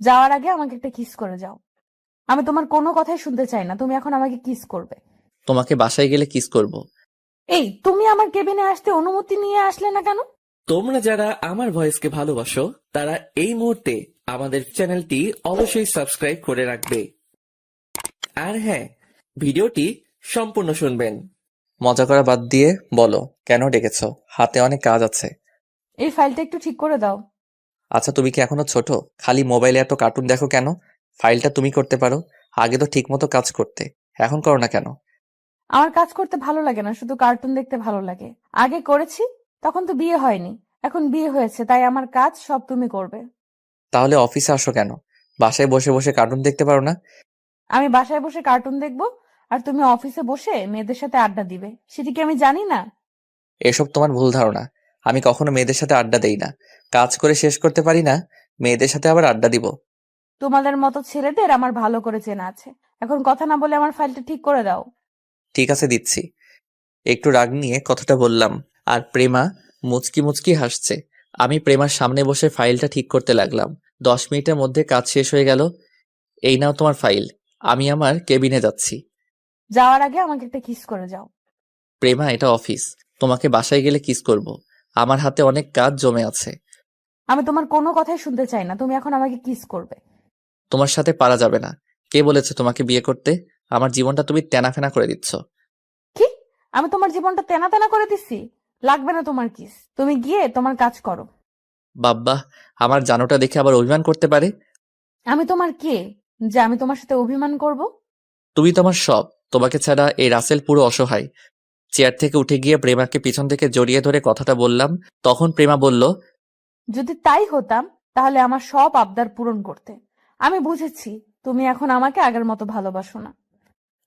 যাওয়ার আগে আমাকে একটা কিস করে যাও। আমি তোমার কোনো কথাই শুনতে চাই না, তুমি এখন আমাকে কিস করবে। তোমাকে বাসায় গেলে কিস করব। এই তুমি আমার কেবিনে আসতে অনুমতি নিয়ে আসলে না কেন? তোমরা যারা আমার ভয়েসকে ভালোবাসো তারা এই মুহূর্তে আমাদের চ্যানেলটি অবশ্যই সাবস্ক্রাইব করে রাখবে। আর হ্যাঁ, ভিডিওটি সম্পূর্ণ শুনবেন। মজা করা বাদ দিয়ে বলো, কেন ডেকেছো? হাতে অনেক কাজ আছে। এই ফাইলটা একটু ঠিক করে দাও। আচ্ছা, তুমি কি এখনো ছোট? খালি মোবাইলে এত কার্টুন দেখো কেন? ফাইলটা তুমি করতে পারো। আগে তো ঠিক মতো কাজ করতে, এখন করো না কেন? আমার কাজ করতে ভালো লাগে না, শুধু কার্টুন দেখতে ভালো লাগে। আগে করেছি, তখন তো বিয়ে হয়নি। এখন বিয়ে হয়েছে, তাই আমার কাজ সব তুমি করবে। তাহলে অফিসে আসো কেন? বাসায় বসে বসে কার্টুন দেখতে পারো না? আমি বাসায় বসে কার্টুন দেখবো, আর তুমি অফিসে বসে মেয়েদের সাথে আড্ডা দিবে, সেটা কি আমি জানি না? এসব তোমার ভুল ধারণা। আমি কখনো মেয়েদের সাথে আড্ডা দেই না। কাজ করে শেষ করতে পারি না, মেয়েদের সাথে আবার আড্ডা দিব? তোমাদের মতো ছেলেদের আমার ভালো করে চেনা আছে। এখন কথা না বলে আমার ফাইলটা ঠিক করে দাও। ঠিক আছে, দিচ্ছি। একটু রাগ নিয়ে কথাটা বললাম, আর প্রেমা মুচকি মুচকি হাসছে। আমি প্রেমার সামনে বসে ফাইলটা ঠিক করতে লাগলাম। 10 মিনিটের মধ্যে কাজ শেষ হয়ে গেল। এই নাও তোমার ফাইল। আমি আমার কেবিনে যাচ্ছি। যাওয়ার আগে আমাকে একটা কিস করে যাও। প্রেমা, এটা অফিস। তোমাকে বাসায় গেলে কিস করব। আমার হাতে অনেক কাজ জমে আছে। আমি তোমার কোনো কথাই শুনতে চাই না, তুমি এখন আমাকে কিস করবে। তোমার সাথে পারা যাবে না। কে বলেছে তোমাকে বিয়ে করতে? আমার জীবনটা তুমি তেনাফেনা করে দিচ্ছ। কি? আমি তোমার জীবনটা তেনা তেনা করে দিছি? লাগবে না তোমার কিস, তুমি গিয়ে তোমার কাজ করো। বাব্বা, আমার জানোটা দেখে আবার অভিমান করতে পারে। আমি তোমার কে, যে আমি তোমার সাথে অভিমান করব? তুমি তো আমার সব। তোমাকে ছাড়া এই রাসেল পুরো অসহায়। চেয়ার থেকে উঠে গিয়ে প্রেমাকে পিছন থেকে জড়িয়ে ধরে কথাটা বললাম। তখন প্রেমা বলল, যদি তাই হতাম, তাহলে আমার সব আবদার পূরণ করতে। আমি বুঝেছি তুমি এখন আমাকে আগের মতো ভালোবাসো না।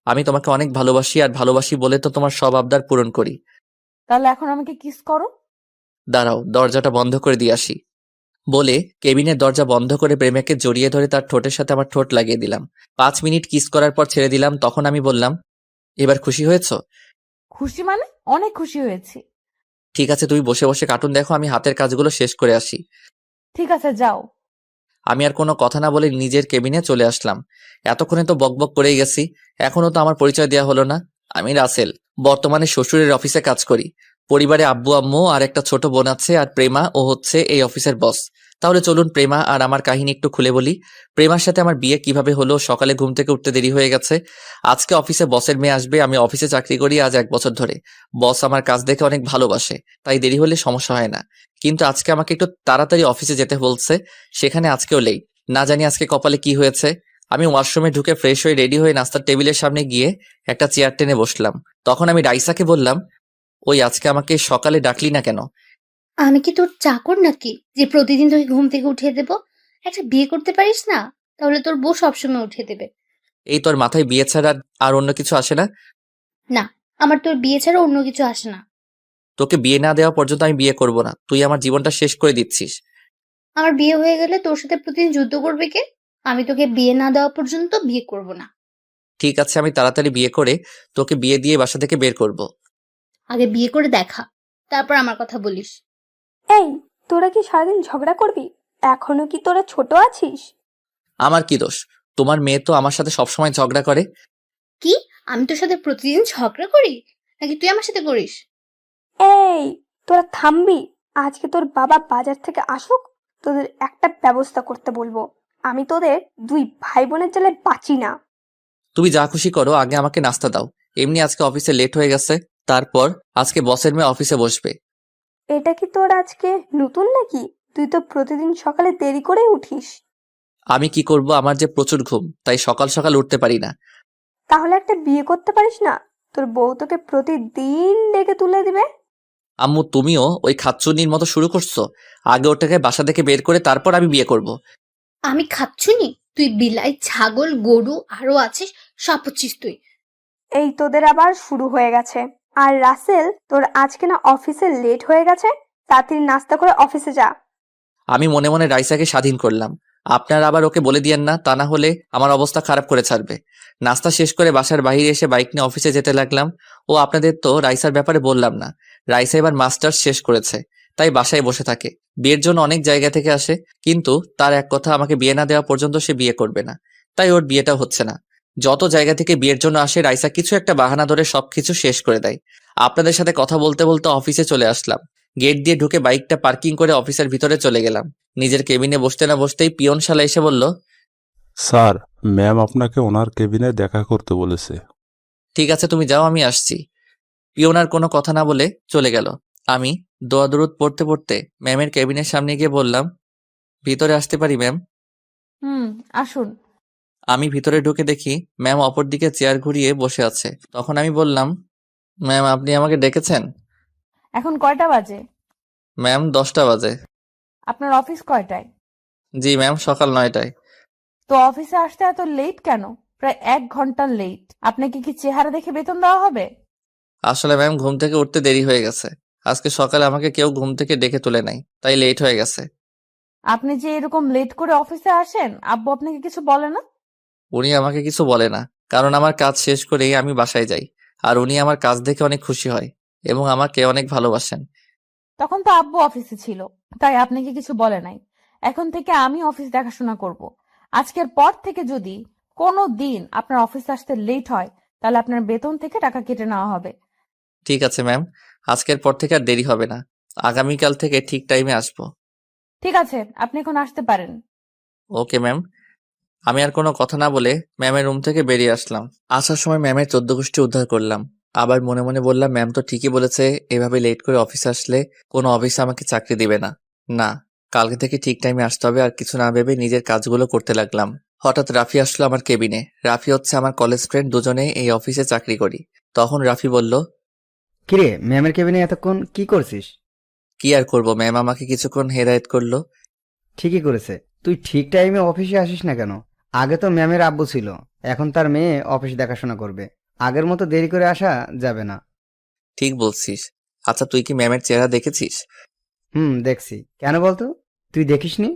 আমি তোমাকে অনেক ভালোবাসি, আর ভালোবাসি বলে তো তোমার সব আবদার পূরণ করি। তাহলে এখন আমাকে কিস করো। দাঁড়াও, দরজাটা বন্ধ করে দিয়ে আসি। বলে কেবিনের দরজা বন্ধ করে প্রেমাকে জড়িয়ে ধরে তার ঠোঁটের সাথে আমার ঠোঁট লাগিয়ে দিলাম। 5 মিনিট কিস করার পর ছেড়ে দিলাম। তখন আমি বললাম, এবার খুশি হয়েছো? খুশি মানে? অনেক খুশি হয়েছি। ঠিক আছে, তুমি বসে বসে কার্টুন দেখো, আমি হাতের কাজগুলো শেষ করে আসি। ঠিক আছে, যাও। আমি আর কোনো কথা না বলে নিজের কেবিনে চলে আসলাম। এতক্ষণে তো বকবক করেই গেছি, এখনো তো আমার পরিচয় দেওয়া হলো না। আমি রাসেল, বর্তমানে শ্বশুরের অফিসে কাজ করি। পরিবারে আব্বু আম্মু আর একটা ছোট বোন আছে, আর প্রেমা ও হচ্ছে এই অফিসের বস। তাহলে চলুন প্রেমা আর আমার কাহিনী একটু খুলে বলি। প্রেমার সাথে আমার বিয়ে কিভাবে হলো। সকালে ঘুম থেকে উঠতে দেরি হয়ে গেছে। আজকে অফিসে বসের মেয়ে আসবে। আমি অফিসে চাকরি করি আজ 1 বছর ধরে। বস আমার কাজ দেখে অনেক ভালোবাসে, তাই দেরি হলে সমস্যা হয় না। কিন্তু আজকে আমাকে একটু তাড়াতাড়ি অফিসে যেতে বলছে, সেখানে আজকেও লেট। না জানি আজকে কপালে কি হয়েছে। আমি ওয়াশরুমে ঢুকে ফ্রেশ হয়ে রেডি হয়ে নাস্তার টেবিলের সামনে গিয়ে একটা চেয়ার টেনে বসলাম। তখন আমি রাইসাকে বললাম, ওই আজকে আমাকে সকালে ডাকলি না কেন? আমি কি তোর চাকর নাকি যে প্রতিদিন তোকে ঘুম থেকে উঠিয়ে দেব? একটা বিয়ে করতে পারিস না? তাহলে তোর বউ সবসময় উঠিয়ে দেবে। এই তোর মাথায় বিয়ে ছাড়া আর অন্য কিছু আসে না? না, আমার তোর বিয়ে ছাড়া অন্য কিছু আসে না। তোকে বিয়ে না দেওয়া পর্যন্ত আমি বিয়ে করব না। তুই আমার জীবনটা শেষ করে দিচ্ছিস। আমার বিয়ে হয়ে গেলে তোর সাথে প্রতিদিন যুদ্ধ করবে কে? আমি তোকে বিয়ে না দেওয়া পর্যন্ত বিয়ে করব না। ঠিক আছে, আমি তাড়াতাড়ি বিয়ে করে তোকে বিয়ে দিয়ে বাসা থেকে বের করব। আগে বিয়ে করে দেখা, তারপর আমার কথা বলিস। এই, তোরা কি সারাদিন ঝগড়া করবি? এখনো কি তোরা ছোট আছিস? আমার কি দোষ? তোমার মেয়ে তো আমার সাথে সবসময় ঝগড়া করে। কি? আমি তোর সাথে প্রতিদিন ঝগড়া করি নাকি তুই আমার সাথে করিস? এই, তোরা থামবি? আজকে তোর বাবা বাজার থেকে আসুক, তোদের একটা ব্যবস্থা করতে বলবো। আমি তোদের দুই ভাই বোনের জ্বালায় বাঁচি না। তুমি যা খুশি করো, আগে আমাকে নাস্তা দাও। এমনি আজকে অফিসে লেট হয়ে গেছে। তারপর আজকে বসের মেয়ে অফিসে বসবে। এটা কি তোর আজকে নতুন নাকি? তুই তো প্রতিদিন সকালে দেরি করে উঠিস। আমি কি করব, আমার যে প্রচুর ঘুম, তাই সকাল সকাল উঠতে পারি না। তাহলে একটা বিয়ে করতে পারিস না? তোর বউ তোকে প্রতিদিন ডেকে তুলে দিবে। আম্মু, তুমিও ওই খাচ্চুনির মতো শুরু করছো। আগে ওটাকে বাসা থেকে বের করে তারপর আমি বিয়ে করব। আমি খাচ্ছুনি? তুই বিলাই, ছাগল, গরু আরো আছিস, সব হচ্ছিস তুই। এই তোদের আবার শুরু হয়ে গেছে। আর রাসেল, তোর আজকে না অফিসে লেট হয়ে গেছে, তাড়াতাড়ি নাস্তা করে অফিসে যা। আমি মনে মনে রাইসাকে স্বাধীন করলাম। আপনারা আবার ওকে বলে দিয়েন না, তা না হলে আমার অবস্থা খারাপ করে ছাড়বে। নাস্তা শেষ করে বাসার বাইরে এসে বাইক নিয়ে অফিসে যেতে লাগলাম। ও আপনাদের তো রাইসার ব্যাপারে বললাম না। রাইসা এবার মাস্টার্স শেষ করেছে। তাই বাসায় বসে থাকে। বিয়ের জন্য অনেক জায়গা থেকে আসে, কিন্তু তার এক কথা, আমাকে বিয়ে না দেওয়া পর্যন্ত সে বিয়ে করবে না। তাই ওর বিয়েটা হচ্ছে না। যত জায়গা থেকে বিয়ের জন্য আসে, রাইসা কিছু একটা বাহানা ধরে সবকিছু শেষ করে দেয়। আপনাদের সাথে কথা বলতে বলতে অফিসে চলে আসলাম। গেট দিয়ে ঢুকে বাইকটা পার্কিং করে অফিসের ভিতরে চলে গেলাম। নিজের কেবিনে বসতে না বসতেই পিয়ন শালা এসে বলল, স্যার, ম্যাম আপনাকে ওনার কেবিনে দেখা করতে বলেছে। ঠিক আছে তুমি যাও, আমি আসছি। পিয়ন আর কোনো কথা না বলে চলে গেল। আমি দোয়া দরুদ পড়তে পড়তে ম্যামের কেবিনের সামনে গিয়ে বললাম, ভিতরে আসতে পারি ম্যাম? আসুন। আমি ভিতরে ঢুকে দেখি ম্যাম অপর দিকে চেয়ার ঘুরিয়ে বসে আছে। তখন আমি বললাম, ম্যাম আপনি আমাকে ডেকেছেন? এখন কয়টা বাজে? ম্যাম 10টা বাজে। আপনার অফিস কয়টায়? জি ম্যাম, সকাল 9টায়। তো অফিসে আসতে এত লেট কেন? প্রায় 1 ঘন্টা লেট। আপনাকে কি চেহারা দেখে বেতন দেওয়া হবে? আসলে ম্যাম ঘুম থেকে উঠতে দেরি হয়ে গেছে। আজকে সকালে আমাকে কেউ ঘুম থেকে ডেকে তুলে নাই, তাই লেট হয়ে গেছে। আপনি যে এরকম লেট করে অফিসে আসেন, আব্বু আপনাকে কিছু বলে না? উনি আমাকে কিছু বলে না, কারণ আমার কাজ শেষ করেই আমি বাসায় যাই। আর উনি আমার কাজ দেখে অনেক খুশি হয় এবং আমাকে অনেক ভালোবাসেন। তখন তো আব্বু অফিসে ছিল, তাই আপনাকে কিছু বলে নাই। এখন থেকে আমি অফিস দেখাশোনা করব। আজকের পর থেকে যদি কোনো দিন আপনার অফিসে আসতে লেট হয়, তাহলে আপনার বেতন থেকে টাকা কেটে নেওয়া হবে। ঠিক আছে ম্যাম, আজকের পর থেকে আর দেরি হবে না। আগামীকাল থেকে ঠিক টাইমে আসবো। ঠিক আছে, আপনি এখন আসতে পারেন। Okay ma'am. আমি আর কোনো কথা না বলে ম্যামের রুম থেকে বেরিয়ে আসলাম। আসার সময় ম্যামের 14 গোষ্ঠী উদ্ধার করলাম। আবার মনে মনে বললাম, ম্যাম তো ঠিকই বলেছে, এভাবে লেট করে অফিসে আসলে কোনো অফিসে আমাকে চাকরি দিবে না। না, কালকে থেকে ঠিক টাইমে আসতে হবে। আর কিছু না ভেবে নিজের কাজগুলো করতে লাগলাম। হঠাৎ রাফি আসলো আমার কেবিনে। রাফি হচ্ছে আমার কলেজ ফ্রেন্ড, দুজনে এই অফিসে চাকরি করি। তখন রাফি বলল, কিরে, ম্যামের কেবিনে এতক্ষণ কি করছিস? কি আর করবো, ম্যাম আমাকে কিছুক্ষণ হেদায়েত করলো। ঠিকই করেছে। তুই ঠিক টাইমে অফিসে আসিস না কেন? আগে তো ম্যামের আব্বু ছিল, এখন তার মেয়ে অফিস দেখাশোনা করবে। আগের মতো দেরি করে আসা যাবে না। ঠিক বলছিস। আচ্ছা তুই কি ম্যামের চেহারা দেখেছিস? দেখছি। কেন বলতো? তুই দেখিসনি?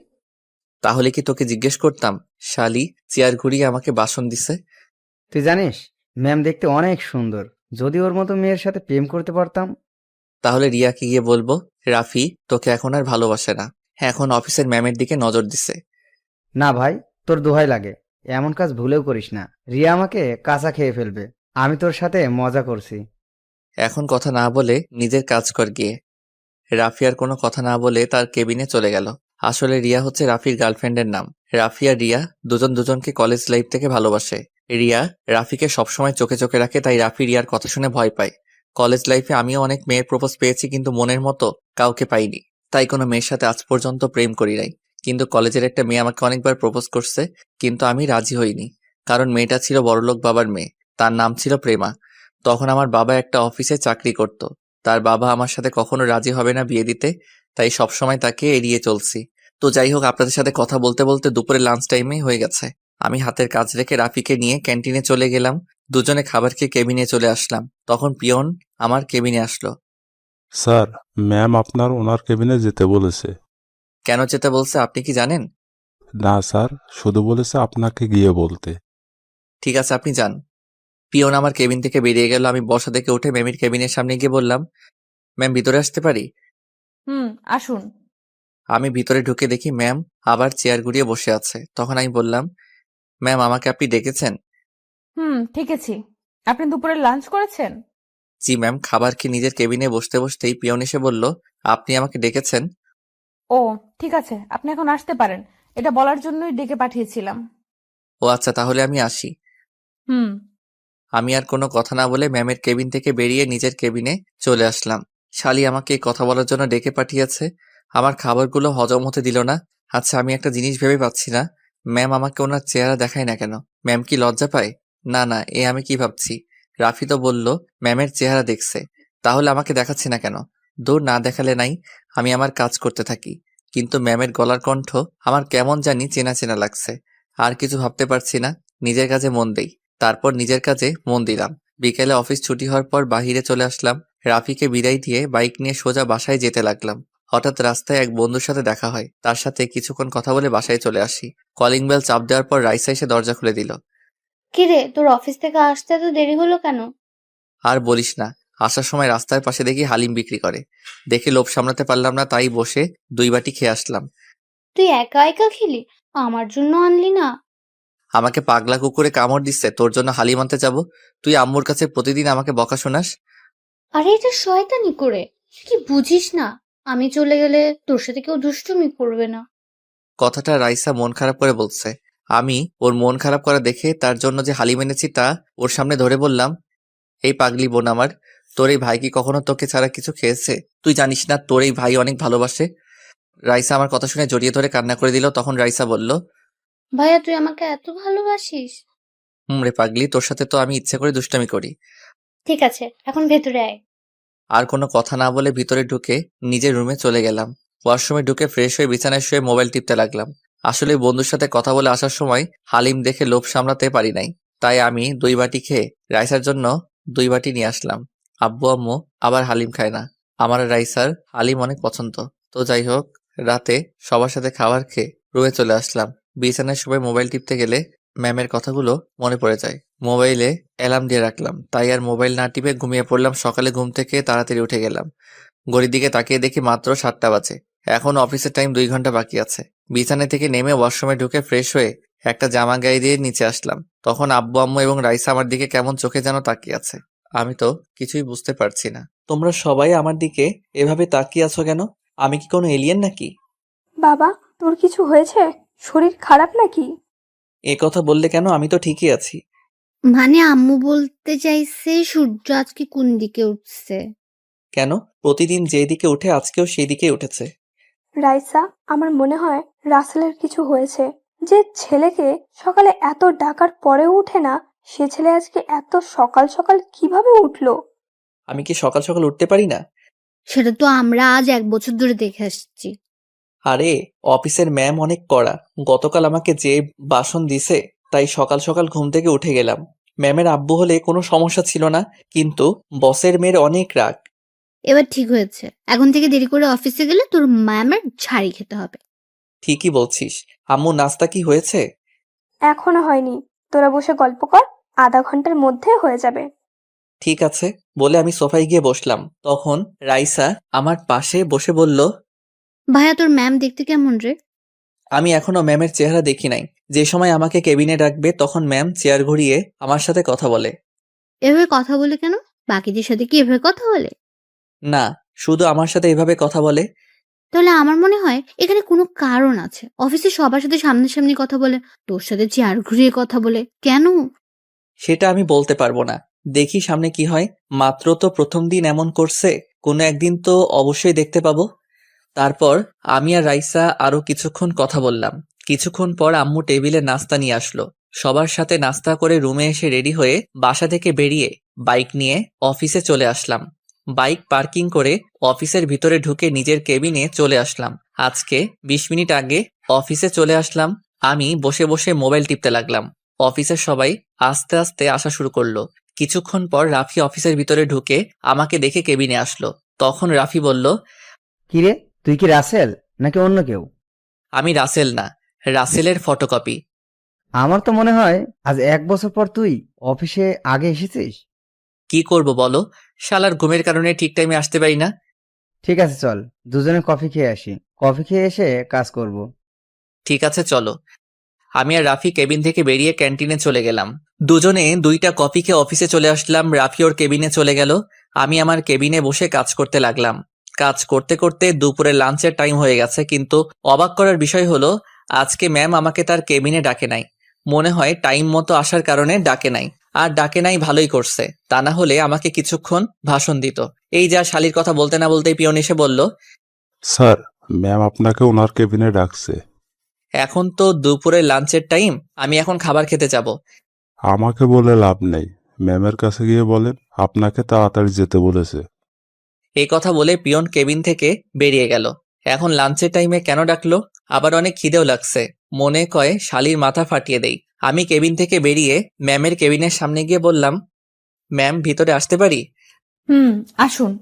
তাহলে কি তোকে জিজ্ঞেস করতাম? শালি চেয়ার ঘুরিয়ে আমাকে বাসন দিছে। তুই জানিস, ম্যাম দেখতে অনেক সুন্দর। যদি ওর মতো মেয়ের সাথে প্রেম করতে পারতাম। তাহলে রিয়াকে গিয়ে বলবো, রাফি তোকে এখন আর ভালোবাসে না, হ্যাঁ এখন অফিসের ম্যামের দিকে নজর দিছে। না ভাই, তোর দোহাই লাগে, এমন কাজ ভুলেও করিস না। রিয়া আমাকে কাঁচা খেয়ে ফেলবে। আমি তোর সাথে মজা করছি। এখন কথা না বলে নিজের কাজ কর গিয়ে। রাফি আর কোনো কথা না বলে তার কেবিনে চলে গেল। আসলে রিয়া হচ্ছে রাফির গার্লফ্রেন্ডের নাম। রাফি আর রিয়া দুজন দুজনকে কলেজ লাইফ থেকে ভালোবাসে। রিয়া রাফিকে সবসময় চোখে চোখে রাখে, তাই রাফি রিয়ার কথা শুনে ভয় পায়। কলেজ লাইফে আমিও অনেক মেয়ের প্রপোজ পেয়েছি, কিন্তু মনের মতো কাউকে পাইনি। তাই কোনো মেয়ের সাথে আজ পর্যন্ত প্রেম করি নাই। কিন্তু কলেজের একটা মেয়ে আমাকে অনেকবার প্রপোজ করছে, কিন্তু আমি রাজি হইনি। কারণ মেয়েটা ছিল বড়লোক বাবার মেয়ে, তার নাম ছিল প্রেমা। তখন আমার বাবা একটা অফিসে চাকরি করত। তার বাবা আমার সাথে কখনো রাজি হবে না বিয়ে দিতে, তাই সবসময় তাকে এড়িয়ে চলছি। তো যাই হোক, আপনাদের সাথে কথা বলতে বলতে দুপুরে লাঞ্চ টাইমে হয়ে গেছে। আমি হাতের কাজ রেখে রাফিকে নিয়ে ক্যান্টিনে চলে গেলাম। দুজনে খাবার খেয়ে কেবিনে চলে আসলাম। তখন পিয়ন আমার কেবিনে আসলো। স্যার, ম্যাম আপনার ওনার কেবিনে যেতে বলেছে। কেন যেতে বলছে আপনি কি জানেন? না স্যার, শুধু বলেছে আপনাকে গিয়ে বলতে। ঠিক আছে আপনি যান। পিয়ন আমার কেবিন থেকে বেরিয়ে গেল। আমি বসা থেকে উঠে ম্যামের কেবিনের সামনে গিয়ে বললাম, ম্যাম ভিতরে আসতে পারি? আসুন। আমি ভিতরে ঢুকে দেখি ম্যাম আবার চেয়ার ঘুরিয়ে বসে আছে। তখন আমি বললাম, ম্যাম আমাকে আপনি ডেকেছেন? ঠিক আছে। আপনি দুপুরে লাঞ্চ করেছেন? জি ম্যাম। খাবার খেয়ে নিজের কেবিনে বসতে বসতেই পিয়ন এসে বলল, আপনি আমাকে ডেকেছেন? ও ঠিক আছে, আপনি এখন আসতে পারেন। এটা বলার জন্যই ডেকে পাঠিয়েছিলাম। ও আচ্ছা, তাহলে আমি আসি। হুম। আমি আর কোনো কথা না বলে ম্যামের কেবিন থেকে বেরিয়ে নিজের কেবিনে চলে আসলাম। শালি আমাকে এই কথা বলার জন্য ডেকে পাঠিয়েছে, আমার খাবারগুলো হজম হতে দিল না। আচ্ছা আমি একটা জিনিস ভেবে পাচ্ছি না, ম্যাম আমাকে ওনার চেহারা দেখায় না কেন? ম্যাম কি লজ্জা পায়? না না, এ আমি কি ভাবছি। রাফি তো বলল ম্যামের চেহারা দেখছে, তাহলে আমাকে দেখাচ্ছে না কেন? দূর, না দেখালে নাই, আমি আমার কাজ করতে থাকি। কিন্তু ম্যামের গলার কণ্ঠ আমার কেমন জানি চেনা চেনা লাগছে। আর কিছু ভাবতে পারছি না, নিজের কাজে মন দেই। তারপর নিজের কাজে মন দিলাম। বিকেলে অফিস ছুটি হওয়ার পর বাহিরে চলে আসলাম। রাফিকে বিদায় দিয়ে বাইক নিয়ে সোজা বাসায় যেতে লাগলাম। হঠাৎ রাস্তায় এক বন্ধুর সাথে দেখা হয়, তার সাথে কিছুক্ষণ কথা বলে বাসায় চলে আসি। কলিং বেল চাপ দেওয়ার পর রাইসা এসে দরজা খুলে দিল। কিরে, তোর অফিস থেকে আসতে এত দেরি হলো কেন? আর বলিস না, আসার সময় রাস্তার পাশে দেখি হালিম বিক্রি করে। দেখে লোভ সামলাতে পারলাম না, তাই বসে 2 বাটি খেয়ে আসলাম। তুই একা একা খেলি, আমার জন্য আনলি না? আমাকে পাগলা কুকুরে কামড় দিচ্ছে, তোর জন্য হালিম আনতে যাব? তুই আম্মুর কাছে প্রতিদিন আমাকে বকা শোনাস। আরে এটা শয়তানি করে, তুই কি বুঝিস না? আমি চলে গেলে তোর সাথে কেউ দুষ্টুমি করবে না। কথাটা রাইসা মন খারাপ করে বলছে। আমি ওর মন খারাপ করা দেখে তার জন্য যে হালিম এনেছি তা ওর সামনে ধরে বললাম, এই পাগলি বোন আমার, তোর এই ভাই কি কখনো তোকে ছাড়া কিছু খেয়েছে? তুই জানিস না তোর এই ভাই অনেক ভালোবাসে? রাইসা আমার কথা শুনে জড়িয়ে ধরে কান্না করে দিল। তখন রাইসা বলল, ভাইয়া তুই আমাকে এত ভালোবাসিস? রে পাগলি, তোর সাথে তো আমি ইচ্ছে করে দুষ্টামি করি। ঠিক আছে, এখন ভেতরে আয়। আর কোনো কথা না বলে ভিতরে ঢুকে নিজের রুমে চলে গেলাম। ওয়াশরুমে ঢুকে ফ্রেশ হয়ে বিছানায় শুয়ে মোবাইল টিপতে লাগলাম। আসলে বন্ধুর সাথে কথা বলে আসার সময় হালিম দেখে লোভ সামলাতে পারি নাই, তাই আমি 2 বাটি খেয়ে রাইসার জন্য 2 বাটি নিয়ে আসলাম। আব্বু আম্মু আবার হালিম খায় না, আমার আর রাইসার হালিম অনেক পছন্দ। তো যাই হোক, রাতে সবার সাথে খাবার খেয়ে রুমে চলে আসলাম। বিছানায় শুয়ে মোবাইল টিপতে গেলে ম্যামের কথাগুলো মনে পড়ে যায়। মোবাইলে অ্যালার্ম দিয়ে রাখলাম, তাই আর মোবাইল না টিপে ঘুমিয়ে পড়লাম। সকালে ঘুম থেকে তাড়াতাড়ি উঠে গেলাম। ঘড়ির দিকে তাকিয়ে দেখি মাত্র 7টা বাজে। এখন অফিসের টাইম 2 ঘন্টা বাকি আছে। বিছানা থেকে নেমে ওয়াশরুমে ঢুকে ফ্রেশ হয়ে একটা জামা গায়ে দিয়ে নিচে আসলাম। তখন আব্বু আম্মু এবং রাইসা আমার দিকে কেমন চোখে যেন তাকিয়ে আছে। আমি তো কিছুই বুঝতে পারছি না। তোমরা সবাই আমার দিকে এভাবে তাকিয়ে আছো কেন? আমি কি কোনো এলিয়েন নাকি? বাবা, তোর কিছু হয়েছে? শরীর খারাপ নাকি? এ কথা বললে কেন? আমি তো ঠিকই আছি। মানে আম্মু বলতে চাইছে সূর্য আজকে কোন দিকে উঠছে। কেন? প্রতিদিন যেদিকে উঠে আজকেও সেই দিকেই উঠেছে। রাইসা, আমার মনে হয় রাসেলের কিছু হয়েছে। যে ছেলেকে সকালে এত ডাকার পরেও উঠে না, সে ছেলে আজকে এত সকাল সকাল কিভাবে উঠলো? আমি কি সকাল সকাল উঠতে পারি না? সেটা তো আমরা আজ 1 বছর ধরে দেখে আসছি। আরে, অফিসের ম্যাম অনেক কড়া। গতকাল আমাকে যে বাসন দিছে, তাই সকাল সকাল ঘুম থেকে উঠে গেলাম। ম্যামের আব্বু হলে কোনো সমস্যা ছিল না, কিন্তু বসের মেয়ের অনেক রাগ। এবার ঠিক হয়েছে, এখন থেকে দেরি করে অফিসে গেলে তোর ম্যামের ঝাড়ি খেতে হবে। ঠিকই বলছিস। আম্মু, নাস্তা কি হয়েছে? এখনো হয়নি, তোরা বসে গল্প কর, আধা ঘন্টার মধ্যে হয়ে যাবে। ঠিক আছে বলে আমি সোফায় গিয়ে বসলাম। তখন রাইসা আমার পাশে বসে বলল, ভাইয়া তোর ম্যাম দেখতে কেমন রে? আমি এখনো ম্যামের চেহারা দেখি নাই। যে সময় আমাকে কেবিনে ডাকবে তখন ম্যাম চেয়ার ঘুরিয়ে আমার সাথে কথা বলে। এভাবে কথা বলে কেন? বাকিদের সাথে কি এভাবে কথা বলে? না, শুধু আমার সাথে এভাবে কথা বলে। তাহলে আমার মনে হয় এখানে কোনো কারণ আছে। অফিসে সবার সাথে সামনাসামনি কথা বলে, তোর সাথে চেয়ার ঘুরিয়ে কথা বলে কেন? সেটা আমি বলতে পারবো না। দেখি সামনে কি হয়। মাত্র তো প্রথম দিন এমন করছে, কোনো একদিন তো অবশ্যই দেখতে পাবো। তারপর আমি আর রাইসা আরো কিছুক্ষণ কথা বললাম। কিছুক্ষণ পর আম্মু টেবিলে নাস্তা নিয়ে আসলো। সবার সাথে নাস্তা করে রুমে এসে রেডি হয়ে বাসা থেকে বেরিয়ে বাইক নিয়ে অফিসে চলে আসলাম। বাইক পার্কিং করে অফিসের ভিতরে ঢুকে নিজের কেবিনে চলে আসলাম। আজকে 20 মিনিট আগে অফিসে চলে আসলাম। আমি বসে বসে মোবাইল টিপতে লাগলাম। অফিসের সবাই আস্তে আস্তে আসা শুরু করলো। কিছুক্ষণ পর রাফি অফিসের ভিতরে ঢুকে আমাকে দেখে কেবিনে আসলো। তখন রাফি বলল, কিরে, তুই কি রাসেল নাকি অন্য কেউ? আমি রাসেল না, রাসেলের ফটোকপি। আমার তো মনে হয় আজ 1 বছর পর তুই অফিসে আগে এসেছিস। কি করব বলো, শালার ঘুমের কারণে ঠিক টাইমে আসতে পারি না। ঠিক আছে, চল দুজনে কফি খেয়ে আসি, কফি খেয়ে এসে কাজ করব। ঠিক আছে চলো। আমি আর রাফি কেবিন থেকে বেরিয়ে ক্যান্টিনে চলে গেলাম। দুজনে 2টা কফি খেয়ে অফিসে চলে আসলাম। রাফি ওর কেবিনে চলে গেল। আমি আমার কেবিনে বসে কাজ করতে লাগলাম। কাজ করতে করতে দুপুরে লাঞ্চের টাইম হয়ে গেছে, কিন্তু অবাক করার বিষয় হলো আজকে ম্যাম আমাকে তার কেবিনে ডাকে নাই। মনে হয় টাইম মতো আসার কারণে ডাকে নাই। আর ডাকে নাই ভালোই করছে, তা না হলে আমাকে কিছুক্ষণ ভাষণ দিত। এই যা শালির কথা বলতে না বলতেই পিয়ন এসে বলল, স্যার, ম্যাম আপনাকে ওনার কেবিনে ডাকছে। এখন তো দুপুরে লাঞ্চের টাইম, আমি এখন খাবার খেতে যাব। আমাকে বলে লাভ নেই, ম্যামের কাছে গিয়ে বলেন আপনাকে তাড়াতাড়ি যেতে বলেছে। এই কথা বলে পিয়ন কেবিন থেকে বেরিয়ে গেল। এখন লাঞ্চের টাইমে কেন ডাকলো? আবার অনেক খিদেও লাগছে, মনে কয় শালির মাথা ফাটিয়ে দেই। আমি কেবিন থেকে বেরিয়ে ম্যামের কেবিনের সামনে গিয়ে বললাম, ম্যাম ভিতরে আসতে পারি? আসুন।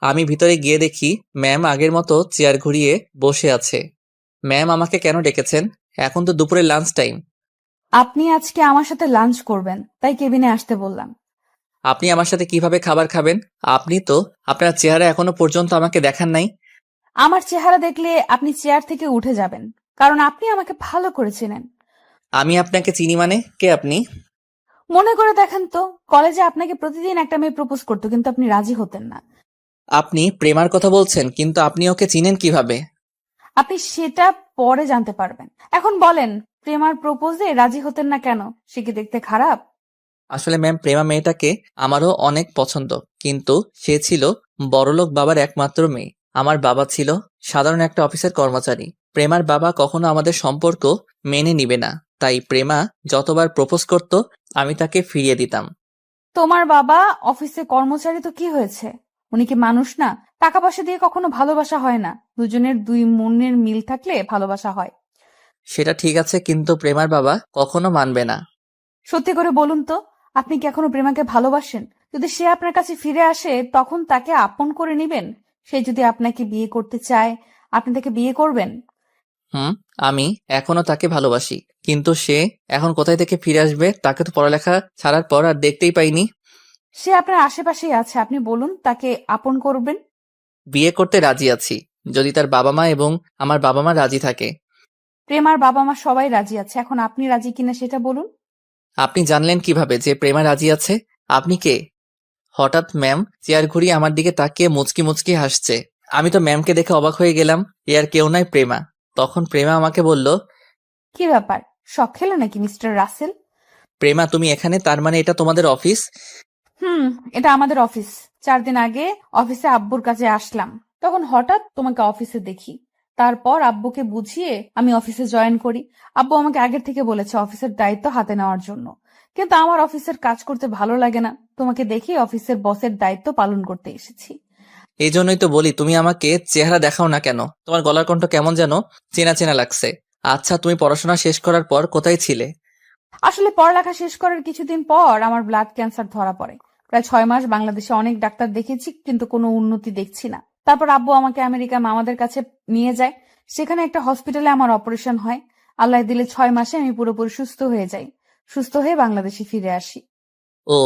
আমি ভিতরে গিয়ে দেখি ম্যাম আগের মতো চেয়ার ঘুরিয়ে বসে আছে। ম্যাম আমাকে কেন ডেকেছেন? এখন তো দুপুরের লাঞ্চ টাইম। আপনি আজকে আমার সাথে লাঞ্চ করবেন, তাই কেবিনে আসতে বললাম। আপনি আমার সাথে কিভাবে খাবার খাবেন? আপনি তো আপনার চেহারা এখনো পর্যন্ত আমাকে দেখান নাই। আমার চেহারা দেখলে আপনি চেয়ার থেকে উঠে যাবেন, কারণ আপনি আমাকে ভালো করে চেনেন। আমি আপনাকে চিনি মানে? কে আপনি? মনে করে দেখেন তো, কলেজে আপনাকে প্রতিদিন একটা মেয়ে প্রপোজ করতো, কিন্তু আপনি রাজি হতেন না। আপনি প্রেমার কথা বলছেন, কিন্তু আপনি ওকে চিনেন কিভাবে? আপনি সেটা পরে জানতে পারবেন। এখন বলেন, প্রেমার প্রপোজে রাজি হতেন না কেন? সে কি দেখতে খারাপ? আসলে ম্যাম, প্রেমা মেয়েটাকে আমারও অনেক পছন্দ, কিন্তু সে ছিল বড়লোক বাবার একমাত্র মেয়ে। আমার বাবা ছিল সাধারণ একটা অফিসের কর্মচারী। প্রেমার বাবা কখনো আমাদের সম্পর্ক মেনে নিবে না, তাই প্রেমা যতবার প্রপোজ করত আমি তাকে ফিরিয়ে দিতাম। তোমার বাবা অফিসে কর্মচারী তো কি হয়েছে? উনি কি মানুষ না? টাকা পয়সা দিয়ে কখনো ভালোবাসা হয় না, দুজনের দুই মনের মিল থাকলে ভালোবাসা হয়। সেটা ঠিক আছে, কিন্তু প্রেমার বাবা কখনো মানবে না। সত্যি করে বলুন তো, আপনি কি এখনো প্রেমাকে ভালোবাসেন? যদি সে আপনার কাছে ফিরে আসে, তখন তাকে আপন করে নিবেন? সে যদি আপনাকে বিয়ে করতে চায়, আপনি তাকে বিয়ে করবেন? হুম, আমি এখনো তাকে ভালোবাসি, কিন্তু সে এখন কোথায় থেকে ফিরে আসবে? তাকে তো পড়ালেখা ছাড়ার পর আর দেখতেই পাইনি। সে আপনার আশেপাশেই আছে, আপনি বলুন তাকে আপন করবেন। বিয়ে করতে রাজি আছি, যদি তার বাবা মা এবং আমার বাবা মা রাজি থাকে। প্রেমার বাবা মা সবাই রাজি আছে, এখন আপনি রাজি কিনা সেটা বলুন। আপনি জানলেন কিভাবে যে প্রেমা রাজি আছে? আপনি কে? হঠাৎ ম্যাম চেয়ার ঘুরিয়ে আমার দিকে তাকিয়ে মুচকি মুচকি হাসছে। আমি তো ম্যামকে দেখে অবাক হয়ে গেলাম। এ আর কেউ নয়, প্রেমা। তখন প্রেমা আমাকে বলল, কি ব্যাপার, শখ খেলো নাকি মিস্টার রাসেল? প্রেমা তুমি এখানে? তার মানে এটা তোমাদের অফিস? হুম, এটা আমাদের অফিস। 4 দিন আগে অফিসে আব্বুর কাছে আসলাম, তখন হঠাৎ তোমাকে অফিসে দেখি। তারপর আব্বুকে বুঝিয়ে আমি অফিসে জয়েন করি। আব্বু আমাকে আগের থেকে বলেছে অফিসের দায়িত্ব হাতে নেওয়ার জন্য, কিন্তু আমার অফিসের কাজ করতে ভালো লাগে না। তোমাকে দেখি অফিসের বসের দায়িত্ব পালন করতে এসেছি। এই জন্যই তো বলি, তুমি আমাকে চেহারা দেখাও না কেন? তোমার গলার কণ্ঠ কেমন যেন চেনা চেনা লাগছে। আচ্ছা, তুমি পড়াশোনা শেষ করার পর কোথায় ছিলে? আসলে পড়ালেখা শেষ করার কিছুদিন পর আমার ব্লাড ক্যান্সার ধরা পড়ে। প্রায় 6 মাস বাংলাদেশে অনেক ডাক্তার দেখেছি, কিন্তু কোনো উন্নতি দেখছি না। তারপর আব্বু আমাকে আমেরিকা মামাদের কাছে নিয়ে যায়। সেখানে একটা হসপিটালে আমার অপারেশন হয়। আল্লাহ দিলে 6 মাসে আমি পুরোপুরি সুস্থ হয়ে যাই। সুস্থ হয়ে বাংলাদেশে ফিরে আসি। ও,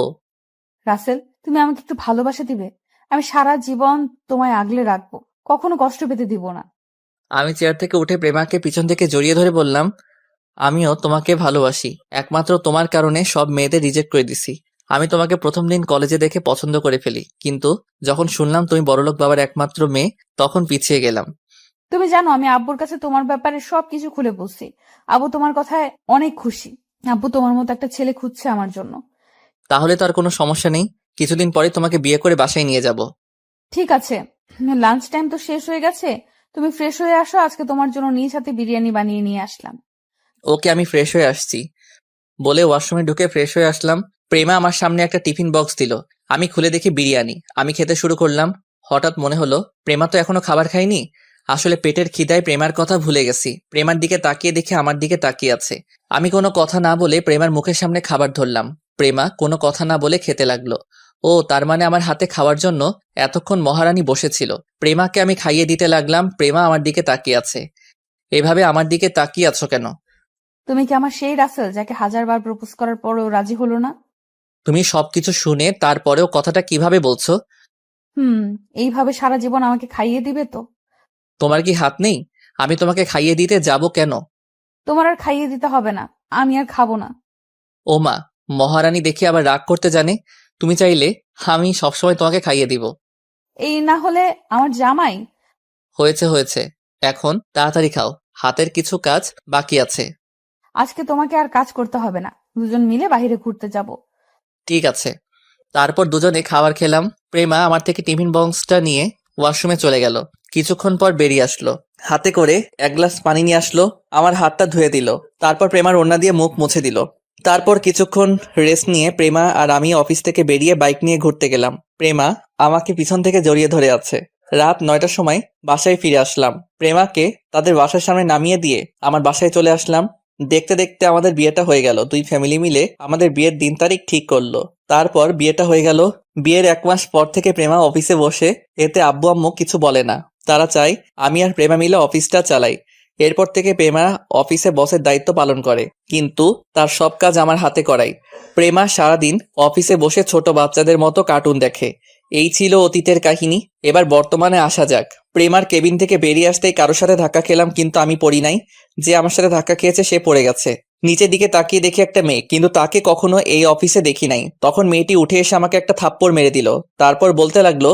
রাসেল, তুমি আমাকে একটু ভালোবাসা দিবে? আমি সারা জীবন তোমায় আগলে রাখবো, কখনো কষ্ট পেতে দিব না। আমি চেয়ার থেকে উঠে প্রেমাকে পিছন থেকে জড়িয়ে ধরে বললাম, আমিও তোমাকে ভালোবাসি। একমাত্র তোমার কারণে সব মেয়েদের রিজেক্ট করে দিছি। আমি তোমাকে প্রথম দিন কলেজে দেখে পছন্দ করে ফেলি, কিন্তু যখন শুনলাম তুমি বড়লোক বাবার একমাত্র মেয়ে, তখন পিছিয়ে গেলাম। তুমি জানো, আমি আব্বুর কাছে তোমার ব্যাপারে সবকিছু খুলে বলছি। আব্বু তোমার কথায় অনেক খুশি। আব্বু তোমার মতো একটা ছেলে খুঁজছে আমার জন্য। তাহলে তো আর কোনো সমস্যা নেই, কিছুদিন পরে তোমাকে বিয়ে করে বাসায় নিয়ে যাব। ঠিক আছে, লাঞ্চ টাইম তো শেষ হয়ে গেছে, তুমি ফ্রেশ হয়ে আসো। আজকে তোমার জন্য নিজ হাতে বিরিয়ানি বানিয়ে নিয়ে আসলাম। ওকে, আমি ফ্রেশ হয়ে আসছি বলে ওয়াশরুমে ঢুকে ফ্রেশ হয়ে আসলাম। প্রেমা আমার সামনে একটা টিফিন বক্স দিল। আমি খুলে দেখি বিরিয়ানি। আমি খেতে শুরু করলাম। হঠাৎ মনে হলো প্রেমা তো এখনো খাবার খায়নি। আসলে পেটের খিদায় প্রেমার কথা ভুলে গেছি। প্রেমার দিকে তাকিয়ে দেখে আমার দিকে তাকিয়ে আছে। আমি কোনো কথা না বলে প্রেমার মুখের সামনে খাবার ধরলাম। প্রেমা কোনো কথা না বলে খেতে লাগলো। ও, তার মানে আমার হাতে খাওয়ার জন্য এতক্ষণ মহারানী বসেছিল। প্রেমাকে আমি খাইয়ে দিতে লাগলাম। প্রেমা আমার দিকে তাকিয়ে আছে। এভাবে আমার দিকে তাকিয়ে আছো কেন? তুমি কি আমার সেই রাসেল যাকে 1000 বার প্রপোজ করার পরেও রাজি হলো না? তুমি সবকিছু শুনে তারপরেও কথাটা কিভাবে বলছো? হুম, এইভাবে সারা জীবন আমাকে খাইয়ে দিবে তো? তোমার কি হাত নেই? আমি তোমাকে খাইয়ে দিতে যাব কেন? তোমার আর খাইয়ে দিতে হবে না, আমি আর খাবো না। ও মা, মহারানী দেখি আবার রাগ করতে জানে। তুমি চাইলে আমি সবসময় তোমাকে খাইয়ে দিব। এই না হলে আমার জামাই। হয়েছে হয়েছে, এখন তাড়াতাড়ি খাও, হাতের কিছু কাজ বাকি আছে। আজকে তোমাকে আর কাজ করতে হবে না, দুজন মিলে বাইরে ঘুরতে যাব। ঠিক আছে। তারপর দুজনে খাবার খেলাম। প্রেমা আমার থেকে টিফিন বক্সটা নিয়ে ওয়াশরুমে চলে গেল। কিছুক্ষণ পর বেরিয়ে আসলো, হাতে করে 1 গ্লাস পানি নিয়ে আসলো। আমার হাতটা ধুয়ে দিল। তারপর প্রেমার ওড়না দিয়ে মুখ মুছে দিল। তারপর কিছুক্ষণ রেস্ট নিয়ে প্রেমা আর আমি অফিস থেকে বেরিয়ে বাইক নিয়ে ঘুরতে গেলাম। প্রেমা আমাকে পিছন থেকে জড়িয়ে ধরে আছে। রাত 9টার সময় বাসায় ফিরে আসলাম। প্রেমাকে তাদের বাসার সামনে নামিয়ে দিয়ে আমার বাসায় চলে আসলাম। দেখতে দেখতে আমাদের বিয়েটা হয়ে গেল। দুই ফ্যামিলি মিলে আমাদের বিয়ের দিন তারিখ ঠিক করলো। তারপর বিয়েটা হয়ে গেল। বিয়ের 1 মাস পর থেকে প্রেমা অফিসে বসে, এতে আব্বু আম্মু কিছু বলে না। তারা চায় আমি আর প্রেমা মিলে অফিসটা চালাই। এরপর থেকে প্রেমা অফিসে বসের দায়িত্ব পালন করে, কিন্তু তার সব কাজ আমার হাতে করাই। প্রেমা সারাদিন অফিসে বসে ছোট বাচ্চাদের মতো কার্টুন দেখে। এই ছিল অতীতের কাহিনী। এবার বর্তমানে আসা যাক। প্রেমার কেবিন থেকে বেরিয়ে আসতেই কারোর সাথে ধাক্কা খেলাম, কিন্তু আমি পড়ি নাই। যে আমার সাথে ধাক্কা খেয়েছে সে পড়ে গেছে। নিচের দিকে তাকিয়ে দেখি একটা মেয়ে, কিন্তু তাকে কখনো এই অফিসে দেখি নাই। তখন মেয়েটি উঠে এসে আমাকে একটা থাপ্পড় মেরে দিল। তারপর বলতে লাগলো,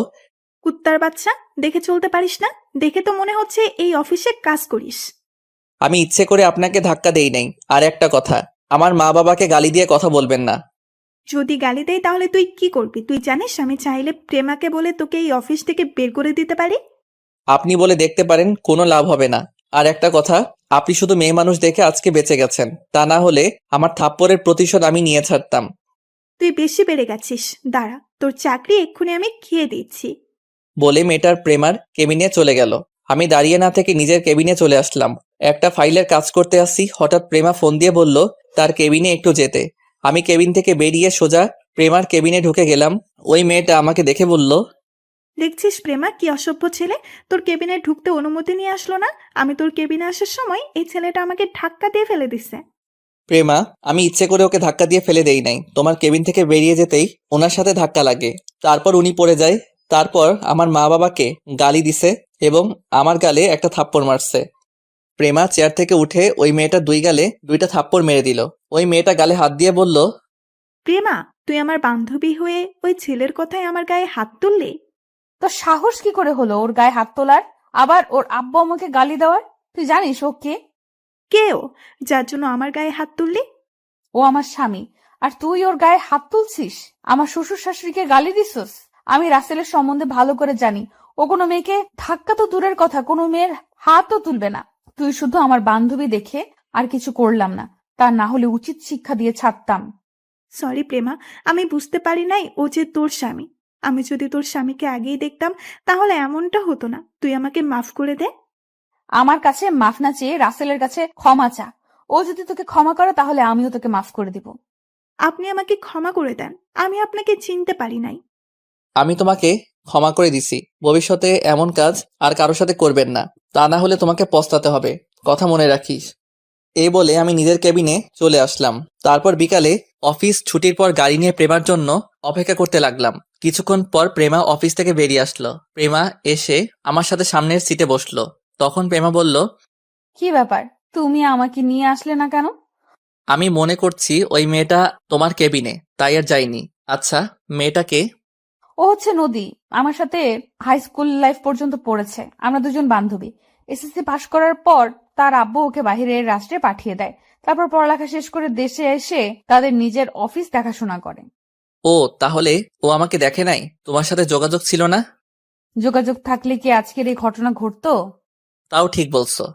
কুত্তার বাচ্চা, দেখে চলতে পারিস না? দেখে তো মনে হচ্ছে এই অফিসে কাজ করিস। আমি ইচ্ছে করে আপনাকে ধাক্কা দেই নাই। আর একটা কথা, আমার মা বাবাকে গালি দিয়ে কথা বলবেন না। যদি গালি দেয় তাহলে তুই কি করবি? তুই জানিস আমি চাইলে প্রেমাকে বলে তোকে এই অফিস থেকে বের করে দিতে পারি। আপনি বলে দেখতে পারেন, কোনো লাভ হবে না। আর একটা কথা, আপনি শুধু মেয়ে মানুষ দেখে আজকে বেঁচে গেছেন, তা না হলে আমার থাপ্পড়ের প্রতিশোধ আমি নিয়ে ছাড়তাম। তুই বেশি বেড়ে গেছিস, দাঁড়া, তোর চাকরি এক্ষুনি আমি খেয়ে দিচ্ছি। বলে মেয়েটার প্রেমার কেবিনে চলে গেল। আমি দাঁড়িয়ে না থেকে নিজের কেবিনে চলে আসলাম। একটা ফাইলের কাজ করতে আসছি, হঠাৎ প্রেমা ফোন দিয়ে বলল তার কেবিনে একটু যেতে। আমি কেবিন থেকে বেরিয়ে সোজা প্রেমার কেবিনে ঢুকে গেলাম। ওই মেয়েটা আমাকে দেখে বলল, দেখছিস প্রেমা, কি অসভ্য ছেলে, তোর কেবিনে ঢুকতে অনুমতি নিয়ে আসলো না। আমি তোর কেবিনে আসার সময় এই ছেলেটা আমাকে ধাক্কা দিয়ে ফেলে দিচ্ছে। প্রেমা, আমি ইচ্ছে করে ওকে ধাক্কা দিয়ে ফেলে দেই নাই। তোমার কেবিন থেকে বেরিয়ে যেতেই ওনার সাথে ধাক্কা লাগে, তারপর উনি পড়ে যায়। তারপর আমার মা বাবাকে গালি দিছে এবং আমার গালে একটা থাপ্পড় মারছে। প্রেমা চেয়ার থেকে উঠে ওই মেয়েটা দুই গালে দুইটা থাপ্পড় মেরে দিল। ওই মেয়েটা গালে হাত দিয়ে বলল, প্রেমা, তুই আমার বান্ধবী হয়ে ওই ছেলের কথায় আমার গায়ে হাত তুললি? তো সাহস কি করে হলো ওর গায়ে হাত তোলার, আবার ওর আব্বু আমাকে গালি দেওয়ার? তুই জানিস ও কে? কে ও, যার জন্য আমার গায়ে হাত তুললি? ও আমার স্বামী, আর তুই ওর গায়ে হাত তুলছিস? আমার শ্বশুর শাশুড়িকে গালি দিছস? আমি রাসেলের সম্বন্ধে ভালো করে জানি, ও কোনো মেয়েকে ধাক্কা তো দূরের কথা, কোনো মেয়ের হাতও তুলবে না। তুই শুধু আমার বান্ধবী দেখে আর কিছু করলাম না, তা না হলে উচিত শিক্ষা দিয়ে ছাড়তাম। সরি প্রেমা, আমি বুঝতে পারি নাই ও যে তোর স্বামী। আমি যদি তোর স্বামীকে আগেই দেখতাম তাহলে এমনটা হতো না। তুই আমাকে মাফ করে দে। আমার কাছে মাফ না চেয়ে রাসেলের কাছে ক্ষমা চা। ও যদি তোকে ক্ষমা করে তাহলে আমিও তোকে মাফ করে দিব। আপনি আমাকে ক্ষমা করে দেন, আমি আপনাকে চিনতে পারি নাই। আমি তোমাকে ক্ষমা করে দিছি। ভবিষ্যতে এমন কাজ আর কারোর সাথে করবেন না, তা না হলে তোমাকে পস্তাতে হবে। কথা মনে রাখিস। এই বলে আমি নিজের কেবিনে চলে আসলাম। তারপর বিকালে অফিস ছুটির পর গাড়ি নিয়ে প্রেমার জন্য অপেক্ষা করতে লাগলাম। কিছুক্ষণ পর প্রেমা অফিস থেকে বেরিয়ে আসলো। প্রেমা এসে আমার সাথে সামনের সিটে বসলো। তখন প্রেমা বলল, কি ব্যাপার, তুমি আমাকে নিয়ে আসলে না কেন? আমি মনে করছি ওই মেয়েটা তোমার কেবিনে, তাই আর যাইনি। আচ্ছা, মেয়েটাকে? ও হচ্ছে নদী, আমার সাথে হাই স্কুল লাইফ পর্যন্ত পড়েছে। আমরা দুজন বান্ধবী। এসএসসি পাশ করার পর তার আব্বু ওকে বাইরের রাষ্ট্রে পাঠিয়ে দেয়। তারপর পড়ালেখা শেষ করে দেশে এসে তাদের নিজের অফিস দেখাশোনা করে। ও, তাহলে ও আমাকে দেখে নাই? তোমার সাথে যোগাযোগ ছিল না? যোগাযোগ থাকলে কি আজকের এই ঘটনা ঘটতো? তাও ঠিক বলছো।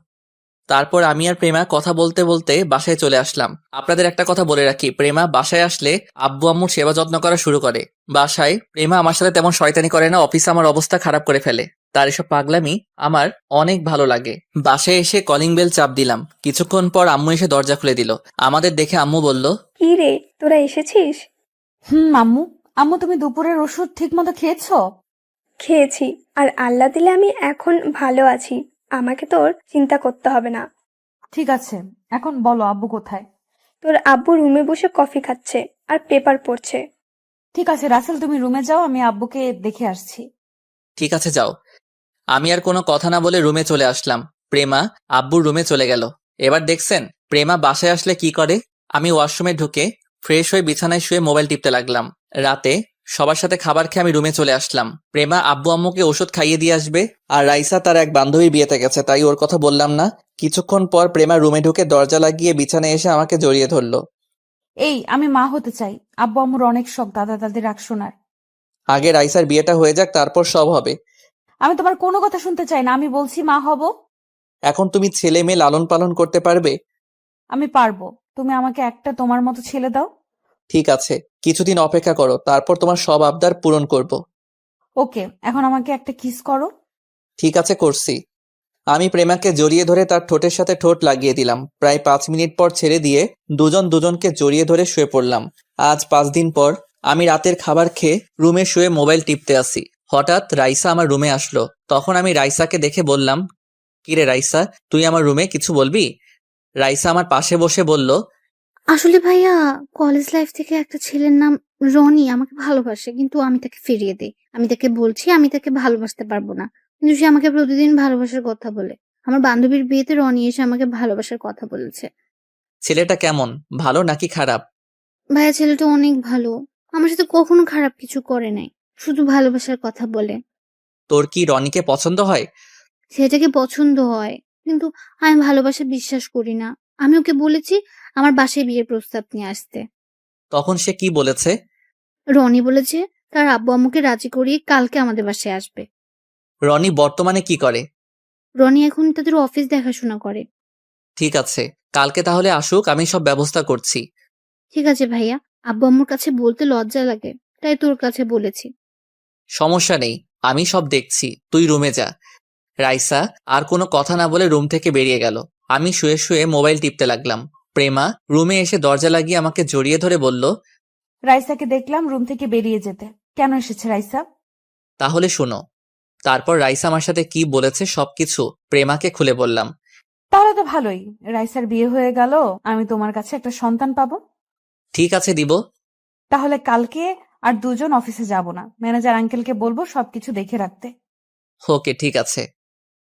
তারপর আমি আর প্রেমা কথা বলতে বলতে বাসায় চলে আসলাম। আপনাদের একটা কথা বলে রাখি, প্রেমা বাসায় আসলে আব্বু আম্মুর সেবা যত্ন করা শুরু করে। বাসায় প্রেমা আমার সাথে তেমন শয়তানি করে না, অফিসে আমার অবস্থা খারাপ করে ফেলে। তার এসব পাগলামি আমার অনেক ভালো লাগে। বাসায় এসে কলিং বেল চাপ দিলাম। কিছুক্ষণ পর আম্মু এসে দরজা খুলে দিল। আমাদের দেখে আম্মু বলল, কি রে, তোরা এসেছিস? আম্মু। আম্মু, তুমি দুপুরের ওষুধ ঠিক মতো খেয়েছো? খেয়েছি, আর আল্লাহ দিলে আমি এখন ভালো আছি। আমাকে তোর চিন্তা করতে হবে না। ঠিক আছে, এখন বলো আব্বু কোথায়? তোর আব্বু রুমে বসে কফি খাচ্ছে আর পেপার পড়ছে। ঠিক আছে রাসেল, তুমি রুমে যাও, আমি আব্বুকে দেখে আসছি। ঠিক আছে যাও। আমি আর কোনো কথা না বলে রুমে চলে আসলাম। প্রেমা আব্বুর রুমে চলে গেল। এবার দেখছেন প্রেমা বাসায় আসলে কি করে। আমি ওয়াশরুমে ঢুকে ফ্রেশ হয়ে বিছানায় শুয়ে মোবাইল টিপতে লাগলাম। রাতে সবার সাথে খাবার খেয়ে আমি রুমে চলে আসলাম। প্রেমা আব্বু আম্মুকে ওষুধ খাইয়ে দিয়ে আসবে, আর রাইসা তার এক বান্ধবীর বিয়েতে গেছে, তাই ওর কথা বললাম না। কিছুক্ষণ পর প্রেমা রুমে ঢুকে দরজা লাগিয়ে বিছানায় এসে আমাকে জড়িয়ে ধরলো। এই, আমি মা হতে চাই। আব্বু আম্মুর অনেক শখ দাদা দাদির রাগ শোনার। আগে রাইসার বিয়েটা হয়ে যাক, তারপর সব হবে। আমি তোমার কোনো কথা শুনতে চাই না, আমি বলছি মা হব। এখন তুমি ছেলে মেয়ে লালন পালন করতে পারবে? আমি পারবো। তুমি আমাকে একটা তোমার মতো ছেলে দাও। ঠিক আছে, কিছুদিন অপেক্ষা করো, তারপর তোমার সব আবদার পূরণ করব। ওকে, এখন আমাকে একটা কিস করো। ঠিক আছে, করছি। আমি প্রেমাকে জড়িয়ে ধরে তার ঠোঁটের সাথে ঠোঁট লাগিয়ে দিলাম। প্রায় 5 মিনিট পর ছেড়ে দিয়ে দুজন দুজনকে জড়িয়ে ধরে শুয়ে পড়লাম। আজ 5 দিন পর আমি রাতের খাবার খেয়ে রুমে শুয়ে মোবাইল টিপতে আসি। হঠাৎ রাইসা আমার রুমে আসলো। তখন আমি রাইসাকে দেখে বললাম, কিরে রাইসা, তুই আমার রুমে কিছু বলবি? রাইসা আমার পাশে বসে বলল, আসলে ভাইয়া, কলেজ লাইফ থেকে একটা ছেলের নাম রনি আমাকে ভালোবাসে, কিন্তু আমি তাকে ফিরিয়ে দিই। আমি তাকে বলছি আমি তাকে ভালোবাসতে পারবো না, কিন্তু সে আমাকে প্রতিদিন ভালোবাসার কথা বলে। আমার বান্ধবীর বিয়েতে রনি এসে আমাকে ভালোবাসার কথা বলেছে। ছেলেটা কেমন, ভালো নাকি খারাপ? ভাইয়া, ছেলেটা অনেক ভালো, আমার সাথে কখনো খারাপ কিছু করে নাই, শুধু ভালোবাসার কথা বলে। তোর কি রনিকে পছন্দ হয়? ছেলেটাকে পছন্দ হয়, কিন্তু আমি ভালোবাসা বিশ্বাস করি না। আমি ওকে বলেছি আমার বাসায় বিয়ের প্রস্তাব নিয়ে আসতে। তখন সে কি বলেছে? রনি বলেছে তার আব্বু আম্মুকে রাজি করিয়ে কালকে আমাদের বাসায় আসবে। রনি বর্তমানে কি করে? রনি এখন তাদের অফিস দেখাশোনা করে। ঠিক আছে, কালকে তাহলে আসুক, আমি সব ব্যবস্থা করছি। ঠিক আছে ভাইয়া, আব্বু আম্মুর কাছে বলতে লজ্জা লাগে, তাই তোর কাছে বলেছি। সমস্যা নেই, আমি সব দেখছি, তুই রুমে যা। রাইসা আর কোনো কথা না বলে রুম থেকে বেরিয়ে গেল। আমি শুয়ে শুয়ে মোবাইল টিপতে লাগলাম। প্রেমা রুমে এসে দরজা লাগিয়ে আমাকে জড়িয়ে ধরে বলল, রাইসাকে দেখলাম রুম থেকে বেরিয়ে যেতে। কেন এসেছে রাইসা? তাহলে শোনো। তারপর রাইসা আমার সাথে কি বলেছে সবকিছু প্রেমাকে খুলে বললাম। তাহলে তো ভালোই, রাইসার বিয়ে হয়ে গেল, আমি তোমার কাছে একটা সন্তান পাবো। ঠিক আছে, দিব। তাহলে কালকে আর দুজন অফিসে যাব না, ম্যানেজার আঙ্কেলকে বলবো সবকিছু দেখে রাখতে। ওকে, ঠিক আছে।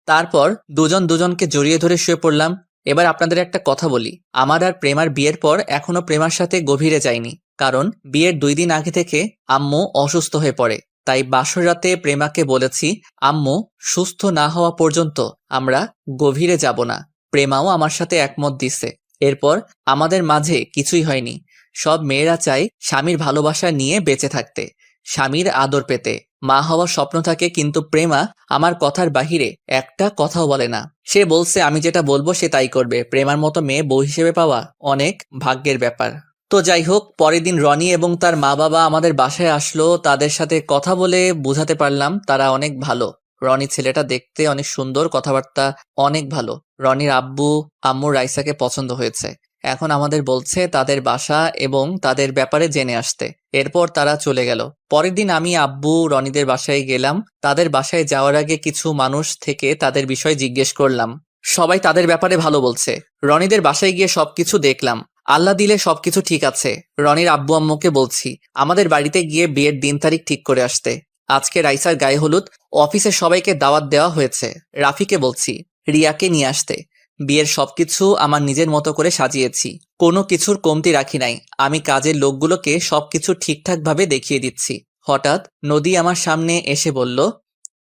তারপর দুজন দুজনকে জড়িয়ে ধরে শুয়ে পড়লাম। এবার আপনাদের একটা কথা বলি, আমার আর প্রেমার বিয়ের পর এখনো প্রেমার সাথে গভীরে যাইনি, কারণ বিয়ের 2 দিন আগে থেকে আম্মু অসুস্থ হয়ে পড়ে। তাই বাসর রাতে প্রেমাকে বলেছি আম্মু সুস্থ না হওয়া পর্যন্ত আমরা গভীরে যাব না। প্রেমাও আমার সাথে একমত দিছে। এরপর আমাদের মাঝে কিছুই হয়নি। সব মেয়েরা চায় স্বামীর ভালোবাসা নিয়ে বেঁচে থাকতে, স্বামীর আদর পেতে, মা হওয়ার স্বপ্ন থাকে, কিন্তু প্রেমা আমার কথার বাহিরে একটা কথাও বলে না। সে বলছে আমি যেটা বলবো সে তাই করবে। প্রেমার মতো মেয়ে বউ হিসেবে পাওয়া অনেক ভাগ্যের ব্যাপার। তো যাই হোক, পরের দিন রনি এবং তার মা বাবা আমাদের বাসায় আসলো। তাদের সাথে কথা বলে বুঝাতে পারলাম তারা অনেক ভালো। রনি ছেলেটা দেখতে অনেক সুন্দর, কথাবার্তা অনেক ভালো। রনির আব্বু আম্মু রাইসাকে পছন্দ হয়েছে। এখন আমাদের বলছে তাদের বাসা এবং তাদের ব্যাপারে জেনে আসতে। এরপর তারা চলে গেল। পরের দিন আমি আব্বু রনিদের বাসায় গেলাম। তাদের বাসায় যাওয়ার আগে কিছু মানুষ থেকে তাদের বিষয় জিজ্ঞেস করলাম। সবাই তাদের ব্যাপারে ভালো বলছে। রনিদের বাসায় গিয়ে সবকিছু দেখলাম। আল্লাহ দিলে সবকিছু ঠিক আছে। রনির আব্বু আম্মুকে বলছি আমাদের বাড়িতে গিয়ে বিয়ের দিন তারিখ ঠিক করে আসতে। আজকে রাইসার গায়ে হলুদ, অফিসের সবাইকে দাওয়াত দেওয়া হয়েছে। রাফিকে বলছি রিয়াকে নিয়ে আসতে। বিয়ের সবকিছু আমার নিজের মতো করে সাজিয়েছি, কোনো কিছুর কমতি রাখি নাই। আমি কাজের লোকগুলোকে সবকিছু ঠিকঠাক ভাবে দেখিয়ে দিচ্ছি। হঠাৎ নদী আমার সামনে এসে বলল,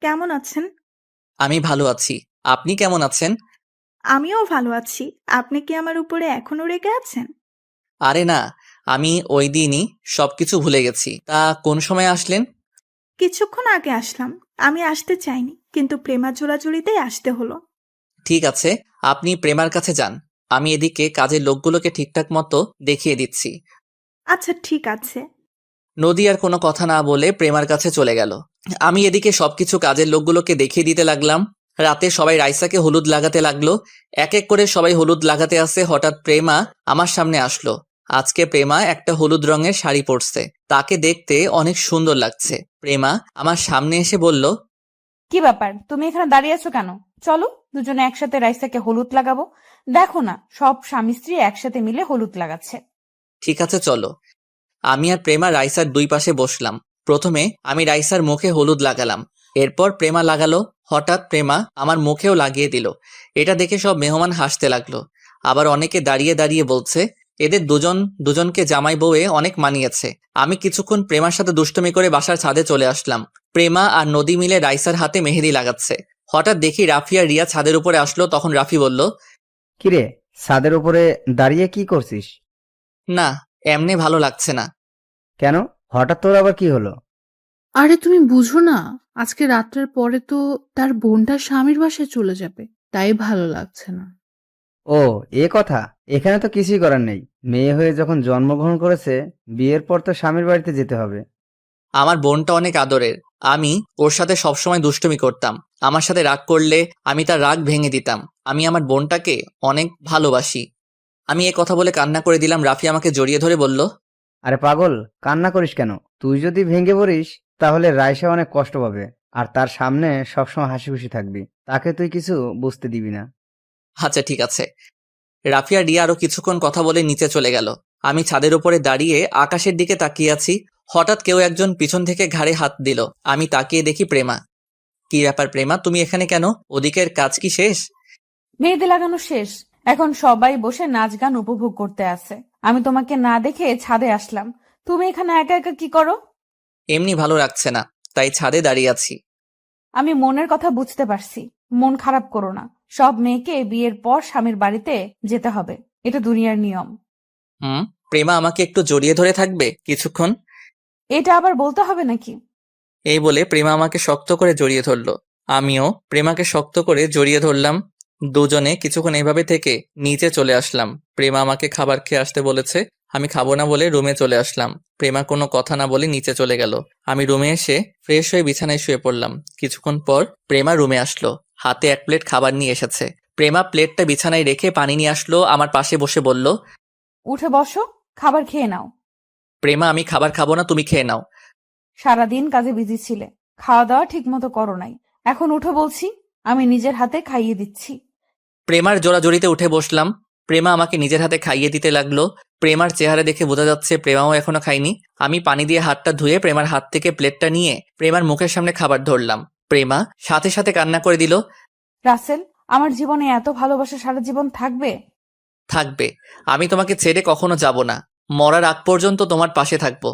কেমন আছেন? আমি ভালো আছি, আপনি কেমন আছেন? আমিও ভালো আছি। আপনি কি আমার উপরে এখনো রেগে আছেন? আরে না, আমি ওই দিনই সবকিছু ভুলে গেছি। তা কোন সময় আসলেন? কিছুক্ষণ আগে আসলাম। আমি আসতে চাইনি, কিন্তু প্রেমার জোড়াজুড়িতেই আসতে হলো। ঠিক আছে, আপনি প্রেমার কাছে যান, আমি এদিকে কাজের লোকগুলোকে ঠিকঠাক মতো দেখিয়ে দিচ্ছি। আচ্ছা ঠিক আছে। নদী আর কোনো কথা না বলে প্রেমার কাছে চলে গেল। আমি এদিকে সবকিছু কাজের লোকগুলোকে দেখিয়ে দিতে লাগলাম। রাতে সবাই রাইসাকে হলুদ লাগাতে লাগলো। এক এক করে সবাই হলুদ লাগাতে আসে। হঠাৎ প্রেমা আমার সামনে আসলো। আজকে প্রেমা একটা হলুদ রঙের শাড়ি পরছে, তাকে দেখতে অনেক সুন্দর লাগছে। প্রেমা আমার সামনে এসে বলল, কি ব্যাপার, তুমি এখানে দাঁড়িয়ে আছো কেন? চলো দুজনে একসাথে রাইসাকে হলুদ লাগাবো। দেখো না, সব স্বামী স্ত্রী একসাথে মিলে হলুদ লাগাচ্ছে। ঠিক আছে চলো। আমি আর প্রেমা রাইসার 2 পাশে বসলাম। প্রথমে আমি রাইসার মুখে হলুদ লাগালাম, এরপর প্রেমা লাগালো। হঠাৎ প্রেমা আমার মুখেও লাগিয়ে দিল। এটা দেখে সব মেহমান হাসতে লাগলো। আবার অনেকে দাঁড়িয়ে দাঁড়িয়ে বলছে এদের দুজনকে জামাই বউয়ে অনেক মানিয়েছে। আমি কিছুক্ষণ প্রেমার সাথে দুষ্টুমি করে বাসার ছাদে চলে আসলাম। প্রেমা আর নদী মিলে রাইসার হাতে মেহেদি লাগাচ্ছে। হঠাৎ দেখি রাফি আর রিয়া ছাদের উপরে আসলো। তখন রাফি বলল, কিরে, ছাদের উপরে দাঁড়িয়ে কি করছিস? না, এমনি ভালো লাগছে না। কেন, হঠাৎ তোর আবার কি হলো? আরে তুমি বুঝো না, আজকে রাত্রের পরে তো তার বোনটা স্বামীর বাসায় চলে যাবে, তাই ভালো লাগছে না। ও, এ কথা। এখানে তো কিছুই করার নেই। মেয়ে হয়ে যখন জন্মগ্রহণ করেছে, বিয়ের পর তো স্বামীর বাড়িতে যেতে হবে। আমার বোনটা অনেক আদরের। আমি ওর সাথে সবসময় দুষ্টুমি করতাম। আমার সাথে রাগ করলে আমি তার রাগ ভেঙে দিতাম। আমি আমার বোনটাকে অনেক ভালোবাসি। আমি এ কথা বলে কান্না করে দিলাম। রাফি আমাকে জড়িয়ে ধরে বলল, আরে পাগল, কান্না করিস কেন? তুই যদি ভেঙে পড়িস তাহলে রাইসা অনেক কষ্ট পাবে। আর তার সামনে সবসময় হাসি খুশি থাকবি। তাকে তুই কিছু বুঝতে দিবি না। আচ্ছা ঠিক আছে। রাফিয়া রিয়া আরো কিছুক্ষণ কথা বলে নিচে চলে গেল। আমি ছাদের উপরে দাঁড়িয়ে আকাশের দিকে তাকিয়ে আছি। হঠাৎ কেউ একজন পিছন থেকে ঘাড়ে হাত দিল। আমি তাকিয়ে দেখি প্রেমা। কি ব্যাপার প্রেমা, তুমি এখানে কেন? ওদিকের কাজ কি শেষ? মেহেদি লাগানো শেষ, এখন সবাই বসে নাচ গান উপভোগ করতে আছে। আমি তোমাকে না দেখে ছাদে আসলাম। তুমি এখানে একা একা কি করো? এমনি ভালো লাগছে না, তাই ছাদে দাঁড়িয়ে আছি। আমি মনের কথা বুঝতে পারছি, মন খারাপ করো না। সব মেয়েকে বিয়ের পর স্বামীর বাড়িতে যেতে হবে, এটা দুনিয়ার নিয়ম। প্রেমা আমাকে একটু জড়িয়ে ধরে থাকবে কিছুক্ষণ? এটা আবার বলতে হবে নাকি? এই বলে প্রেমা আমাকে শক্ত করে জড়িয়ে ধরলো। আমিও প্রেমাকে শক্ত করে জড়িয়ে ধরলাম। দুজনে কিছুক্ষণ এভাবে থেকে নিচে চলে আসলাম। প্রেমা আমাকে খাবার খেয়ে আসতে বলেছে। আমি খাবো না বলে রুমে চলে আসলাম। প্রেমা কোনো কথা না বলে নিচে চলে গেল। আমি রুমে এসে ফ্রেশ হয়ে বিছানায় শুয়ে পড়লাম। কিছুক্ষণ পর প্রেমা রুমে আসলো, হাতে 1 প্লেট খাবার নিয়ে এসেছে। প্রেমা প্লেটটা বিছানায় রেখে পানি নিয়ে আসলো, আমার পাশে বসে বলল, উঠে বসো, খাবার খেয়ে নাও। প্রেমা আমি খাবার খাবো না, তুমি খেয়ে নাও। সারাদিন কাজে বিজি ছিলে, খাওয়া দাওয়া ঠিক মতো করো নাই। এখন উঠো বলছি, আমি নিজের হাতে খাইয়ে দিচ্ছি। প্রেমার জোড়াজড়িতে উঠে বসলাম। প্রেমা আমাকে নিজের হাতে খাইয়ে দিতে লাগলো। প্রেমার চেহারা দেখে বোঝা যাচ্ছে প্রেমাও এখনো খায়নি। আমি পানি দিয়ে হাতটা ধুয়ে প্রেমার হাত থেকে প্লেটটা নিয়ে প্রেমার মুখের সামনে খাবার ধরলাম। প্রেমা সাথে সাথে কান্না করে দিল। রাসেল, আমার জীবনে এত ভালোবাসা সারা জীবন থাকবে? থাকবে, আমি তোমাকে ছেড়ে কখনো যাব না। মরার আগ পর্যন্ত তোমার পাশে থাকবো।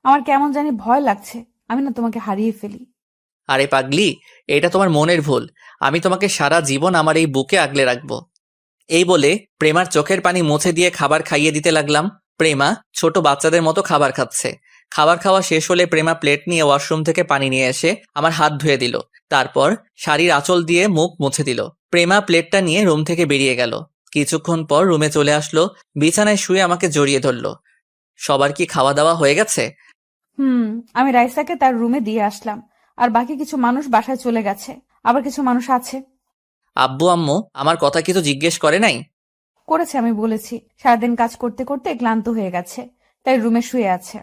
আমার কেমন জানি ভয় লাগছে, আমি না তোমাকে হারিয়ে ফেলি। আরে পাগলি, এটা তোমার মনের ভুল। আমি তোমাকে সারা জীবন আমার এই বুকে আগলে রাখবো। এই বলে প্রেমার চোখের পানি মুছে দিয়ে খাবার খাইয়ে দিতে লাগলাম। প্রেমা ছোট বাচ্চাদের মতো খাবার খাচ্ছে। খাবার খাওয়া শেষ হলে প্রেমা প্লেট নিয়ে ওয়াশরুম থেকে পানি নিয়ে এসে আমার হাত ধুয়ে দিল। তারপর শাড়ির আঁচল দিয়ে মুখ মুছে দিল। প্রেমা প্লেটটা নিয়ে রুম থেকে বেরিয়ে গেল। কিছুক্ষণ পর রুমে চলে আসলো, বিছানায় শুয়ে আমাকে জড়িয়ে ধরলো। সবার কি খাওয়া দাওয়া হয়ে গেছে? আমি রাইসাকে তার রুমে দিয়ে আসলাম, আর বাকি কিছু মানুষ বাসায় চলে গেছে, আবার কিছু মানুষ আছে। আব্বু আম্মু আমার কথা কিছু জিজ্ঞেস করে নাই? করেছে, আমি বলেছি সারাদিন কাজ করতে করতে ক্লান্ত হয়ে গেছে, তাই রুমে শুয়ে আছে।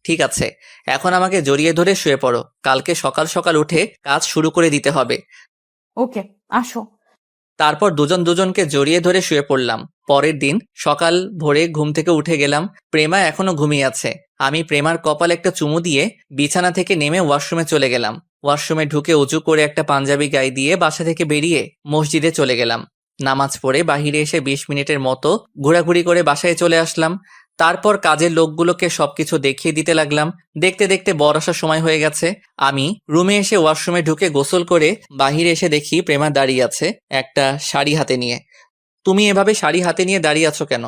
ঠিক আছে, এখন আমাকে জড়িয়ে ধরে শুয়ে পড়ো। কালকে সকাল সকাল উঠে কাজ শুরু করে দিতে হবে। ওকে, আসো। তারপর দুজন দুজনকে জড়িয়ে ধরে শুয়ে পড়লাম। পরের দিন সকাল ভোরে ঘুম থেকে উঠে গেলাম। প্রেমা এখনো ঘুমিয়ে আছে। আমি প্রেমার কপালে একটা চুমু দিয়ে বিছানা থেকে নেমে ওয়াশরুমে চলে গেলাম। ওয়াশরুমে ঢুকে উঁচু করে একটা পাঞ্জাবি গায়ে দিয়ে বাসা থেকে বেরিয়ে মসজিদে চলে গেলাম। নামাজ পড়ে বাহিরে এসে 20 মিনিটের মতো ঘোরাঘুরি করে বাসায় চলে আসলাম। তারপর কাজের লোকগুলোকে সবকিছু দেখিয়ে দিতে লাগলাম। দেখতে দেখতে বর আসার সময় হয়ে গেছে। আমি রুমে এসে ওয়াশরুমে ঢুকে গোসল করে বাহিরে এসে দেখি প্রেমা দাঁড়িয়ে আছে একটা শাড়ি হাতে নিয়ে। তুমি এভাবে শাড়ি হাতে নিয়ে দাঁড়িয়ে আছো কেন?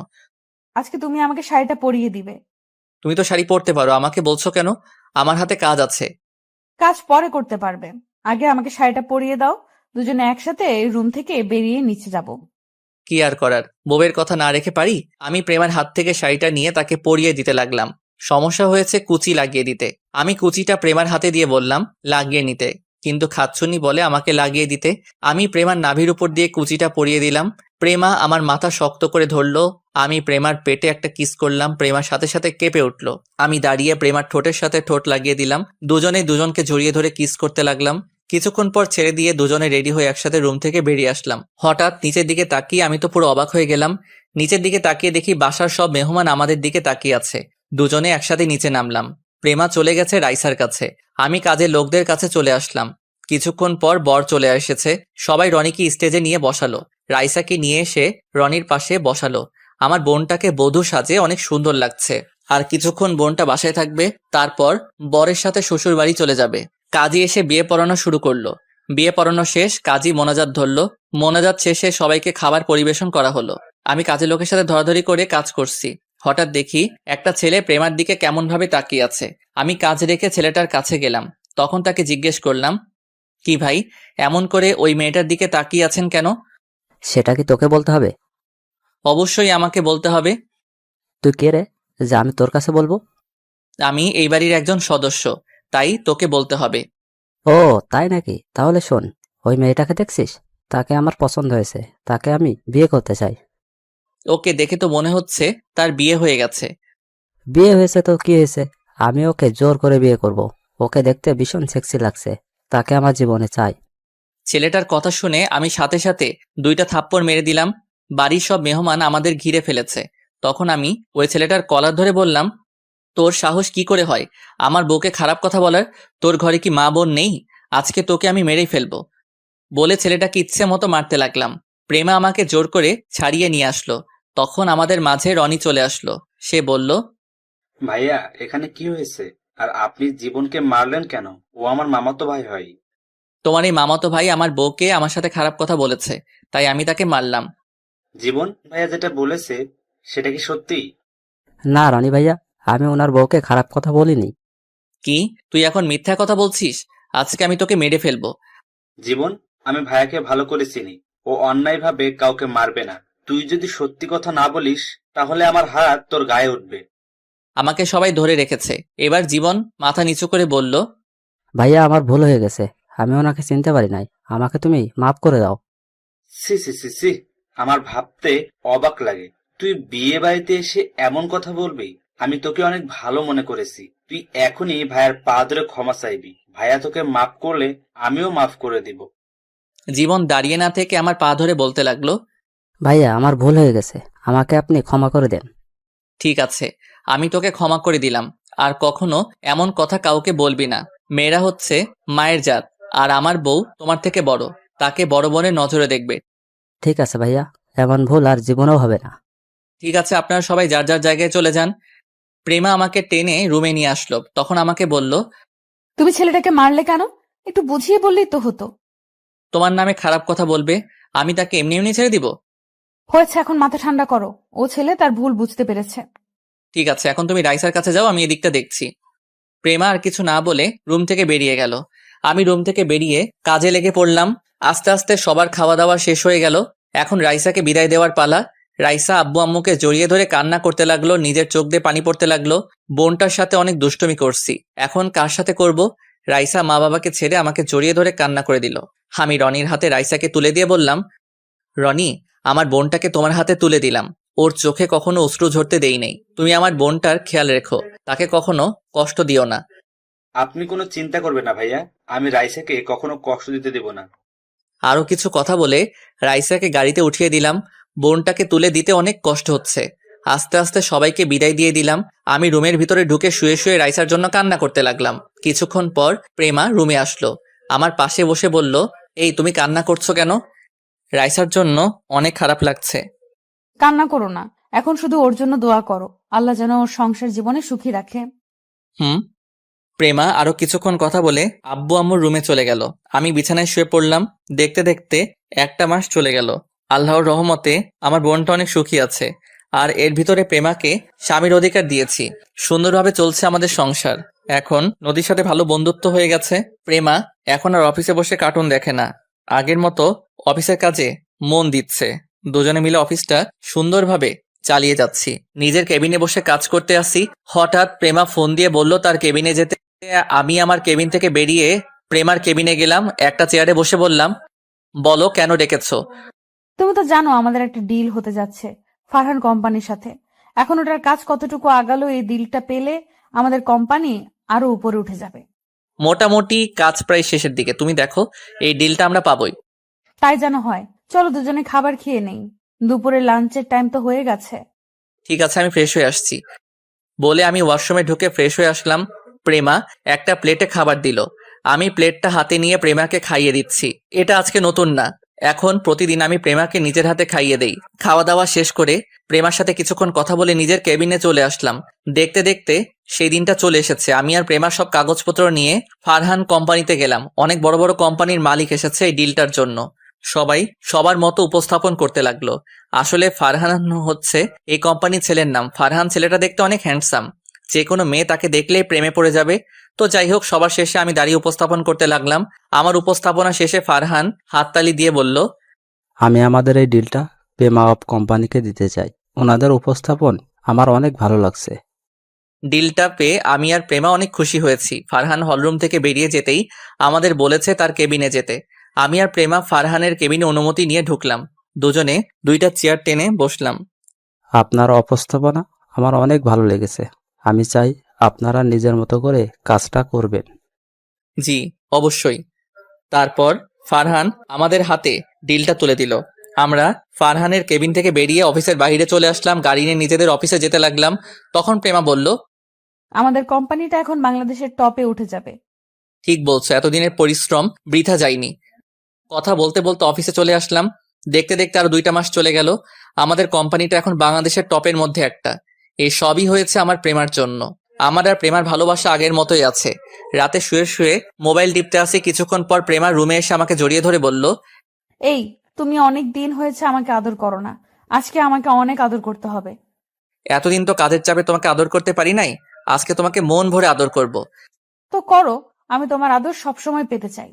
আজকে তুমি আমাকে শাড়িটা পরিয়ে দিবে। তুমি তো শাড়ি পরতে পারো, আমাকে বলছো কেন? আমার হাতে কাজ আছে। কাজ পরে করতে পারবে, আগে আমাকে শাড়িটা পরিয়ে দাও। দুজনে একসাথে রুম থেকে বেরিয়ে নিচে যাব। কি আর করার, বউয়ের কথা না রেখে পারি? আমি প্রেমার হাত থেকে শাড়িটা নিয়ে তাকে পরিয়ে দিতে লাগলাম। সমস্যা হয়েছে কুচি লাগিয়ে দিতে। আমি কুচিটা প্রেমার হাতে দিয়ে বললাম লাগিয়ে নিতে, কিন্তু খাচ্ছুনি বলে আমাকে লাগিয়ে দিতে। আমি প্রেমার নাভির উপর দিয়ে কুচিটা পরিয়ে দিলাম। প্রেমা আমার মাথা শক্ত করে ধরলো। আমি প্রেমার পেটে একটা কিস করলাম। প্রেমার সাথে সাথে কেঁপে উঠলো। আমি দাঁড়িয়ে প্রেমার ঠোঁটের সাথে ঠোঁট লাগিয়ে দিলাম। দুজনে দুজনকে জড়িয়ে ধরে কিস করতে লাগলাম। কিছুক্ষণ পর ছেড়ে দিয়ে দুজনে রেডি হয়ে একসাথে রুম থেকে বেরিয়ে আসলাম। হঠাৎ নিচের দিকে তাকিয়ে আমি তো পুরো অবাক হয়ে গেলাম। নিচের দিকে তাকিয়ে দেখি বাসার সব মেহমান আমাদের দিকে তাকিয়ে আছে। দুজনে একসাথে নিচে নামলাম। প্রেমা চলে গেছে রাইসার কাছে। আমি কাজের লোকদের কাছে চলে আসলাম। কিছুক্ষণ পর বর চলে এসেছে। সবাই রনিকে স্টেজে নিয়ে বসালো। রাইসাকে নিয়ে এসে রনির পাশে বসালো। আমার বোনটাকে বধূ সাজে অনেক সুন্দর লাগছে। আর কিছুক্ষণ বোনটা বাসায় থাকবে, তারপর বরের সাথে শ্বশুর বাড়ি চলে যাবে। কাজী এসে বিয়ে পড়ানো শুরু করলো। বিয়ে পড়ানো শেষ, কাজী মোনাজাত ধরলো। মোনাজাত শেষে সবাইকে খাবার পরিবেশন করা হলো। আমি কাজের লোকের সাথে ধরাধরি করে কাজ করছি। হঠাৎ দেখি একটা ছেলে প্রেমার দিকে কেমন ভাবে তাকিয়ে আছে। আমি কাজ রেখে ছেলেটার কাছে গেলাম। তখন তাকে জিজ্ঞেস করলাম, কি ভাই, এমন করে ওই মেয়েটার দিকে তাকিয়ে আছেন কেন? সেটা কি তোকে বলতে হবে? অবশ্যই আমাকে বলতে হবে। তুই কে রে যে আমি তোর কাছে বলবো? আমি এই বাড়ির একজন সদস্য, তাই তোকে বলতে হবে। ও তাই নাকি? তাহলে শোন, ওই মেয়েটাকে দেখছিস? তাকে আমার পছন্দ হয়েছে, তাকে আমি বিয়ে করতে চাই। ওকে দেখে তো মনে হচ্ছে তার বিয়ে হয়ে গেছে। বিয়ে হয়েছে তো কি হয়েছে, আমি ওকে জোর করে বিয়ে করব। ওকে দেখতে ভীষণ সেক্সি লাগছে। তাকে আমার জীবনে চাই। ছেলেটার কথা শুনে আমি সাথে সাথে 2টা থাপ্পড় মেরে দিলাম। বাড়ির সব মেহমান আমাদের ঘিরে ফেলেছে। তখন আমি ওই ছেলেটার কলার ধরে বললাম, তোর সাহস কি করে হয় আমার বউকে খারাপ কথা বলার? তোর ঘরে কি মা বোন নেই? আজকে তোকে আমি মেরেই ফেলবো। বলে ছেলেটাকে ইচ্ছে মতো মারতে লাগলাম। প্রেমা আমাকে জোর করে ছাড়িয়ে নিয়ে আসলো। তখন আমাদের মাঝে রনি চলে আসলো। সে বলল, ভাইয়া, এখানে কি হয়েছে? আর আপনি জীবনকে মারলেন কেন? ও আমার মামাতো ভাই হয়। তোমার এই মামাতো ভাই আমার বউকে আমার সাথে খারাপ কথা বলেছে, তাই আমি তাকে মারলাম। জীবন ভাইয়া যেটা বলেছে সেটা কি সত্যি? না রনি ভাইয়া, আমি ওনার বউকে খারাপ কথা বলিনি। কি, তুই এখন মিথ্যা কথা বলছিস? আজকে আমি তোকে মেরে ফেলবো। জীবন, আমি ভাইয়াকে ভালো করে চিনি। ও অন্যায়ভাবে কাউকে মারবে না। তুই যদি সত্যি কথা না বলিস তাহলে আমার হাত তোর গায়ে উঠবে। আমাকে সবাই ধরে রেখেছে। এবার জীবন মাথা নিচু করে বলল, ভাইয়া আমার ভুল হয়ে গেছে, আমি ওনাকে চিনতে পারি নাই, আমাকে তুমি মাফ করে দাও। সি সি সি সি, আমার ভাবতে অবাক লাগে। তুই বিয়ে বাড়িতে এসে এমন কথা বলবি? আমি তোকে অনেক ভালো মনে করেছি। তুই এখনই ভাইয়ার পা ধরে ক্ষমা চাইবি। ভাইয়া তোকে মাফ করলে আমিও মাফ করে দিব। জীবন দাঁড়িয়ে না থেকে আমার পা ধরে বলতে লাগলো, ভাইয়া আমার ভুল হয়ে গেছে, আমাকে আপনি ক্ষমা করে দেন। ঠিক আছে, আমি তোকে ক্ষমা করে দিলাম। আর কখনো এমন কথা কাউকে বলবি না। মেয়েরা হচ্ছে মায়ের জাত, আর আমার বউ তোমার থেকে বড়। তাকে বড় বোনের নজরে দেখবে। ঠিক আছে ভাইয়া, এমন ভুল আর জীবনেও হবে না। ঠিক আছে, আপনারা সবাই যার যার জায়গায় চলে যান। প্রেমা আমাকে টেনে রুমে নিয়ে আসলো। তখন আমাকে বলল, তুমি ছেলেটাকে মারলে কেন? একটু বুঝিয়ে বললেই তো হতো। তোমার নামে খারাপ কথা বলবে, আমি তাকে এমনি এমনি ছেড়ে দিব? হয়েছে, এখন মাথা ঠান্ডা করো। ও ছেলে তার ভুল বুঝতে পেরেছে। ঠিক আছে, এখন তুমি রাইসার কাছে যাও, আমি এদিকটা দেখছি। প্রেমা আর কিছু না বলে রুম থেকে বেরিয়ে গেল। আমি রুম থেকে বেরিয়ে কাজে লেগে পড়লাম। আস্তে আস্তে সবার খাওয়া দাওয়া শেষ হয়ে গেল। এখন রাইসাকে বিদায় দেওয়ার পালা। রাইসা আব্বু আম্মুকে জড়িয়ে ধরে কান্না করতে লাগলো, নিজের চোখ দিয়ে পানি পড়তে লাগলো। বোনটার সাথে অনেক দুষ্টুমি করছি, এখন কার সাথে করব? রাইসা মা বাবাকে ছেড়ে আমাকে জড়িয়ে ধরে কান্না করে দিল। আমি রনির হাতে রাইসাকে তুলে দিয়ে বললাম, রনি, আমার বোনটাকে তোমার হাতে তুলে দিলাম। ওর চোখে কখনো অশ্রু ঝরতে দেই নেই। তুমি আমার বোনটার খেয়াল রেখো, তাকে কখনো কষ্ট দিও না। আপনি কোনো চিন্তা করবেন না ভাইয়া, আমি রাইসাকে কখনো কষ্ট দিতে দেব না। আরো কিছু কথা বলে রাইসাকে গাড়িতে উঠিয়ে দিলাম। বোনটাকে তুলে দিতে অনেক কষ্ট হচ্ছে। আস্তে আস্তে সবাইকে বিদায় দিয়ে দিলাম। আমি রুমের ভিতরে ঢুকে শুয়ে শুয়ে রাইসার জন্য কান্না করতে লাগলাম। কিছুক্ষণ পর প্রেমা রুমে আসলো, আমার পাশে বসে বলল, এই তুমি কান্না করছো কেন? রাইসার জন্য অনেক খারাপ লাগছে। কান্না করো না, এখন শুধু ওর জন্য দোয়া করো, আল্লাহ যেন ওর সংসার জীবনে সুখী রাখে। হুম। প্রেমা আরো কিছুক্ষণ কথা বলে আব্বু আম্মুর রুমে চলে গেল। আমি বিছানায় শুয়ে পড়লাম। দেখতে দেখতে 1টা মাস চলে গেল। আল্লাহর রহমতে আমার বোনটা অনেক সুখী আছে। আর এর ভিতরে প্রেমাকে স্বামীর অধিকার দিয়েছি। সুন্দরভাবে চলছে আমাদের সংসার। এখন নদীর সাথে ভালো বন্ধুত্ব হয়ে গেছে। প্রেমা এখন আর অফিসে বসে কার্টুন দেখে না, আগের মতো অফিসের কাজে মন দিচ্ছে। দুজনে মিলে অফিসটা সুন্দরভাবে চালিয়ে যাচ্ছি। নিজের কেবিনে বসে কাজ করতে আসি, হঠাৎ প্রেমা ফোন দিয়ে বলল তার কেবিনে যেতে। আমি আমার কেবিন থেকে বেরিয়ে প্রেমার কেবিনে গেলাম। একটা চেয়ারে বসে বললাম, বলো কেন ডেকেছো? তুমি তো জানো আমাদের একটা ডিল হতে যাচ্ছে ফারহান কোম্পানির সাথে। এখন ওটার কাজ কতটুকু আগালো, এই ডিলটা পেলে আমাদের কোম্পানি আরো উপরে উঠে যাবে। মোটামুটি কাজ প্রায় শেষের দিকে। তুমি দেখো, এই ডিলটা আমরা পাবোই। তাই যেন হয়। চলো দুজনে খাবার খেয়ে নেই, দুপুরে লাঞ্চের টাইম তো হয়ে গেছে। ঠিক আছে, আমি ফ্রেশ হয়ে আসছি। বলে আমি ওয়াশরুমে ঢুকে ফ্রেশ হয়ে আসলাম। প্রেমা একটা প্লেটে খাবার দিল। আমি প্লেটটা হাতে নিয়ে প্রেমাকে খাইয়ে দিচ্ছি। এটা আজকে নতুন না, এখন প্রতিদিন আমি প্রেমাকে নিজের হাতে খাইয়ে দেই। খাওয়া দাওয়া শেষ করে প্রেমার সাথে কিছুক্ষণ কথা বলে নিজের কেবিনে চলে আসলাম। দেখতে দেখতে সেই দিনটা চলে এসেছে। আমি আর প্রেমা সব কাগজপত্র নিয়ে ফারহান কোম্পানিতে গেলাম। অনেক বড় বড় কোম্পানির মালিক এসেছে এই ডিলটার জন্য। সবাই সবার মতো উপস্থাপন করতে লাগলো। আসলে ফারহান হচ্ছে এই কোম্পানির ছেলের নাম। ফারহান ছেলেটা দেখতে অনেক হ্যান্ডসাম, যে কোনো মেয়ে তাকে দেখলেই প্রেমে পড়ে যাবে। তো যাই হোক, সবার শেষে আমি দাঁড়িয়ে উপস্থাপন করতে লাগলাম। আমার উপস্থাপনা শেষে ফারহান হাততালি দিয়ে বলল, আমি আমাদের এই ডিলটা পেমা অফ কোম্পানিকে দিতে চাই। ওনাদের উপস্থাপন আমার অনেক ভালো লাগছে। ডিলটা পেয়ে আমি আর প্রেমা অনেক খুশি হয়েছি। ফারহান হলরুম থেকে বেরিয়ে যেতেই আমাদের বলেছে তার কেবিনে যেতে। আমি আর প্রেমা ফারহানের কেবিনে অনুমতি নিয়ে ঢুকলাম। দুজনে 2টা চেয়ার টেনে বসলাম। আপনার উপস্থাপনা আমার অনেক ভালো লেগেছে। আমি চাই আপনারা নিজের মতো করে কাজটা করবেন। জি, অবশ্যই। তারপর ফারহান আমাদের হাতে ডিলটা তুলে দিল। আমরা ফারহানের কেবিন থেকে বেরিয়ে অফিসের বাইরে চলে আসলাম, গাড়ি নিয়ে নিজেদের অফিসে যেতে লাগলাম। তখন প্রেমা বলল, আমাদের কোম্পানিটা এখন বাংলাদেশের টপে উঠে যাবে। ঠিক বলছো, এতদিনের পরিশ্রম বৃথা যায়নি। কথা বলতে বলতে অফিসে চলে আসলাম। দেখতে দেখতে আরো 2টা মাস চলে গেল। আমাদের কোম্পানিটা এখন বাংলাদেশের টপের মধ্যে একটা। এই সবই হয়েছে আমার প্রেমার জন্য। আমার আর প্রেমার ভালোবাসা আগের মতোই আছে। রাতে শুয়ে শুয়ে মোবাইল টিপতে আসি, কিছুক্ষণ পর প্রেমার রুমে এসে আমাকে জড়িয়ে ধরে বলল, এই, তুমি অনেক দিন হয়েছে আমাকে আদর করো না, আজকে আমাকে অনেক আদর করতে হবে। এতদিন তো কাজের চাপে তোমাকে আদর করতে পারি নাই, আজকে তোমাকে মন ভরে আদর করব। তো করো, আমি তোমার আদর সবসময় পেতে চাই।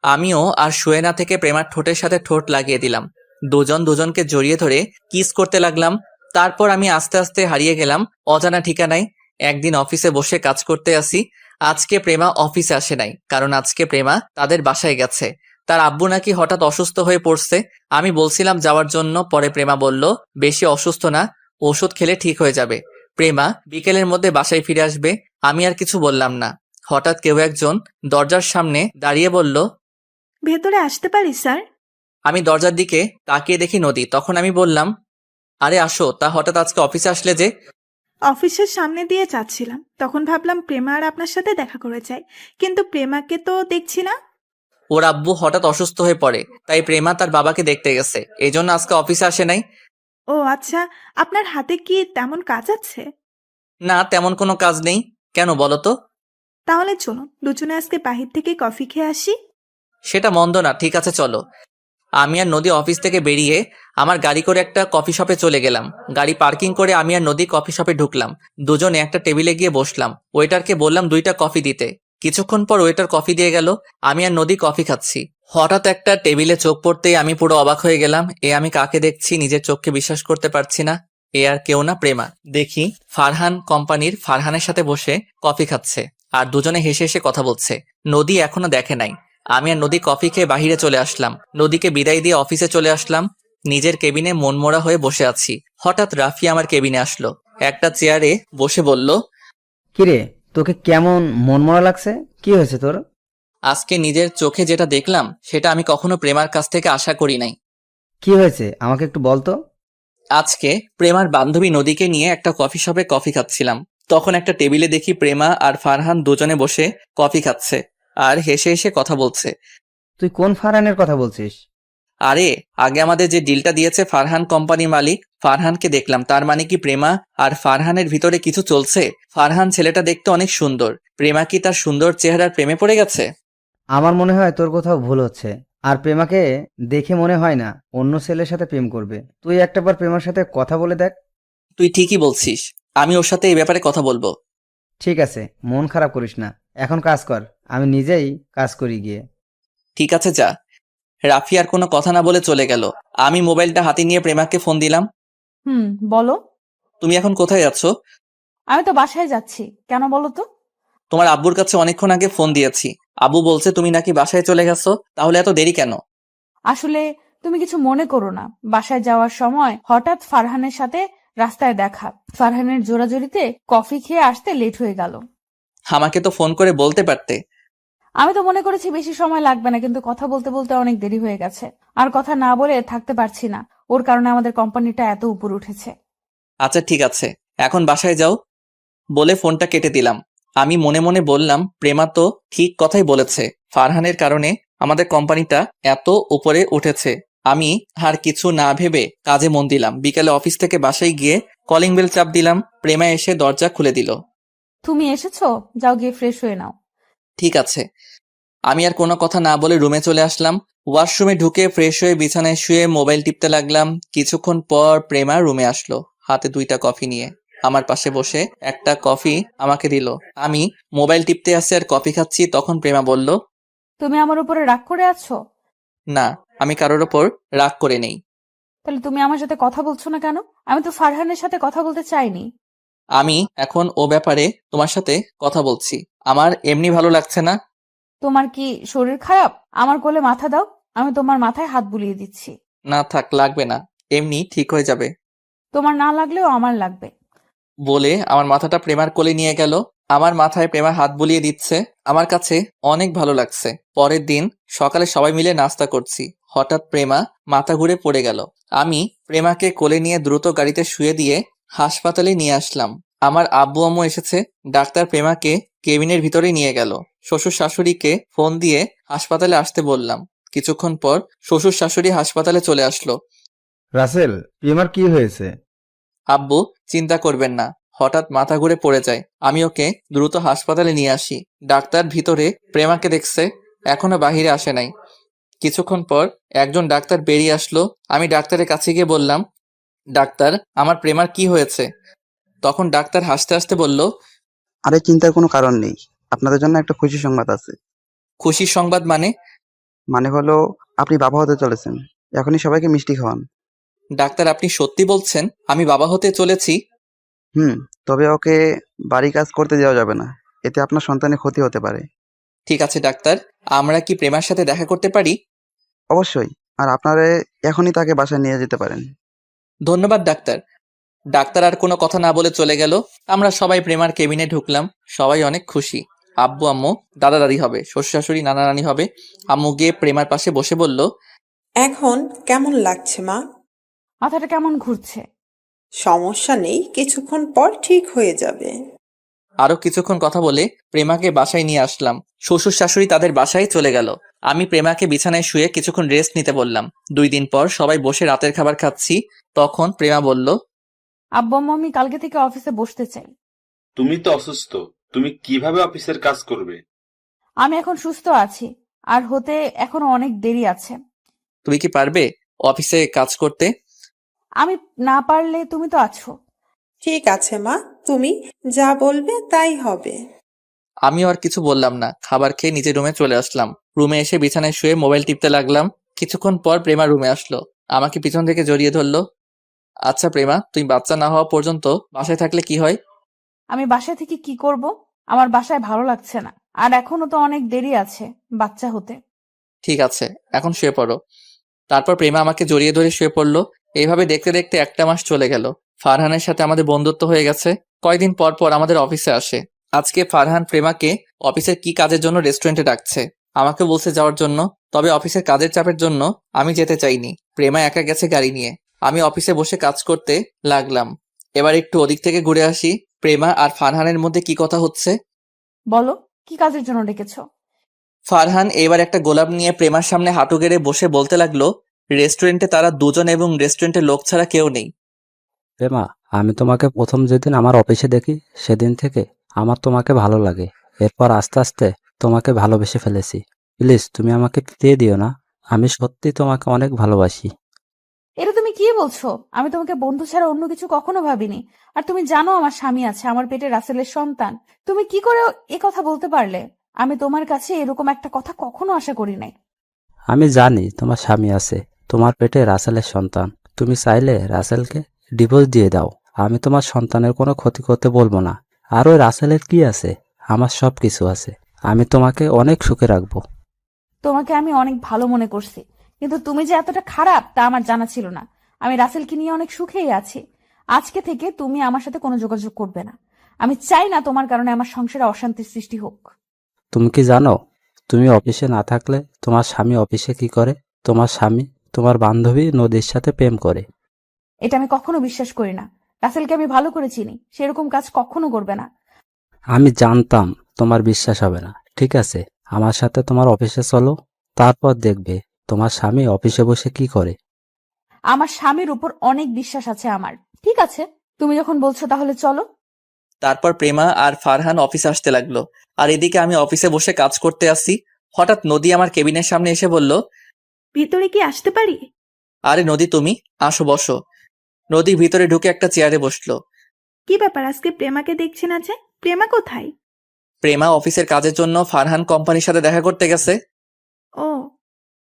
আমিও আর শুয়ে না থেকে প্রেমার ঠোঁটের সাথে ঠোঁট লাগিয়ে দিলাম। দুজন দুজনকে জড়িয়ে ধরে কিস করতে লাগলাম। তারপর আমি আস্তে আস্তে হারিয়ে গেলাম অজানা ঠিকানায়। একদিন অফিসে বসে কাজ করতে আসি। আজকে প্রেমা অফিসে আসে নাই, কারণ আজকে প্রেমা তাদের বাসায় গেছে। তার আব্বু নাকি হঠাৎ অসুস্থ হয়ে পড়ছে। আমি বলছিলাম যাওয়ার জন্য, পরে প্রেমা বলল বেশি অসুস্থ না, ওষুধ খেলে ঠিক হয়ে যাবে। প্রেমা বিকেলের মধ্যে বাসায় ফিরে আসবে। আমি আর কিছু বললাম না। হঠাৎ কেউ একজন দরজার সামনে দাঁড়িয়ে বলল, ভেতরে আসতে পারি স্যার? আমি দরজার দিকে তাকিয়ে দেখি নদী। তখন আমি বললাম, আরে আসো। তা হঠাৎ আজকে অফিসে আসলে যে? অফিসের সামনে দিয়ে যাচ্ছিলাম, তখন ভাবলাম প্রেমা আর আপনার সাথে দেখা করে যাই, কিন্তু প্রেমাকে তো দেখছি না। ওর আব্বু হঠাৎ অসুস্থ হয়ে পড়ে, তাই প্রেমা তার বাবাকে দেখতে গেছে, এই জন্য আজকে অফিসে আসে নাই। ও আচ্ছা, আপনার হাতে কি তেমন কাজ আছে? না, তেমন কোনো কাজ নেই। কেন বলো তো? তাহলে চলুন দুজনে আজকে বাহির থেকে কফি খেয়ে আসি। সেটা মন্দ না, ঠিক আছে চলো। আমি আর নদী অফিস থেকে বেরিয়ে আমার গাড়ি করে একটা কফি শপে চলে গেলাম। গাড়ি পার্কিং করে আমি আর নদী কফি শপে ঢুকলাম। দুজনে একটা টেবিলে গিয়ে বসলাম। ওয়েটারকে বললাম 2টা কফি দিতে। কিছুক্ষণ পর ওয়েটার কফি দিয়ে গেল। আমি আর নদী কফি খাচ্ছি। হঠাৎ একটা টেবিলে চোখ পড়তেই আমি পুরো অবাক হয়ে গেলাম। আমি কাকে দেখছি, নিজের চোখকে বিশ্বাস করতে পারছি না। আর কেউ না, প্রেমা। দেখি ফারহান কোম্পানির ফারহানের সাথে বসে কফি খাচ্ছে আর দুজনে হেসে হেসে কথা বলছে। নদী এখনো দেখে নাই। আমি আর নদী কফি খেয়ে বাহিরে চলে আসলাম। নদীকে বিদায় দিয়ে অফিসে চলে আসলাম। নিজের কেবিনে মনমরা হয়ে বসে আছি। হঠাৎ রাফি আমার কেবিনে আসলো। একটা চেয়ারে বসে বলল, কিরে, তোকে কেমন মনমরা লাগছে? কি হয়েছে তোর? আজকে নিজের চোখে যেটা দেখলাম সেটা আমি কখনো প্রেমার কাছ থেকে আশা করি নাই। কি হয়েছে আমাকে একটু বলতো। আজকে প্রেমার বান্ধবী নদীকে নিয়ে একটা কফি শপে কফি খাচ্ছিলাম। তখন একটা টেবিলে দেখি প্রেমা আর ফারহান দুজনে বসে কফি খাচ্ছে আর হেসে হেসে কথা বলছে। তুই কোন ফারহানের কথা বলছিস? আরে, আগে আমাদের যে ডিলটা দিয়েছে ফারহান কোম্পানির মালিক, ফারহানকে দেখলাম। তার মানে কি প্রেমা আর ফারহানের ভিতরে কিছু চলছে? ফারহান ছেলেটা দেখতে অনেক সুন্দর। প্রেমা কি তার সুন্দর চেহারার প্রেমে পড়ে গেছে? আমার মনে হয় তোর কোথাও ভুল হচ্ছে। আর প্রেমাকে দেখে মনে হয় না অন্য ছেলের সাথে প্রেম করবে। তুই একটাবার প্রেমার সাথে কথা বলে দেখ। তুই ঠিকই বলছিস, আমি ওর সাথে এই ব্যাপারে কথা বলবো। ঠিক আছে, মন খারাপ করিস না, এখন কাজ কর, আমি নিজেই কাজ করি গিয়ে। ঠিক আছে, যা। রাফি আর কোনো কথা না বলে চলে গেল। আমি মোবাইলটা হাতে নিয়ে প্রেমাকে ফোন দিলাম। বলো। তুমি এখন কোথায় যাচ্ছ? আমি তো বাসায় যাচ্ছি, কেন বলো তো? তোমার আব্বুর কাছে অনেকক্ষণ আগে ফোন দিয়েছি। আব্বু বলছে তুমি নাকি বাসায় চলে গেছো, তাহলে এত দেরি কেন? আসলে তুমি কিছু মনে করো না, বাসায় যাওয়ার সময় হঠাৎ ফারহানের সাথে রাস্তায় দেখা। ফারহানের জোরাজোরিতে কফি খেয়ে আসতে লেট হয়ে গেল। আমাকে তো ফোন করে বলতে পারতে। আমি তো মনে করেছি বেশি সময় লাগবে না, কিন্তু কথা বলতে বলতে অনেক দেরি হয়ে গেছে। আর কথা না বলে থাকতে পারছি না, ওর কারণে আমাদের কোম্পানিটা এত উপরে উঠেছে। আচ্ছা ঠিক আছে, এখন বাসায় যাও, বলে ফোনটা কেটে দিলাম। আমি মনে মনে বললাম, প্রেমা তো ঠিক কথাই বলেছে, ফারহানের কারণে আমাদের কোম্পানিটা এত উপরে উঠেছে। আমি আর কিছু না ভেবে কাজে মন দিলাম। বিকেলে অফিস থেকে বাসায় গিয়ে কলিং বেল চাপ দিলাম। প্রেমা এসে দরজা খুলে দিল। তুমি এসেছো, যাও গিয়ে ফ্রেশ হয়ে নাও। ঠিক আছে। আমি আর কোনো কথা না বলে রুমে চলে আসলাম। ওয়াশরুমে ঢুকে ফ্রেশ হয়ে বিছানায় শুয়ে মোবাইল টিপতে লাগলাম। কিছুক্ষণ পর প্রেমা রুমে আসলো, হাতে 2টা কফি নিয়ে। আমার পাশে বসে একটা কফি আমাকে দিল। আমি মোবাইল টিপতে আসছি আর কফি খাচ্ছি। তখন প্রেমা বলল, তুমি আমার উপরে রাগ করে আছো? না, আমি কারোর ওপর রাগ করে নেই। তাহলে তুমি আমার সাথে কথা বলছো না কেন? আমি তো ফারহানের সাথে কথা বলতে চাইনি। আমি এখন ও ব্যাপারে তোমার সাথে কথা বলছি। আমার এমনি ভালো লাগছে না। তোমার কি শরীর খারাপ? আমার কোলে মাথা দাও, আমি তোমার মাথায় হাত বুলিয়ে দিচ্ছি। না থাক, লাগবে না, এমনি ঠিক হয়ে যাবে। তোমার না লাগলেও আমার লাগবে। বলে আমার মাথাটা প্রেমার কোলে নিয়ে গেল। আমার মাথায় প্রেমা হাত বুলিয়ে দিচ্ছে। আমার কাছে অনেক ভালো লাগছে। পরের দিন সকালে সবাই মিলে নাস্তা করছি। হঠাৎ প্রেমা মাথা ঘুরে পড়ে গেল। আমি প্রেমাকে কোলে নিয়ে দ্রুত গাড়িতে শুয়ে দিয়ে হাসপাতালে নিয়ে আসলাম। আমার আব্বু আম্মু এসেছে। ডাক্তার প্রেমাকে কেবিনের ভিতরে নিয়ে গেল। শ্বশুর শাশুড়িকে ফোন দিয়ে হাসপাতালে আসতে বললাম। কিছুক্ষণ পর শ্বশুর শাশুড়ি হাসপাতালে চলে আসলো। রাসেল, প্রেমার কি হয়েছে? আব্বু, চিন্তা করবেন না, হঠাৎ মাথা ঘুরে পড়ে যায়। আমি ওকে দ্রুত হাসপাতালে নিয়ে আসি। ডাক্তার ভিতরে প্রেমাকে দেখছে, এখনো বাহিরে আসে নাই। কিছুক্ষণ পর একজন ডাক্তার বেরিয়ে আসলো। আমি ডাক্তারের কাছে গিয়ে বললাম, ডাক্তার, আমার প্রেমার কি হয়েছে? তখন ডাক্তার হাসতে হাসতে বলল, আরে চিন্তার কোনো কারণ নেই, আপনাদের জন্য একটা খুশি সংবাদ আছে। খুশির সংবাদ মানে? মানে হলো আপনি বাবা হতে চলেছেন, এখনই সবাইকে মিষ্টি খাওয়ান। ডাক্তার, আপনি সত্যি বলছেন আমি বাবা হতে চলেছি? তবে ওকে বাড়ি কাজ করতে দেওয়া যাবে না, এতে আপনার সন্তানের ক্ষতি হতে পারে। ঠিক আছে ডাক্তার, আমরা কি প্রেমার সাথে দেখা করতে পারি? অবশ্যই, আর আপনারা এখনই তাকে বাসায় নিয়ে যেতে পারেন। ধন্যবাদ ডাক্তার। ডাক্তার আর কোনো কথা না বলে চলে গেল। আমরা সবাই প্রেমার কেবিনে ঢুকলাম। সবাই অনেক খুশি। আব্বু আম্মু, দাদা দাদি হবে, শ্বশুর শাশুড়ি, নানা নানি হবে। আম্মু গিয়ে প্রেমার পাশে বসে বলল, এখন কেমন লাগছে মা? মাথাটা কেমন ঘুরছে। সমস্যা নেই, কিছুক্ষণ পর ঠিক হয়ে যাবে। আরো কিছুক্ষণ কথা বলে প্রেমাকে বাসায় নিয়ে আসলাম। শ্বশুর শাশুড়ি তাদের বাসায় চলে গেল। আমি প্রেমাকে বিছানায় শুয়ে কিছুক্ষণ রেস্ট নিতে বললাম। 2 দিন পর সবাই বসে রাতের খাবার খাচ্ছি। তখন প্রেমা বলল, আব্বু আম্মু, আমি কালকে থেকে অফিসে বসতে চাই। তুমি তো অসুস্থ, তুমি কিভাবে অফিসের কাজ করবে? আমি এখন সুস্থ আছি, আর হতে এখনো অনেক দেরি আছে। তুমি কি পারবে অফিসে কাজ করতে? আমি না পারলে তুমি তো আছো। ঠিক আছে মা, তুমি যা বলবে তাই হবে। আমিও আর কিছু বললাম না। খাবার খেয়ে নিজের রুমে চলে আসলাম। রুমে এসে বিছানায় শুয়ে মোবাইল টিপতে লাগলাম। কিছুক্ষণ পর প্রেমা রুমে আসলো। আমাকে পিছন থেকে জড়িয়ে ধরলো। আচ্ছা প্রেমা, তুই বাচ্চা না হওয়া পর্যন্ত বাসায় থাকলে কি হয়? আমি বাসায় থেকে কি করব? আমার বাসায় ভালো লাগছে না, আর এখনো তো অনেক দেরি আছে বাচ্চা হতে। ঠিক আছে, এখন শুয়ে পড়ো। তারপর প্রেমা আমাকে জড়িয়ে ধরে শুয়ে পড়লো। এইভাবে দেখতে দেখতে 1 মাস চলে গেল। ফারহানের সাথে আমাদের বন্ধুত্ব হয়ে গেছে। কয়দিন পর পর আমাদের অফিসে আসে। আজকে ফারহান প্রেমাকে অফিসের কি কাজের জন্য রেস্টুরেন্টে ডাকছে। আমাকে বলছে যাওয়ার জন্য, তবে অফিসের কাজের চাপের জন্য আমি যেতে চাইনি। প্রেমা একা গেছে গাড়ি নিয়ে। আমি অফিসে বসে কাজ করতে লাগলাম। এবার একটু ওদিক থেকে ঘুরে আসি। প্রেমা আর ফারহানের মধ্যে কি কথা হচ্ছে? বলো, কি কাজের জন্য ডেকেছো? ফারহান এবার একটা গোলাপ নিয়ে প্রেমার সামনে হাঁটু গেড়ে বসে বলতে লাগলো, রেস্টুরেন্টে তারা দুজন এবং রেস্টুরেন্টের লোক ছাড়া কেউ নেই। প্রেমা, আমি তোমাকে প্রথম যেদিন আমার অফিসে দেখি সেদিন থেকে আমার তোমাকে ভালো লাগে। এরপর আস্তে আস্তে তোমাকে ভালোবেসে ফেলেছি। প্লিজ তুমি আমাকে ফিরিয়ে দিও না। আমি সত্যি তোমাকে অনেক ভালোবাসি। এটা তুমি কি বলছো? আমি তোমাকে বন্ধু ছাড়া অন্য কিছু কখনো ভাবিনি। আর তুমি জানো আমার স্বামী আছে, আমার পেটে রাসেলের সন্তান। তুমি কি করে এ কথা বলতে পারলে? আমি তোমার কাছে এরকম একটা কথা কখনো আশা করি নাই। আমি জানি তোমার স্বামী আছে, তোমার পেটে রাসেলের সন্তান। তুমি চাইলে রাসেলকে ডিভোর্স দিয়ে দাও, আমি তোমার সন্তানের কোনো ক্ষতি করতে বলবো না। আর ওই রাসেলের কি আছে? আমার সব কিছু আছে। আমি তোমাকে অনেক সুখে রাখবো। তোমাকে আমি অনেক ভালো মনে করছি, কিন্তু তুমি যে এতটা খারাপ তা আমার জানা ছিল না। আমি রাসেলকে নিয়ে অনেক সুখেই আছি। আজকে থেকে তুমি আমার সাথে কোনো যোগাযোগ করবে না। আমি চাই না তোমার কারণে আমার সংসারে অশান্তির সৃষ্টি হোক। তুমি কি জানো তুমি অফিসে না থাকলে তোমার স্বামী অফিসে কি করে? তোমার স্বামী তোমার বান্ধবী নদীর সাথে প্রেম করে। এটা আমি কখনো বিশ্বাস করি না। রাসেলকে আমি ভালো করে চিনি, সেরকম কাজ কখনো করবে না। আমি জানতাম তোমার বিশ্বাস হবে না। ঠিক আছে, আমার সাথে তোমার অফিসে চলো, তারপর দেখবে তোমার স্বামী অফিসে বসে কি করে। আমার স্বামীর উপর অনেক বিশ্বাস আছে আমার। ঠিক আছে, তুমি যখন বলছো তাহলে চলো। তারপর প্রেমা আর ফারহান অফিসে আসতে লাগলো। আর এদিকে আমি অফিসে বসে কাজ করতে আসি। হঠাৎ নদী আমার কেবিনের সামনে এসে বলল, ভিতরে কি আসতে পারি? আরে নদী, তুমি আসো, বসো। নদী ভিতরে ঢুকে একটা চেয়ারে বসলো। কি ব্যাপার, আজকে প্রেমাকে দেখছি না যে? প্রেমা কোথায়? প্রেমা অফিসের কাজের জন্য ফারহান কোম্পানির সাথে দেখা করতে গেছে। ও,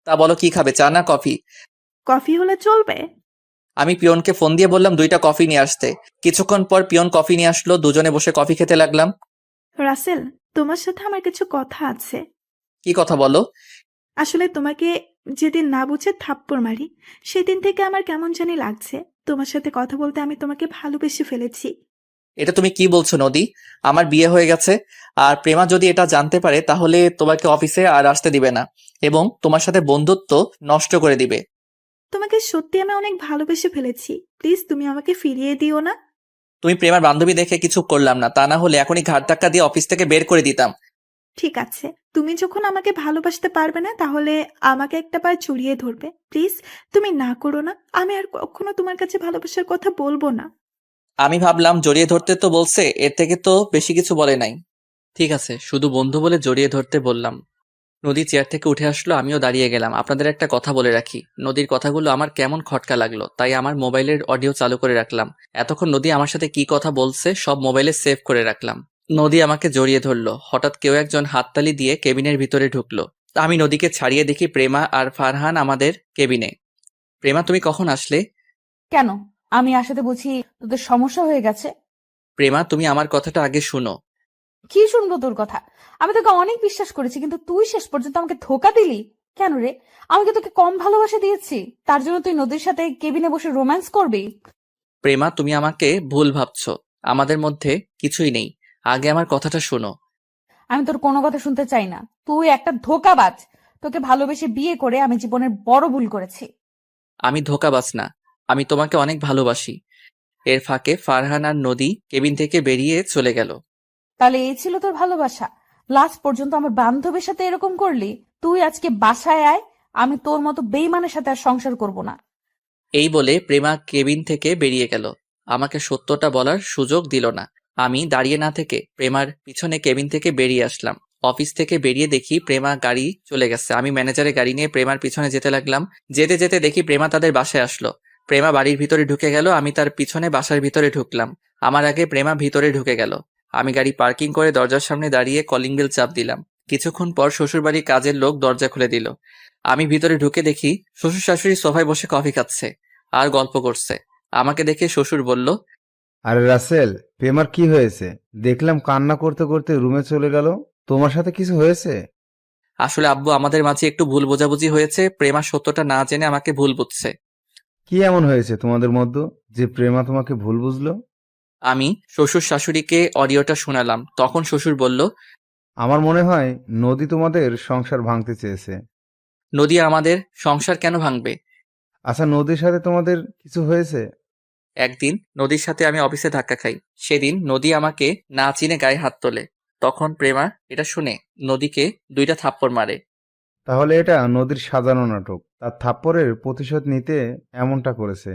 তা বলো, কি খাবে, চা না কফি? কফি হলে চলবে। আমি পিয়নকে ফোন দিয়ে বললাম 2টা কফি নিয়ে আসতে। কিছুক্ষণ পর পিয়ন কফি নিয়ে আসলো। দুজনে বসে কফি খেতে লাগলাম। রাসেল, তোমার সাথে আমার কিছু কথা আছে। কি কথা বলো? আসলে তোমাকে যেদিন না বুঝে থাপ্পড় মারি, সেদিন থেকে আমার কেমন জানি লাগছে। তোমার সাথে কথা বলতে আমি তোমাকে ভালোবেসে ফেলেছি। এটা তুমি কি বলছো নদী? আমার বিয়ে হয়ে গেছে, আর প্রেমা যদি এটা জানতে পারে তাহলে তোমাকে অফিসে আর আসতে দিবে না এবং তোমার সাথে বন্ধুত্ব নষ্ট করে দিবে। তোমাকে সত্যি আমি অনেক ভালোবেসে ফেলেছি, প্লিজ তুমি আমাকে ফিরিয়ে দিও না। তুমি প্রেমার বান্ধবী দেখে কিছু করলাম না, তা না হলে এখনই ঘাট ধাক্কা দিয়ে অফিস থেকে বের করে দিতাম। ঠিক আছে, তুমি যখন আমাকে ভালোবাসতে পারবে না তাহলে আমাকে একটাবার জড়িয়ে ধরবে, প্লিজ। তুমি না করো না, আমি আর কখনো তোমার কাছে ভালোবাসার কথা বলবো না। আমি ভাবলাম জড়িয়ে ধরতে তো বলছে, এর থেকে তো বেশি কিছু বলে নাই। ঠিক আছে, শুধু বন্ধু বলে জড়িয়ে ধরতে বললাম। নদী চেয়ার থেকে উঠে আসলো, আমিও দাঁড়িয়ে গেলাম। আপনাদের একটা কথা বলে রাখি, নদীর কথাগুলো আমার কেমন খটকা লাগলো, তাই আমার মোবাইলের অডিও চালু করে রাখলাম। এতক্ষণ নদী আমার সাথে কি কথা বলছে সব মোবাইলে সেভ করে রাখলাম। নদী আমাকে জড়িয়ে ধরলো, হঠাৎ কেউ একজন হাততালি দিয়ে কেবিনের ভিতরে ঢুকলো। আমি নদীকে ছাড়িয়ে দেখি প্রেমা আর ফারহান আমাদের কেবিনে। প্রেমা, তুমি কখন আসলে? কেন? আমি আসাতে বুঝি তোদের সমস্যা হয়ে গেছে? প্রেমা, তুমি আমার কথাটা আগে শুনো। কি শুনবো তোর কথা? আমি তোকে অনেক বিশ্বাস করেছি, কিন্তু তুই শেষ পর্যন্ত আমাকে ধোকা দিলি কেন রে? আমি কি তোকে কম ভালোবাসা দিয়েছি তার জন্য তুই নদীর সাথে কেবিনে বসে রোম্যান্স করবি? প্রেমা, তুমি আমাকে ভুল ভাবছো, আমাদের মধ্যে কিছুই নেই। আগে আমার কথাটা শোনো। আমি তোর কোনো কথা শুনতে চাই না। তুই একটা ধোঁকাবাজ। তোকে ভালোবেসে বিয়ে করে আমি জীবনের বড় ভুল করেছি। আমি ধোঁকাবাজ না, আমি তোমাকে অনেক ভালোবাসি। এর ফাঁকে ফারহান আর নদী কেবিন থেকে বেরিয়ে চলে গেল। তাহলে এই ছিল তোর ভালোবাসা? লাস্ট পর্যন্ত আমার বান্ধবীর সাথে এরকম করলি? তুই আজকে বাসায় আয়, আমি তোর মতো বেইমানের সাথে আর সংসার করব না। এই বলে প্রেমা কেবিন থেকে বেরিয়ে গেল, আমাকে সত্যটা বলার সুযোগ দিল না। আমি দাঁড়িয়ে না থেকে প্রেমার পিছনে কেবিন থেকে বেরিয়ে আসলাম। অফিস থেকে বেরিয়ে দেখি প্রেমা গাড়ি চলে গেছে। আমি ম্যানেজারের গাড়ি নিয়ে প্রেমার পিছনে যেতে লাগলাম। যেতে যেতে দেখি প্রেমা তাদের বাসায় আসলো। প্রেমা বাড়ির ভিতরে ঢুকে গেল, আমি তার পিছনে বাসার ভিতরে ঢুকলাম। আমার আগে প্রেমা ভিতরে ঢুকে গেল। আমি গাড়ি পার্কিং করে দরজার সামনে দাঁড়িয়ে কলিং বেল চাপ দিলাম। কিছুক্ষণ পর শ্বশুরবাড়ির কাজের লোক দরজা খুলে দিল। আমি ভিতরে ঢুকে দেখি শ্বশুর শাশুড়ি সোফায় বসে কফি খাচ্ছে আর গল্প করছে। আমাকে দেখে শ্বশুর বলল, আরে রাসেল, প্রেমার কি হয়েছে? দেখলাম কান্না করতে করতে রুমে চলে গেল। তোমার সাথে কিছু হয়েছে? আসলে আব্বু, আমাদের মাঝে একটু ভুল বোঝাবুঝি হয়েছে, প্রেমা সত্যটা না জেনে আমাকে ভুল বুঝছে। কি এমন হয়েছে তোমাদের মধ্যে যে প্রেমা তোমাকে ভুল বুঝলো? আমি শ্বশুর শাশুড়িকে অডিওটা শোনালাম। তখন শ্বশুর বলল, আমার মনে হয় নদী তোমাদের সংসার ভাঙতে চেয়েছে। নদী আমাদের সংসার কেন ভাঙবে? আচ্ছা, নদীর সাথে তোমাদের কিছু হয়েছে? একদিন নদীর সাথে আমি অফিসে ধাক্কা খাই। সেদিন নদী আমাকে না চিনে গায়ে হাত তোলে। তখন প্রেমা এটা শুনে নদীকে 2টা থাপ্পড় মারে। তাহলে এটা নদীর সাজানো নাটক, তার থাপ্পড়ের প্রতিশোধ নিতে এমনটা করেছে।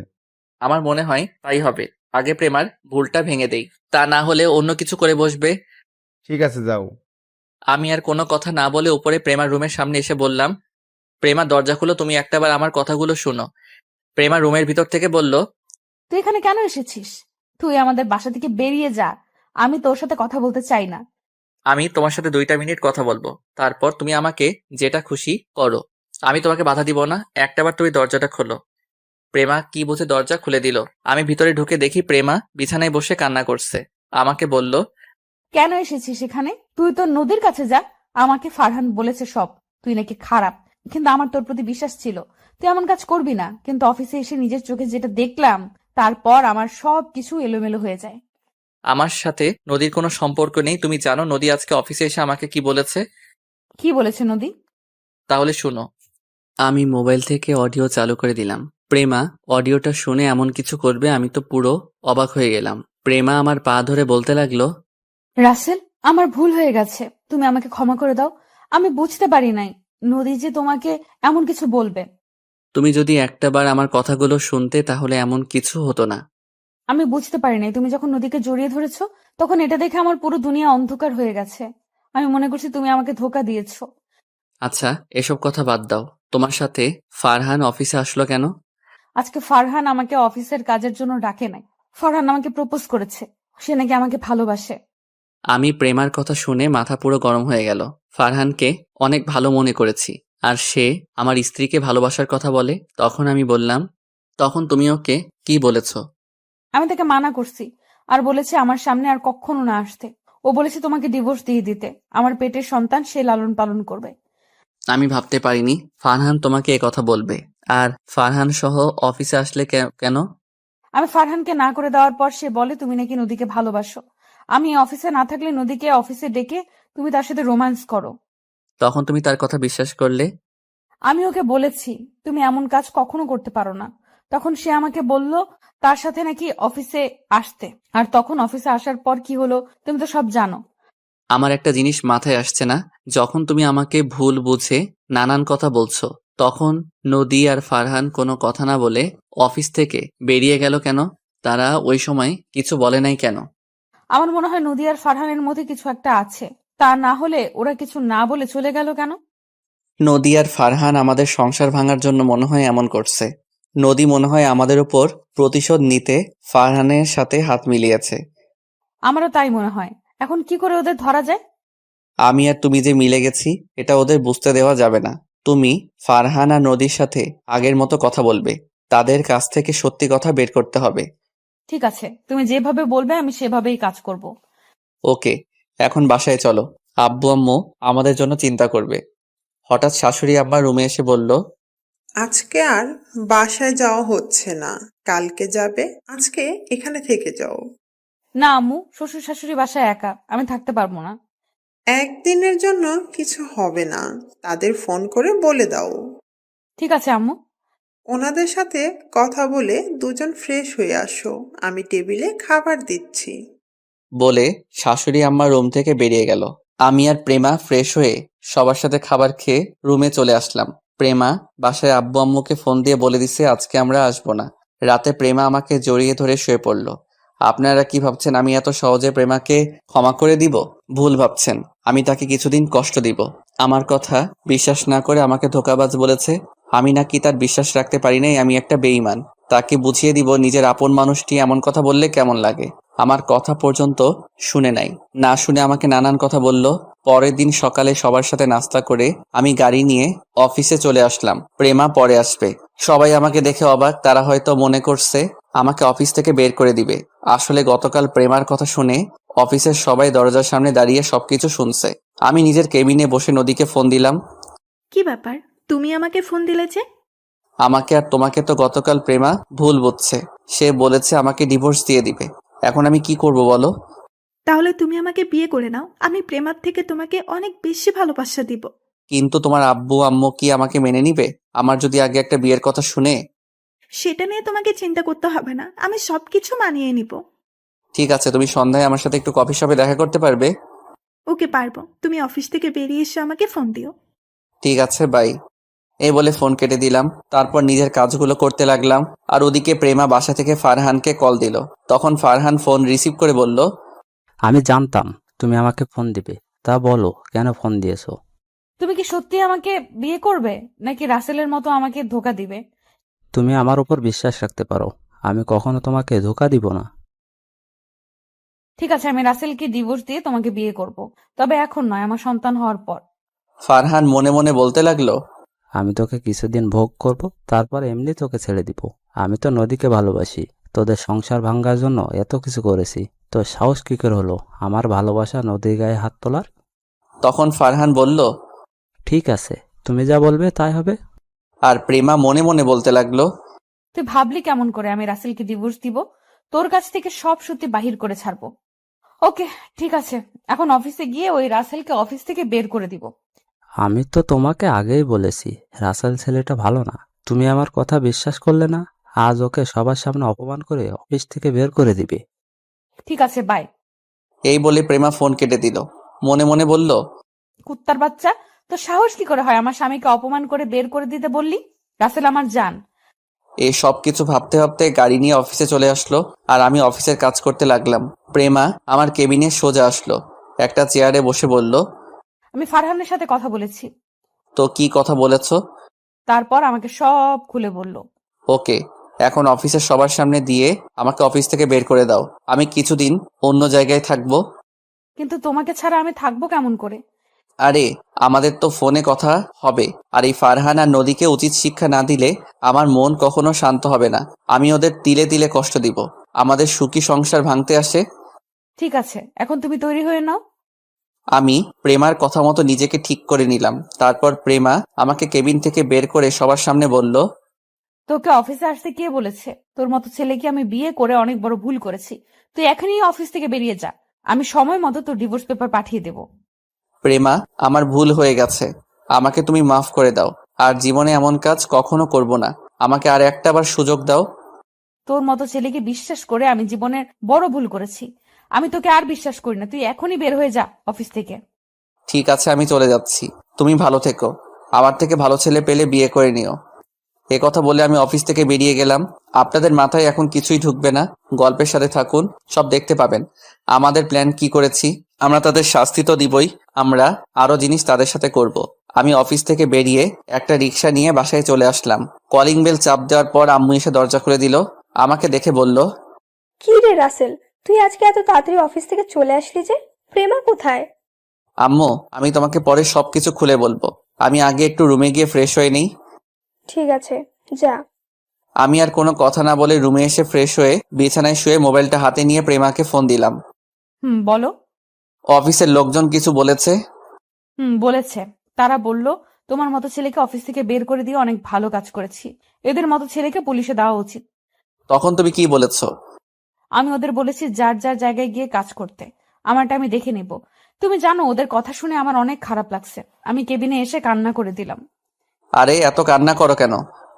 আমার মনে হয় তাই হবে। আগে প্রেমার ভুলটা ভেঙে দেই, তা না হলে অন্য কিছু করে বসবে। ঠিক আছে, যাও। আমি আর কোনো কথা না বলে উপরে প্রেমার রুমের সামনে এসে বললাম, প্রেমা দরজা খুলো, তুমি একটাবার আমার কথাগুলো শোনো। প্রেমা রুমের ভিতর থেকে বলল, তুই এখানে কেন এসেছিস? তুই আমাদের বাসা থেকে বেরিয়ে যা। আমি তোর সাথে কথা বলতে চাই না। আমি তোমার সাথে 2টা মিনিট কথা বলবো, তারপর তুমি আমাকে যেটা খুশি করো। আমি তোমাকে বাধা দিব না, একটাবার তুমি দরজাটা খোলো। প্রেমা কি বুঝে দরজা খুলে দিল। আমি ভিতরে ঢুকে দেখি প্রেমা বিছানায় বসে কান্না করছে। আমাকে বলল, কেন এসেছিস এখানে? তুই তো নদীর কাছে যা। আমাকে ফারহান বলেছে সব, তুই নাকি খারাপ, কিন্তু আমার তোর প্রতি বিশ্বাস ছিল। তুই এমন কাজ করবি না, কিন্তু অফিসে এসে নিজের চোখে যেটা দেখলাম তারপর আমার সব কিছু এলোমেলো হয়ে যায়। আমার সাথে নদীর কোনো সম্পর্ক নেই। তুমি জানো নদী আজকে অফিসে এসে আমাকে কি বলেছে? কি বলেছে নদী? তাহলে শুনো। আমি মোবাইল থেকে অডিও চালু করে দিলাম। প্রেমা অডিওটা শুনে এমন কিছু করবে আমি তো পুরো অবাক হয়ে গেলাম। প্রেমা আমার পা ধরে বলতে লাগলো, রাসেল, আমার ভুল হয়ে গেছে, তুমি আমাকে ক্ষমা করে দাও। আমি বুঝতে পারি নাই নদী যে তোমাকে এমন কিছু বলবে। তুমি যদি একটাবার আমার কথাগুলো শুনতে তাহলে এমন কিছু হতো না। আমি বুঝতে পারি নাই তুমি যখন নদীকে জড়িয়ে ধরেছো তখন এটা দেখে আমার পুরো দুনিয়া অন্ধকার হয়ে গেছে। আমি মনে করছি তুমি আমাকে ধোকা দিয়েছো। আচ্ছা, এসব কথা বাদ দাও। তোমার সাথে ফারহান অফিসে আসলো কেন? আজকে ফারহান আমাকে অফিসের কাজের জন্য ডাকে নাই। ফারহান আমাকে প্রপোজ করেছে, সে নাকি আমাকে ভালোবাসে। আমি প্রেমার কথা শুনে মাথা পুরো গরম হয়ে গেল। ফারহানকে অনেক ভালো মনে করেছি, আর সে আমার স্ত্রীকে ভালোবাসার কথা বলে। তখন আমি বললাম, তখন তুমি ওকে কি বলেছ? আমি তাকে মানা করছি আর বলেছি আমার সামনে আর কখনো না আসতে। ও বলেছে তোমাকে ডিভোর্স দিয়ে দিতে, আমার পেটের সন্তান সে লালন পালন করবে। আমি ভাবতে পারিনি ফারহান তোমাকে কথা বলবে। আর ফারহান সহ অফিসে আসলে কেন? আমি ফারহানকে না করে দেওয়ার পর সে বলে তুমি নাকি নদীকে ভালোবাসো। আমি অফিসে না থাকলে নদীকে অফিসে ডেকে তুমি তার সাথে রোম্যান্স করো। তখন তুমি তার কথা বিশ্বাস করলে? আমি ওকে বলেছি তুমি এমন কাজ কখনো করতে পারো না। তখন সে আমাকে বলল তার সাথে নাকি অফিসে আসতে। আর তখন অফিসে আসার পর কি হলো তুমি তো সব জানো। আমার একটা জিনিস মাথায় আসছে না, যখন তুমি আমাকে ভুল বুঝে নানান কথা বলছো, তখন নদী আর ফারহান কোনো কথা না বলে অফিস থেকে বেরিয়ে গেল কেন? তারা ওই সময় কিছু বলে নাই কেন? আমার মনে হয় নদী আর ফারহানের মধ্যে কিছু একটা আছে। তা না হলে ওরা কিছু না বলে চলে গেল কেন? নদী আর ফারহান আমাদের সংসার ভাঙার জন্য মনে হয় এমন করছে। নদী মনে হয় আমাদের উপর প্রতিশোধ নিতে ফারহানের সাথে হাত মিলিয়েছে। আমারও তাই মনে হয়। এখন কি করে ওদের ধরা যায়? আমি আর তুমি যে মিলে গেছি এটা ওদের বুঝতে দেওয়া যাবে না। তুমি ফারহান আর নদীর সাথে আগের মতো কথা বলবে, তাদের কাছ থেকে সত্যি কথা বের করতে হবে। ঠিক আছে, তুমি যেভাবে বলবে আমি সেভাবেই কাজ করব। ওকে, এখন বাসায় চলো। আব্বু আম্মু আমাদের জন্য চিন্তা করবে। হঠাৎ শাশুড়ি আম্মা রুমে এসে বলল, আজকে আর বাসায় যাওয়া হচ্ছে না, কালকে যাবে। আজকে এখানে থেকে যাও। না আম্মু, শ্বশুর শাশুড়ি বাসায় একা, আমি থাকতে পারবো না। একদিনের জন্য কিছু হবে না, তাদের ফোন করে বলে দাও। ঠিক আছে আম্মু। ওনাদের সাথে কথা বলে দুজন ফ্রেশ হয়ে আসো, আমি টেবিলে খাবার দিচ্ছি। বলে শাশুড়ি আম্মা রুম থেকে বেরিয়ে গেল। আমি আর প্রেমা ফ্রেশ হয়ে সবার সাথে খাবার খেয়ে রুমে চলে আসলাম। প্রেমা বাসায় আব্বু আম্মুকে ফোন দিয়ে বলে দিছে আজকে আমরা আসবো না। রাতে প্রেমা আমাকে জড়িয়ে ধরে শুয়ে পড়ল। আপনারা কি ভাবছেন আমি এত সহজে প্রেমাকে ক্ষমা করে দিব? ভুল ভাবছেন। আমি তাকে কিছুদিন কষ্ট দিব। আমার কথা বিশ্বাস না করে আমাকে ধোঁকাবাজ বলেছে। আমি নাকি তার বিশ্বাস রাখতে পারি নাই, আমি একটা বেঈমান। তাকে বুঝিয়ে দিব নিজের আপন মানুষটি এমন কথা বললে কেমন লাগে। আমার কথা পর্যন্ত শুনে নাই, না শুনে আমাকে নানান কথা বলল। পরের দিন সকালে সবার সাথে নাস্তা করে আমি গাড়ি নিয়ে অফিসে চলে আসলাম। প্রেমা পরে আসবে। সবাই আমাকে দেখে অবাক, তারা হয়তো মনে করছে আমাকে অফিস থেকে বের করে দিবে। আসলে গতকাল প্রেমার কথা শুনে অফিসের সবাই দরজার সামনে দাঁড়িয়ে সবকিছু শুনছে। আমি নিজের কেবিনে বসে নদীকে ফোন দিলাম। কি ব্যাপার, তুমি আমাকে ফোন দিলে যে? আমাকে আর তোমাকে তো গতকাল প্রেমা ভুল বুঝছে। সে বলেছে আমাকে ডিভোর্স দিয়ে দিবে। এখন আমি কি করব বলো? তাহলে তুমি আমাকে বিয়ে করে নাও, আমি প্রেমার থেকে তোমাকে অনেক বেশি ভালোবাসা দিব। কিন্তু তোমার আব্বু আম্মু কি আমাকে মেনে নিবে? আমার যদি আগে একটা বিয়ের কথা শুনে। সেটা নিয়ে তোমাকে চিন্তা করতে হবে না, আমি সবকিছু মানিয়ে নিব। ঠিক আছে, তুমি সন্ধ্যায় আমার সাথে একটু কফি শপে দেখা করতে পারবে? ওকে, পারবো। তুমি অফিস থেকে বেরিয়ে এসে আমাকে ফোন দিও। ঠিক আছে, বাই। এই বলে ফোন কেটে দিলাম। তারপর নিজের কাজগুলো করতে লাগলাম। আর ওদিকে প্রেমা বাসা থেকে ফারহানকে কল দিল। তখন ফারহান ফোন রিসিভ করে বলল, আমি জানতাম তুমি আমাকে ফোন দিবে, তা বলো কেন ফোন দিয়েছো? তুমি কি সত্যি আমাকে বিয়ে করবে নাকি রাসেলের মতো আমাকে ধোকা দিবে? তুমি আমার উপর বিশ্বাস রাখতে পারো, আমি কখনো তোমাকে ধোকা দিব না। ঠিক আছে, আমি রাসেলকে ডিভোর্স দিয়ে তোমাকে বিয়ে করব, তবে এখন নয়, আমার সন্তান হওয়ার পর। ফারহান মনে মনে বলতে লাগলো, আমি তোকে কিছুদিন ভোগ করব, তারপর এমনি তোকে ছেড়ে দিব। আমি তো নদীকে ভালোবাসি, তোদের সংসার ভাঙার জন্য এত কিছু করেছি, তো সাহস কি করে হলো আমার ভালোবাসা নদীর গায়ে হাত তোলার? তখন ফারহান বলল, ঠিক আছে, তুমি যা বলবে তাই হবে। আর প্রেমা মনে মনে বলতে লাগলো, তুই ভাবলি কেমন করে আমি রাসেলকে ডিভোর্স দিব? তোর কাছ থেকে সব সত্যি বাহির করে ছাড়বো। ওকে, ঠিক আছে, এখন অফিসে গিয়ে ওই রাসেলকে অফিস থেকে বের করে দিব। আমি তো তোমাকে আগেই বলেছি রাসেল ছেলেটা ভালো না, তুমি আমার কথা বিশ্বাস করলে না। আজ ওকে সবার সামনে অপমান করে অফিস থেকে বের করে দিবে। ঠিক আছে, বাই। এই বলে প্রেমা ফোন কেটে দিল। মনে মনে বলল, কুত্তার বাচ্চা, তো সাহস কি করে হয় আমার স্বামীকে অপমান করে বের করে দিতে বললি? রাসেল আমার জান। এই সব কিছু ভাবতে ভাবতে গাড়ি নিয়ে অফিসে চলে আসলো। আর আমি অফিসের কাজ করতে লাগলাম। প্রেমা আমার কেবিনে সোজা আসলো, একটা চেয়ারে বসে বলল, আমি ফারহানের সাথে কথা বলেছি। তো কি কথা বলেছ? তারপর আমাকে সব খুলে বলল। ওকে, এখন অফিসের সবার সামনে দিয়ে আমাকে অফিস থেকে বের করে দাও। আমি কিছুদিন অন্য জায়গায় থাকবো। কিন্তু তোমাকে ছাড়া আমি থাকবো কেমন করে? আরে আমাদের তো ফোনে কথা হবে। আর এই ফারহান আর নদীকে উচিত শিক্ষা না দিলে আমার মন কখনো শান্ত হবে না। আমি ওদের তিলে তিলে কষ্ট দিব। আমাদের সুখী সংসার ভাঙতে আসে। ঠিক আছে, এখন তুমি তৈরি হয়ে নাও। আমি প্রেমার কথা মতো নিজেকে ঠিক করে নিলাম। তারপর প্রেমা আমাকে কেবিন থেকে বের করে সবার সামনে বলল, তোকে অফিসে আসতে কে বলেছে? তোর মতো ছেলেকে আমি বিয়ে করে অনেক বড় ভুল করেছি। তুই এখনই অফিস থেকে বেরিয়ে যা। আমি সময় মতো তোর ডিভোর্স পেপার পাঠিয়ে দেব। প্রেমা, আমার ভুল হয়ে গেছে, আমাকে তুমি মাফ করে দাও। আর জীবনে এমন কাজ কখনো করব না। আমাকে আর একটাবার সুযোগ দাও। তোর মতো ছেলেকে বিশ্বাস করে আমি জীবনের বড় ভুল করেছি। আমি তোকে আর বিশ্বাস করি না। তুই এখনই বের হয়ে যা অফিস থেকে। ঠিক আছে, আমি চলে যাচ্ছি। তুমি ভালো থেকো। আমার থেকে ভালো ছেলে পেলে বিয়ে করে নিও। এ কথা বলে আমি অফিস থেকে বেরিয়ে গেলাম। আপনাদের মাথায় এখন কিছুই ঢুকবে না। গল্পের সাথে থাকুন, সব দেখতে পাবেন। আমাদের প্ল্যান কি করেছি। আমরা তাদের শাস্তি তো দিবই, আমরা আরো জিনিস তাদের সাথে করব। আমি অফিস থেকে বেরিয়ে একটা রিক্সা নিয়ে বাসায় চলে আসলাম। কলিং বেল চাপ দেওয়ার পর আম্মু এসে দরজা খুলে দিল। আমাকে দেখে বলল, কি রে রাসেল, তুই আজকে এত তাড়াতাড়ি অফিস থেকে চলে আসলি যে? প্রেমা কোথায়? আম্মু, আমি তোমাকে পরে সবকিছু খুলে বলবো। আমি আগে একটু রুমে গিয়ে ফ্রেশ হয়ে নিই। ঠিক আছে, যা। আমি আর কোনো কথা না বলে রুমে এসে ফ্রেশ হয়ে বিছানায় শুয়ে মোবাইলটা হাতে নিয়ে প্রেমাকে ফোন দিলাম। বলো। অফিসের লোকজন কিছু বলেছে? বলেছে। তারা বলল তোমার মতো ছেলেকে অফিস থেকে বের করে দিয়ে অনেক ভালো কাজ করেছি। এদের মতো ছেলেকে পুলিশে দেওয়া উচিত। তখন তুমি কি বলেছো? আমি ওদের বলেছি যার যার জায়গায় গিয়ে কাজ করতে। আমারটা আমি দেখে নেব। তুমি জানো ওদের কথা শুনে আমার অনেক খারাপ লাগছে। আমি কেবিনে এসে কান্না করে দিলাম। আরে এত কান্না করো কেন?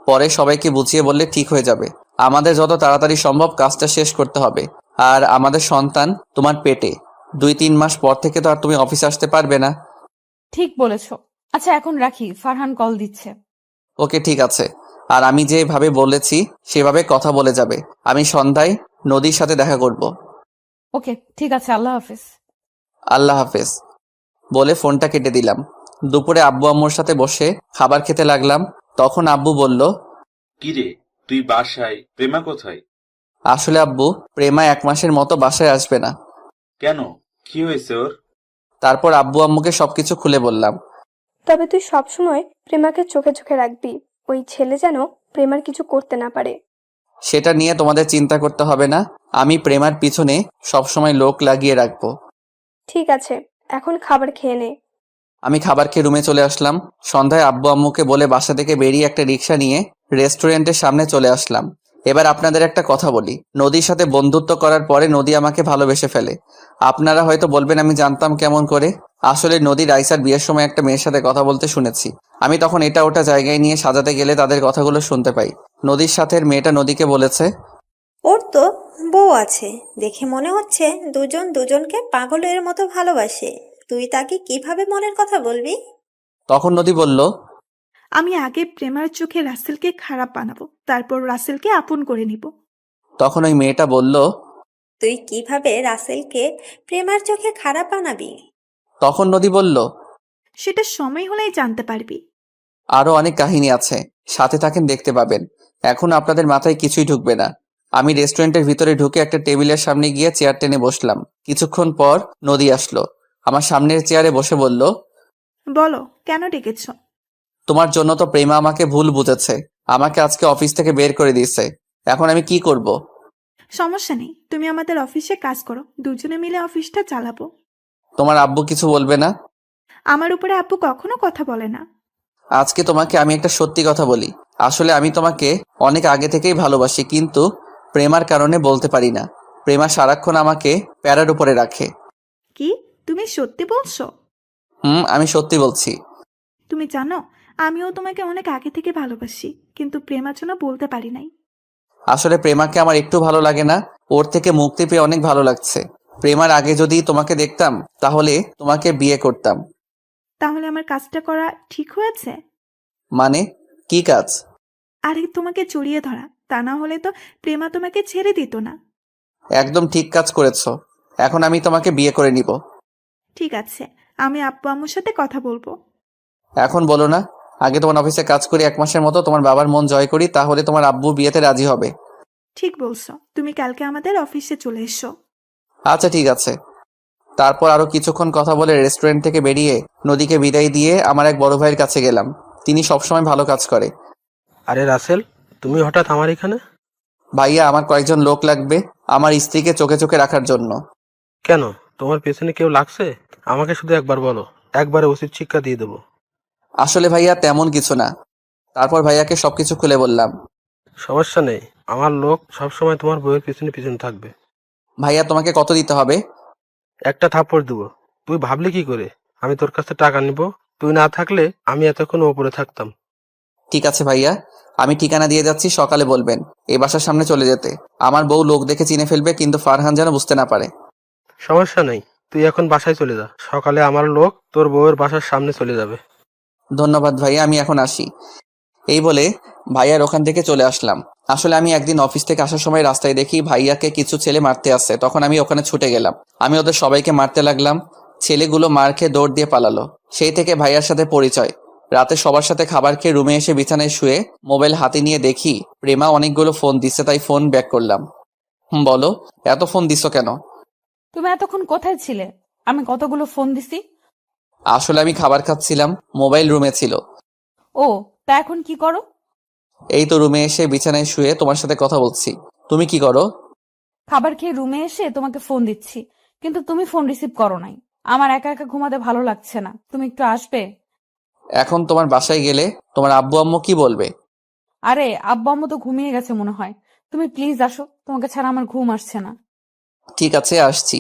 পরে সবাইকে বুঝিয়ে বললে ঠিক হয়ে যাবে। আমাদের যত তাড়াতাড়ি সম্ভব কাজটা শেষ করতে হবে। আর আমাদের সন্তান তোমার পেটে। 2-3 মাস পর থেকে তো আর তুমি অফিসে আসতে পারবে না। ঠিক বলেছো। আচ্ছা এখন রাখি, ফারহান কল দিচ্ছে। ওকে, ঠিক আছে। আর আমি যেভাবে বলেছি সেভাবে কথা বলে যাবে। আমি সন্ধ্যায় নদীর সাথে দেখা করব। ওকে, ঠিক আছে, আল্লাহ হাফেজ। আল্লাহ হাফেজ বলে ফোনটা কেটে দিলাম। দুপুরে আব্বু আম্মুর সাথে বসে খাবার খেতে লাগলাম। তখন আব্বু বলল, কিরে, তুই বাসায়, প্রেমা কোথায়? আসলে আব্বু, প্রেমা 1 মাসের মতো বাসায় আসবে না। কেন, কি হয়েছে ওর? তারপর আব্বু আম্মুকে সবকিছু খুলে বললাম। তবে তুই সবসময় প্রেমাকে চোখে চোখে রাখবি। ওই ছেলে যেন প্রেমার কিছু করতে না পারে। সেটা নিয়ে তোমাদের চিন্তা করতে হবে না। আমি প্রেমার পিছনে সবসময় লোক লাগিয়ে রাখবো। ঠিক আছে, এখন খাবার খেয়ে নে। আমি খাবার খেয়ে রুমে চলে আসলাম। সন্ধ্যায় আব্বু আম্মুকে বলে বাসা থেকে বেরিয়ে একটা রিক্সা নিয়ে রেস্টুরেন্টের সামনে চলে আসলাম। এবার আপনাদের একটা কথা বলি। নদীর সাথে বন্ধুত্ব করার পরে নদী আমাকে ভালোবেসে ফেলে। আপনারা হয়তো বলবেন আমি জানতাম কেমন করে। আসলে নদী রাইসার বিয়ের সময় একটা মেয়ের সাথে কথা বলতে শুনেছি। আমি তখন এটা ওটা জায়গায় নিয়ে সাজাতে গেলে তাদের কথাগুলো শুনতে পাই। নদীর সাথে মেয়েটা নদীকে বলেছে, ওর তো বউ আছে, দেখে মনে হচ্ছে দুজন দুজনকে পাগলের মতো ভালোবাসে। তুই তাকে কিভাবে মনের কথা বলবি? তখন নদী বলল, আমি আগে প্রেমার চোখে রাসেলকে খারাপ বানাবো, তারপর রাসেলকে আপন করে নিব। তখন ওই মেয়েটা বলল, তুই কিভাবে রাসেলকে প্রেমার চোখে খারাপ বানাবি? তখন নদী বলল, সেটা সময় হলেই জানতে পারবি। আরো অনেক কাহিনী আছে, সাথে থাকেন, দেখতে পাবেন। এখন আপনাদের মাথায় কিছুই ঢুকবে না। আমি রেস্টুরেন্টের ভিতরে ঢুকে একটা টেবিলের সামনে গিয়ে চেয়ার টেনে বসলাম। কিছুক্ষণ পর নদী আসলো। আমার সামনের চেয়ারে বসে বলল, বলো, কেন ডেকেছ? তোমার জন্য তো প্রেমা আমাকে ভুল বুঝেছে। আমাকে আজকে অফিস থেকে বের করে দিয়েছে। এখন আমি কি করব? সমস্যা নেই, তুমি আমাদের অফিসে কাজ করো, দুজনে মিলে অফিসটা চালাবো। তোমার আব্বু কিছু বলবে না? আমার উপরে আব্বু কখনো কথা বলে না। আজকে তোমাকে আমি একটা সত্যি কথা বলি। আসলে আমি তোমাকে অনেক আগে থেকেই ভালোবাসি, কিন্তু প্রেমার কারণে বলতে পারি না। প্রেমা সারাক্ষণ আমাকে প্যারার উপরে রাখে। কি, তুমি সত্যি বলছো? আমি সত্যি বলছি। তুমি জানো, আমিও তোমাকে অনেক আগে থেকে ভালোবাসি, কিন্তু প্রেমার জন্য বলতে পারি নাই। আসলে প্রেমাকে আমার একটু ভালো লাগে না। ওর থেকে মুক্তি পেয়ে অনেক ভালো লাগছে। প্রেমার আগে যদি তোমাকে দেখতাম তাহলে তোমাকে বিয়ে করতাম। তাহলে আমার কাজটা করা ঠিক হয়েছে? মানে, কি কাজ? আরে তোমাকে জড়িয়ে ধরা, তা না হলে তো প্রেমা তোমাকে ছেড়ে দিত না। একদম ঠিক কাজ করেছো। এখন আমি তোমাকে বিয়ে করে নিব। ঠিক আছে, আমি আব্বু আম্মুর সাথে কথা বলবো। এখন বলো না, আগে তোমার অফিসে কাজ করি 1 মাসের মতো, তোমার বাবার মন জয় করি, তাহলে তোমার আব্বু বিয়েতে রাজি হবে। ঠিক বলছো, তুমি কালকে আমাদের অফিসে চলে এসো। আচ্ছা ঠিক আছে। তারপর আরো কিছুক্ষণ কথা বলে রেস্টুরেন্ট থেকে বেরিয়ে নদীকে বিদায় দিয়ে আমার এক বড় ভাইয়ের কাছে গেলাম। তিনি সবসময় ভালো কাজ করে। আরে রাসেল, তুমি হঠাৎ আমার এখানে? ভাইয়া, আমার কয়েকজন লোক লাগবে আমার স্ত্রীকে চোখে চোখে রাখার জন্য। কেন, তোমার পেছনে কেউ লাগছে? আমাকে শুধু একবার বলো, একবারে উচিত শিক্ষা দিয়ে দেবো। আসলে ভাইয়া তেমন কিছু না। তারপর ভাইয়াকে সবকিছু খুলে বললাম। সমস্যা নেই, আমার লোক সবসময় তোমার বউয়ের পিছনে পিছনে থাকবে। ভাইয়া তোমাকে কত দিতে হবে? একটা থাপ্পড় দিব। তুই ভাবলি কি করে আমি তোর কাছে টাকা নিব? তুই না থাকলে আমি এতক্ষণ ওপরে থাকতাম। ঠিক আছে ভাইয়া, আমি ঠিকানা দিয়ে যাচ্ছি, সকালে বলবেন এই বাসার সামনে চলে যেতে। আমার বউ লোক দেখে চিনে ফেলবে, কিন্তু ফারহান যেন বুঝতে না পারে। সমস্যা নেই, তুই এখন বাসায় চলে যা, সকালে আমার লোক তোর বউয়ের বাসার সামনে চলে যাবে। ধন্যবাদ ভাইয়া, আমি এখন আসি। এই বলে ভাইয়ার ওখান থেকে চলে আসলাম। আসলে আমি একদিন অফিস থেকে আসার সময় রাস্তায় দেখি ভাইয়াকে কিছু ছেলে মারতে আসছে, তখন আমি ওখানে ছুটে গেলাম। আমি ওদের সবাইকে মারতে লাগলাম। ছেলেগুলো মার খেয়ে দৌড় দিয়ে পালালো। সেই থেকে ভাইয়ার সাথে পরিচয়। রাতে সবার সাথে খাবার খেয়ে রুমে এসে বিছানায় শুয়ে মোবাইল হাতে নিয়ে দেখি প্রেমা অনেকগুলো ফোন দিচ্ছে, তাই ফোন ব্যাক করলাম। বলো, এত ফোন দিছো কেন? তুমি এতক্ষণ কোথায় ছিলে? আমি কতগুলো ফোন দিছি। আসলে আমি খাবার খাচ্ছিলাম, মোবাইল রুমে ছিল। ও, তা এখন কি করো? এই তো রুমে এসে বিছানায় শুয়ে তোমার সাথে কথা বলছি। তুমি কি করো? খাবার খেয়ে রুমে এসে তোমাকে ফোন দিচ্ছি, কিন্তু তুমি ফোন রিসিভ করো নাই। আমার একা একা ঘুমাতে ভালো লাগছে না, তুমি একটু আসবে? এখন তোমার বাসায় গেলে তোমার আব্বু আম্মু কি বলবে? আরে আব্বু আম্মু তো ঘুমিয়ে গেছে মনে হয়। তুমি প্লিজ আসো, তোমাকে ছাড়া আমার ঘুম আসছে না। ঠিক আছে, আসছি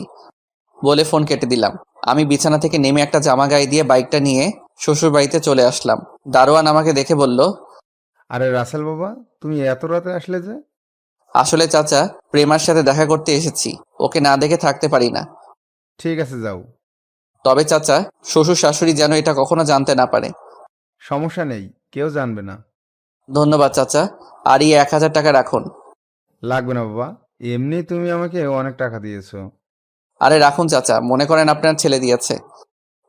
বলে ফোন কেটে দিলাম। আমি বিছানা থেকে নেমে একটা জামা গায়ে দিয়ে বাইকটা নিয়ে শ্বশুর বাড়িতে চলে আসলাম। দারোয়ান আমাকে দেখে বলল, আরে রাসেল বাবা, তুমি এত রাতে আসলে যে? আসলে চাচা, প্রেমার সাথে দেখা করতে এসেছি, ওকে না দেখে থাকতে পারি না। ঠিক আছে, যাও। তবে চাচা, শ্বশুর শাশুড়ি যেন এটা কখনো জানতে না পারে। সমস্যা নেই, কেউ জানবে না। ধন্যবাদ চাচা, আর এই 1000 টাকা রাখুন। লাগবে না বাবা, এমনি তুমি আমাকে অনেক টাকা দিয়েছো। আরে রাখুন চাচা, মনে করেন আপনার ছেলে দিয়েছে।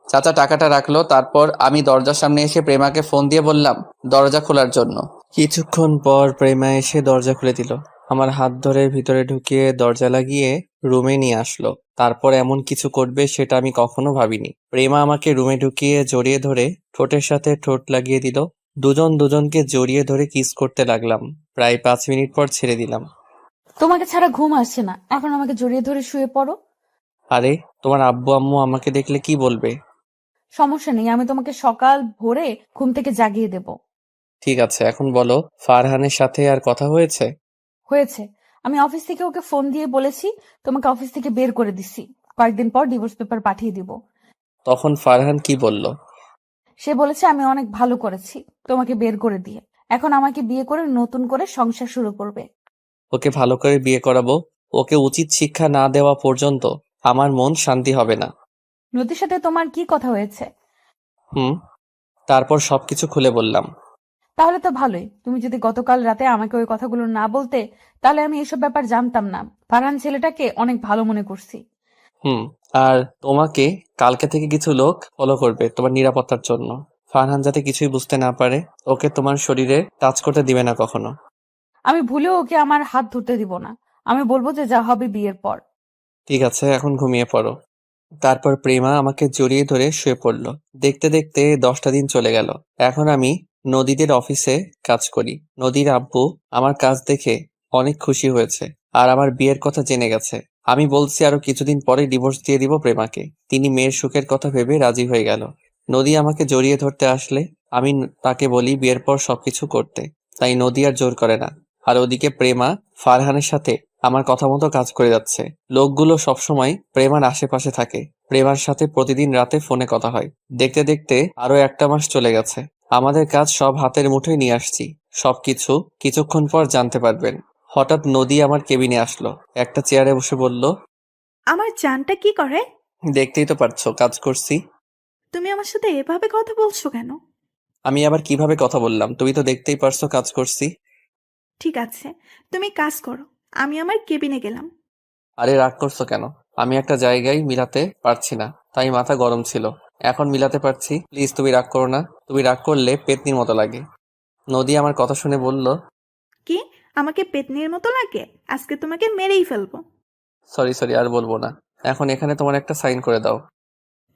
চাচা টাকাটা রাখলো। তারপর আমি দরজার সামনে এসে প্রেমাকে ফোন দিয়ে বললাম দরজা খোলার জন্য। কিছুক্ষণ পর প্রেমা এসে দরজা খুলে দিল। আমার হাত ধরে ভিতরে ঢুকিয়ে দরজা লাগিয়ে রুমে নিয়ে আসলো। তারপর এমন কিছু করবে সেটা আমি কখনো ভাবিনি। প্রেমা আমাকে রুমে ঢুকিয়ে জড়িয়ে ধরে ঠোঁটের সাথে ঠোঁট লাগিয়ে দিল। দুজন দুজনকে জড়িয়ে ধরে কিস করতে লাগলাম। প্রায় 5 মিনিট পর ছেড়ে দিলাম। তোমাকে ছাড়া ঘুম আসছে না, এখন আমাকে জড়িয়ে ধরে শুয়ে পড়ো। আরে, তোমার আব্বু আম্মু আমাকে দেখলে কি বলবে? সমস্যা নেই, আমি তোমাকে সকাল ভোরে ঘুম থেকে জাগিয়ে দেব। ঠিক আছে, এখন বলো, ফারহানের সাথে আর কথা হয়েছে? হয়েছে। আমি অফিস থেকে ওকে ফোন দিয়ে বলেছি তোমাকে অফিস থেকে বের করে দিছি, কয়েকদিন পর ডিভোর্স পেপার পাঠিয়ে দিব। তখন ফারহান কি বলল? সে বলেছে আমি অনেক ভালো করেছি তোমাকে বের করে দিয়ে, এখন আমাকে বিয়ে করে নতুন করে সংসার শুরু করবে। ওকে ভালো করে বিয়ে করাবো। ওকে উচিত শিক্ষা না দেওয়া পর্যন্ত আমার মন শান্তি হবে না। নদীর সাথে তোমার কি কথা হয়েছে? হুম, তারপর সবকিছু খুলে বললাম। তাহলে তো ভালোই, তুমি যদি গতকাল রাতে আমাকে ওই কথাগুলো না বলতে, তাহলে আমি এসব ব্যাপার জানতাম না। ফারহান ছেলেটাকে অনেক ভালো মনে করছি। হুম, আর তোমাকে কালকে থেকে কিছু লোক ফলো করবে তোমার নিরাপত্তার জন্য। ফারহান যাতে কিছুই বুঝতে না পারে, ওকে তোমার শরীরে টাচ করতে দিবে না কখনো। আমি ভুলেও ওকে আমার হাত ধরতে দিব না, আমি বলবো যে যা হবে বিয়ের পর। ঠিক আছে, এখন ঘুমিয়ে পড়ো। তারপর প্রেমা আমাকে জড়িয়ে ধরে শুয়ে পড়ল। দেখতে দেখতে 10টা দিন চলে গেল। এখন আমি নদীদের অফিসে কাজ করি। নদীর আব্বু আমার কাজ দেখে অনেক খুশি হয়েছে আর আমার বিয়ের কথা জেনে গেছে। আমি বলছি আরো কিছুদিন পরে ডিভোর্স দিয়ে দিব প্রেমাকে। তিনি মেয়ের সুখের কথা ভেবে রাজি হয়ে গেল। নদী আমাকে জড়িয়ে ধরতে আসলে আমি তাকে বলি বিয়ের পর সবকিছু করতে, তাই নদী আর জোর করে না। আর ওদিকে প্রেমা ফারহানের সাথে আমার কথা মতো কাজ করে যাচ্ছে। লোকগুলো সবসময় প্রেমার আশেপাশে থাকে। প্রেমার সাথে প্রতিদিন রাতে ফোনে কথা হয়। দেখতে দেখতে আরো 1টা মাস চলে গেছে। আমাদের কাজ সব হাতের মুঠোয় নিয়ে আসছি। সবকিছু কিছুক্ষণ পর জানতে পারবেন। হঠাৎ নদী আমার কেবিনে আসলো, একটা চেয়ারে বসে বলল, আমার জানটা কি করে? দেখতেই তো পারছো কাজ করছি। তুমি আমার সাথে এভাবে কথা বলছো কেন? আমি আবার কিভাবে কথা বললাম? তুমি তো দেখতেই পারছো কাজ করছি। ঠিক আছে, তুমি কাজ করো, আমি আমার কেবিনে গেলাম। আরে রাগ করছো কেন? আমি একটা জায়গায় মিলাতে পারছি না, তাই মাথা গরম ছিল। এখন মিলাতে পারছি, প্লিজ তুমি রাগ করো না। তুমি রাগ করলে পেতনির মতো লাগে। নদী আমার কথা শুনে বলল, কি, আমাকে পেতনির মতো লাগে? আজকে তোমাকে মেরেই ফেলবো। সরি সরি, আর বলবো না। এখন এখানে তোমার একটা সাইন করে দাও।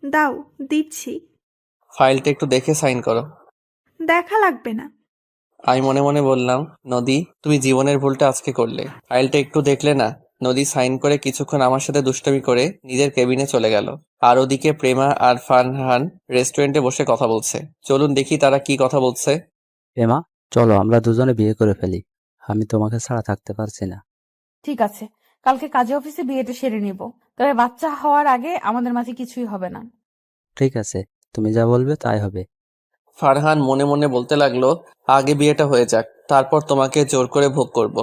দাও, দিচ্ছি। ফাইলটা একটু দেখে সাইন করো। দেখা লাগবে না। আমি মনে মনে বললাম, নদী তুমি জীবনের ভুলটা আজকে করলে, ফাইলটা একটু দেখলে না? নদী সাইন করে কিছুক্ষণ আমার সাথে দুষ্টামি করে নিজের কেবিনে চলে গেল। আর ওদিকে প্রেমা আর ফারহান রেস্টুরেন্টে বসে কথা বলছে। চলুন দেখি তারা কি কথা বলছে। প্রেমা, চলো আমরা দুজনে বিয়ে করে ফেলি। আমি তোমাকে ছাড়া থাকতে পারছি না। ঠিক আছে, কালকে কাজে অফিসে বিয়েটা সেরে নিব। তবে বাচ্চা হওয়ার আগে আমাদের মাঝে কিছুই হবে না। ঠিক আছে, তুমি যা বলবে তাই হবে। ফারহান মনে মনে বলতে লাগলো, আগে বিয়েটা হয়ে যাক, তারপর তোমাকে জোর করে ভোগ করব।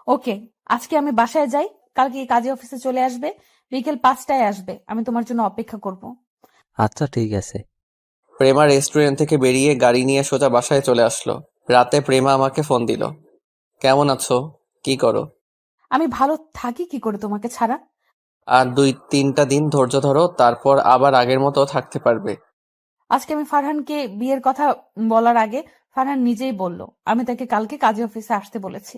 ওকে, আজকে আমি বাসায় যাই, কালকে কাজে অফিসে চলে আসবে, বিকেল 5টায় আসবে, আমি তোমার জন্য অপেক্ষা করব। আচ্ছা ঠিক আছে। প্রেমা রেস্টুরেন্ট থেকে বেরিয়ে গাড়ি নিয়ে সোজা বাসায় চলে আসলো। রাতে প্রেমা আমাকে ফোন দিল। কেমন আছো, কি করো? আমি ভালো থাকি কি করে তোমাকে ছাড়া? আর 2-3টা দিন ধৈর্য ধরো, তারপর আবার আগের মতো থাকতে পারবে। আজকে আমি ফারহানকে বিয়ের কথা বলার আগে ফারহান নিজেই বলল আমি তাকে কালকে কাজে অফিসে আসতে বলেছি।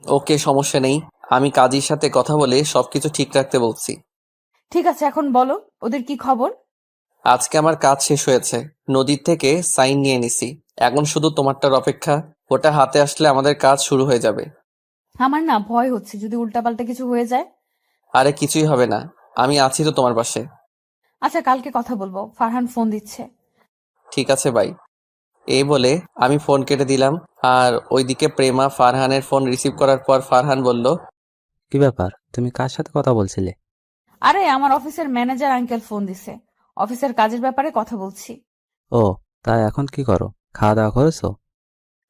ওকে, সমস্যা নেই, আমি কাজীর সাথে কথা বলে সবকিছু ঠিক রাখতে বলছি। ঠিক আছে, এখন বলো ওদের কি খবর? আজকে আমার কাজ শেষ হয়েছে, নদীর থেকে সাইন নিয়ে নিছি। এখন শুধু তোমারটার অপেক্ষা, ওটা হাতে আসলে আমাদের কাজ শুরু হয়ে যাবে। আমার না ভয় হচ্ছে যদি উল্টাপাল্টা কিছু হয়ে যায়। আরে কিছুই হবে না, আমি আছি তো তোমার পাশে। আচ্ছা, কালকে কথা বলবো, ফারহান ফোন দিচ্ছে। ঠিক আছে ভাই। এই বলে আমি ফোন কেটে দিলাম। আর ওইদিকে প্রেমা ফারহানের ফোন রিসিভ করার পর ফারহান বলল, কি ব্যাপার, তুমি কার সাথে কথা বলছিলে? আরে আমার অফিসের ম্যানেজার আঙ্কেল ফোন দিছে, অফিসের কাজের ব্যাপারে কথা বলছি। ও, তাই এখন কি করো? খাওয়া দাওয়া করেছো?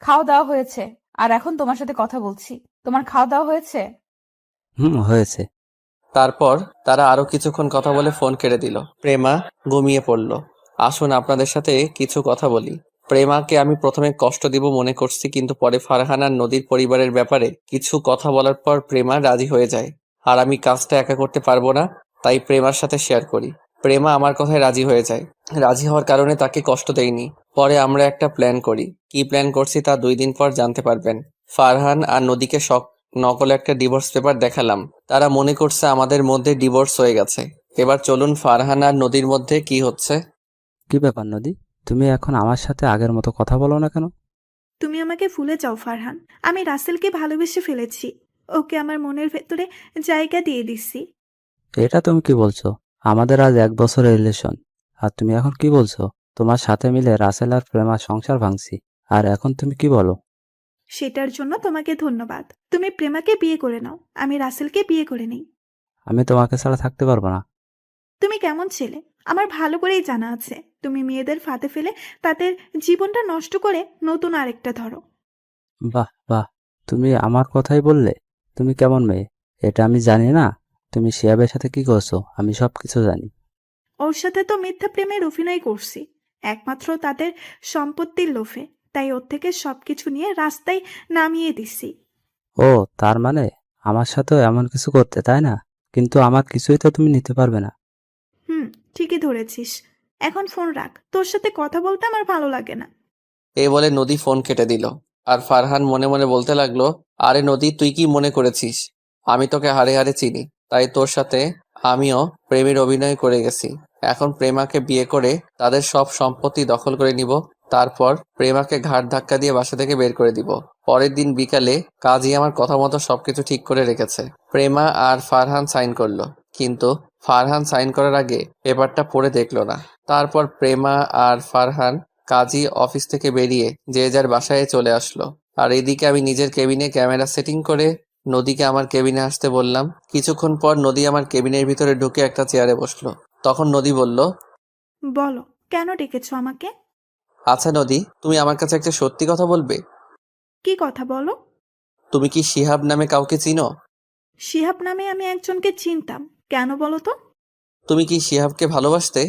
খাওয়া দাওয়া হয়েছে, আর এখন তোমার সাথে কথা বলছি। তোমার খাওয়া দাওয়া হয়েছে? হয়েছে। তারপর তারা আরো কিছুক্ষণ কথা বলে ফোন কেটে দিল। প্রেমা ঘুমিয়ে পড়ল। আসুন আপনাদের সাথে কিছু কথা বলি। প্রেমাকে আমি প্রথমে কষ্ট দিব মনে করছি, কিন্তু পরে ফারহান আর নদীর পরিবারের ব্যাপারে কিছু কথা বলার পর প্রেমা রাজি হয়ে যায়। আর আমি কাজটা একা করতে পারবো না, তাই প্রেমার সাথে শেয়ার করি। প্রেমা আমার কথায় রাজি হয়ে যায়। রাজি হওয়ার কারণে তাকে কষ্ট দেইনি। পরে আমরা একটা প্ল্যান করি। কি প্ল্যান করছি তা 2 দিন পর জানতে পারবেন। ফারহান আর নদীকে নকল একটা ডিভোর্স পেপার দেখালাম। তারা মনে করছে আমাদের মধ্যে ডিভোর্স হয়ে গেছে। এবার চলুন ফারহান আর নদীর মধ্যে কি হচ্ছে। কি ব্যাপার নদী, তুমি এখন আমার সাথে আগের মতো কথা বলো না কেন? তুমি আমাকে ভুলে যাও ফারহান, আমি রাসেলকে ভালোবেসে ফেলেছি। ওকে আমার মনের ভেতরে জায়গা দিয়ে দিচ্ছি। এটা তুমি কি বলছো? আমাদের আজ 1 বছরের রিলেশন, আর তুমি এখন কি বলছো? তোমার সাথে মিলে রাসেল আর প্রেমা সংসার ভাঙছি, আর এখন তুমি কি বলো? সেটার জন্য তোমাকে ধন্যবাদ। তুমি প্রেমাকে বিয়ে করে নাও, আমি রাসেলকে বিয়ে করে নিই। আমি তোমাকে ছাড়া থাকতে পারবো না। তুমি কেমন ছেলে আমার ভালো করেই জানা আছে। তুমি মেয়েদের ফাঁদে ফেলে তাদের জীবনটা নষ্ট করে নতুন আরেকটা ধরো। বাহ বাহ, তুমি আমার কথাই বললে? তুমি কেমন মেয়ে এটা আমি জানি না? তুমি শিয়াবের সাথে কি করছো আমি সবকিছু জানি। ওর সাথে তো মিথ্যা প্রেমের অভিনয় করছি, একমাত্র তাদের সম্পত্তির লোভে। তাই ওর থেকে সবকিছু নিয়ে রাস্তায় নামিয়ে দিছি। ও, তার মানে আমার সাথেও এমন কিছু করতে, তাই না? কিন্তু আমার কিছুই তো তুমি নিতে পারবে না। ঠিকই ধরেছিস। এখন ফোন রাখ, তোর সাথে কথা বলতে আমার ভালো লাগে না। এই বলে নদী ফোন কেটে দিল। আর ফারহান মনে মনে বলতে লাগলো, আরে নদী, তুই কি মনে করেছিস আমি তোকে হাড়ে হাড়ে চিনি? তাই তোর সাথে আমিও প্রেমের অভিনয় করে গেছি। এখন প্রেমাকে বিয়ে করে তাদের সব সম্পত্তি দখল করে নিব। তারপর প্রেমাকে ঘাট ধাক্কা দিয়ে বাসা থেকে বের করে দিব। পরের দিন বিকালে কাজী আমার কথা মতো সবকিছু ঠিক করে রেখেছে। প্রেমা আর ফারহান সাইন করলো, কিন্তু ফারহান সাইন করার আগে পেপারটা পড়ে দেখলো না। তারপর প্রেমা আর ফারহান কাজী অফিস থেকে বেরিয়ে যে যার বাসায় চলে আসলো। আর এদিকে আমি নিজের কেবিনে ক্যামেরা সেটিং করে নদীকে আমার কেবিনে আসতে বললাম। কিছুক্ষণ পর নদী আমার কেবিনের ভিতরে ঢুকে একটা চেয়ারে বসলো। তখন নদী বলল, বলো, কেন ডেকেছো আমাকে? আচ্ছা নদী, তুমি আমার কাছে একটা সত্যি কথা বলবে? কি কথা বলো? তুমি কি শিহাব নামে কাউকে চিনো? শিহাব নামে আমি একজনকে চিনতাম, কেন বলো তো? তুমি কি শিহাবকে ভালোবাসতে?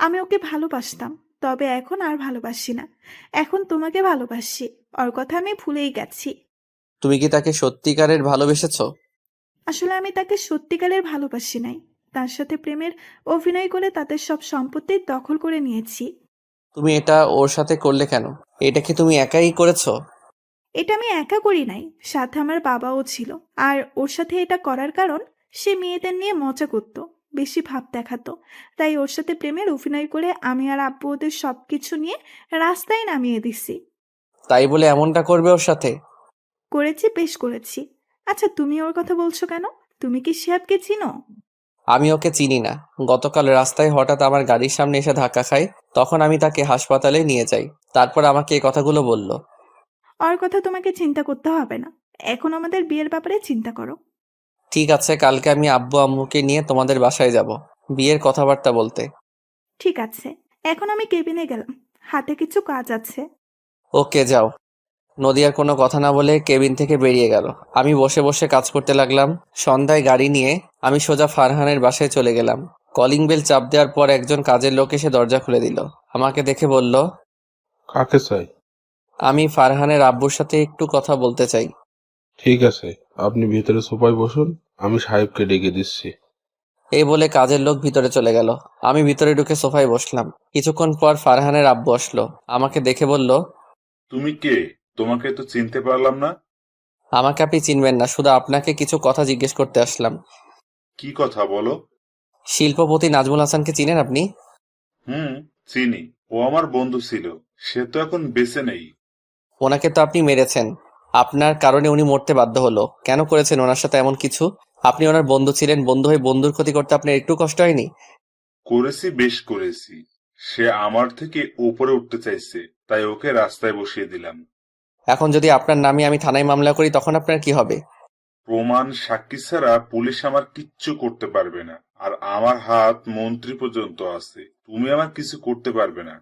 আমি ওকে ভালোবাসতাম, তবে এখন আর ভালোবাসি না। এখন তোমাকে ভালোবাসি। ওর কথা আমি ভুলেই গেছি। তুমি কি তাকে সত্যিকারের ভালোবেসেছো? আসলে আমি তাকে সত্যিকারের ভালোবাসি নাই, তার সাথে প্রেমের অভিনয় করে তাদের সব সম্পত্তি দখল করে নিয়েছি। তুমি এটা ওর সাথে করলে কেন? এটা কি তুমি একাই করেছো? এটা আমি একা করি নাই, সাথে আমার বাবাও ছিল। আর ওর সাথে এটা করার কারণ, সে মেয়েদের নিয়ে মজা করতো, বেশি ভাব দেখাতো। তাই ওর সাথে প্রেমের অভিনয় করে আমি আর আব্বু ওদের সবকিছু নিয়ে রাস্তায় নামিয়ে দিছি। তাই বলে এমনটা করবে ওর সাথে? করেছি, বেশ করেছি। আচ্ছা, তুমি ওর কথা বলছো কেন? তুমি কি শিহাবকে চিনো? আমি ওকে চিনি না। গতকাল রাস্তায় হঠাৎ আমার গাড়ির সামনে এসে ধাক্কা খায়, তখন আমি তাকে হাসপাতালে নিয়ে যাই। তারপর আমাকে এই কথাগুলো বলল। ওর কথা তোমাকে চিন্তা করতে হবে না। এখন আমাদের বিয়ের ব্যাপারে চিন্তা করো। ঠিক আছে, কালকে আমি আব্বু আম্মুকে নিয়ে তোমাদের বাসায় যাব বিয়ের কথাবার্তা বলতে। ঠিক আছে, এখন আমি কেবিনে গেলাম, হাতে কিছু কাজ আছে। ওকে, যাও। নদী আর কোনো কথা না বলে কেবিন থেকে বেরিয়ে গেল। আমি বসে বসে কাজ করতে লাগলাম। সন্ধ্যায় গাড়ি নিয়ে আমি সোজা ফারহানের বাসায় চলে গেলাম। কলিং বেল চাপ দেওয়ার পর একজন কাজের লোক এসে দরজা খুলে দিল। আমাকে দেখে বলল, কাকে চাই? আমি ফারহানের আব্বুর সাথে একটু কথা বলতে চাই। ঠিক আছে, আপনি ভিতরে সোফায় বসুন, আমি সাহেবকে ডেকে দিচ্ছি। এই বলে কাজের লোক ভিতরে চলে গেল। আমি ভিতরে ঢুকে সোফায় বসলাম। কিছুক্ষণ পর ফারহানের আব্বু আসলো। আমাকে দেখে বলল, তুমি কে? তোমাকে তো চিনতে পারলাম না। আমাকে আপনি চিনবেন না, শুধু আপনাকে কিছু কথা জিজ্ঞেস করতে আসলাম। কি কথা বলো? শিল্পপতি নাজমুল হাসানকে চিনেন আপনি? চিনি, ও আমার বন্ধু ছিল, সে তো এখন বেঁচে নেই। ওনাকে তো আপনি মেরেছেন। আপনার কারণে উনি মরতে বাধ্য হলো। কেন করেছেন ওনার সাথে এমন কিছু? আপনি ওনার বন্ধু ছিলেন, বন্ধু হয়ে বন্ধুর ক্ষতি করতে আপনার একটু কষ্ট হয়নি? করেছি, বেশ করেছি। সে আমার থেকে উপরে উঠতে চাইছে, তাই ওকে রাস্তায় বসিয়ে দিলাম। এখন যদি আপনার নামে আমি থানায় মামলা করি তখন আপনার কি হবে? প্রমাণ সাক্ষী ছাড়া পুলিশ আমার কিচ্ছু করতে পারবে না। আর আমার হাত মন্ত্রী পর্যন্ত আছে, তুমি আমার কিছু করতে পারবে না।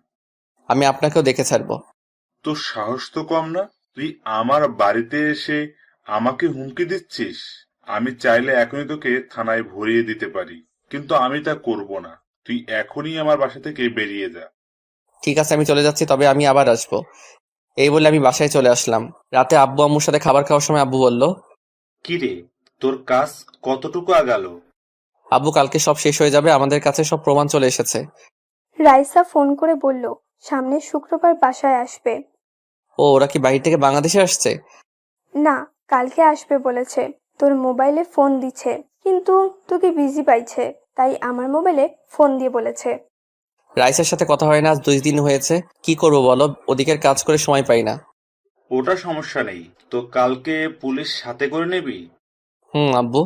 আমি আপনাকেও দেখে ছাড়বো। তোর সাহস তো কম না, তুই আমার বাড়িতে এসে আমাকে হুমকি দিচ্ছিস। আমি চাইলে এখনই তোকে থানায় ভরিয়ে দিতে পারি, কিন্তু আমি তা করব না। তুই এখনই আমার বাসা থেকে বেরিয়ে যা। ঠিক আছে, আমি চলে যাচ্ছি, তবে আমি আবার আসবো। এই বলে আমি বাসায় চলে আসলাম। রাতে আব্বু আম্মুর সাথে খাবার খাওয়ার সময় আব্বু বলল, কিরে, তোর কাজ কতটুকু আগালো? আব্বু কালকে সব শেষ হয়ে যাবে, আমাদের কাছে সব প্রমাণ চলে এসেছে। রাইসা ফোন করে বলল সামনের শুক্রবার বাসায় আসবে। ওরা কি বাইরে থেকে বাংলাদেশে আসছে? না, কালকে আসবে বলেছে। তোর মোবাইলে ফোন দিচ্ছে, কিন্তু তোকে বিজি পাইছে, তাই আমার মোবাইলে ফোন দিয়ে বলেছে। রাইসের সাথে কথা হয় না আজ 2 দিন হয়েছে। কি করবো বলো, ওদিকের কাজ করে সময় পাই না। ওটা সমস্যা নেই, তো কালকে পুলিশ সাথে করে নিবি। আব্বু।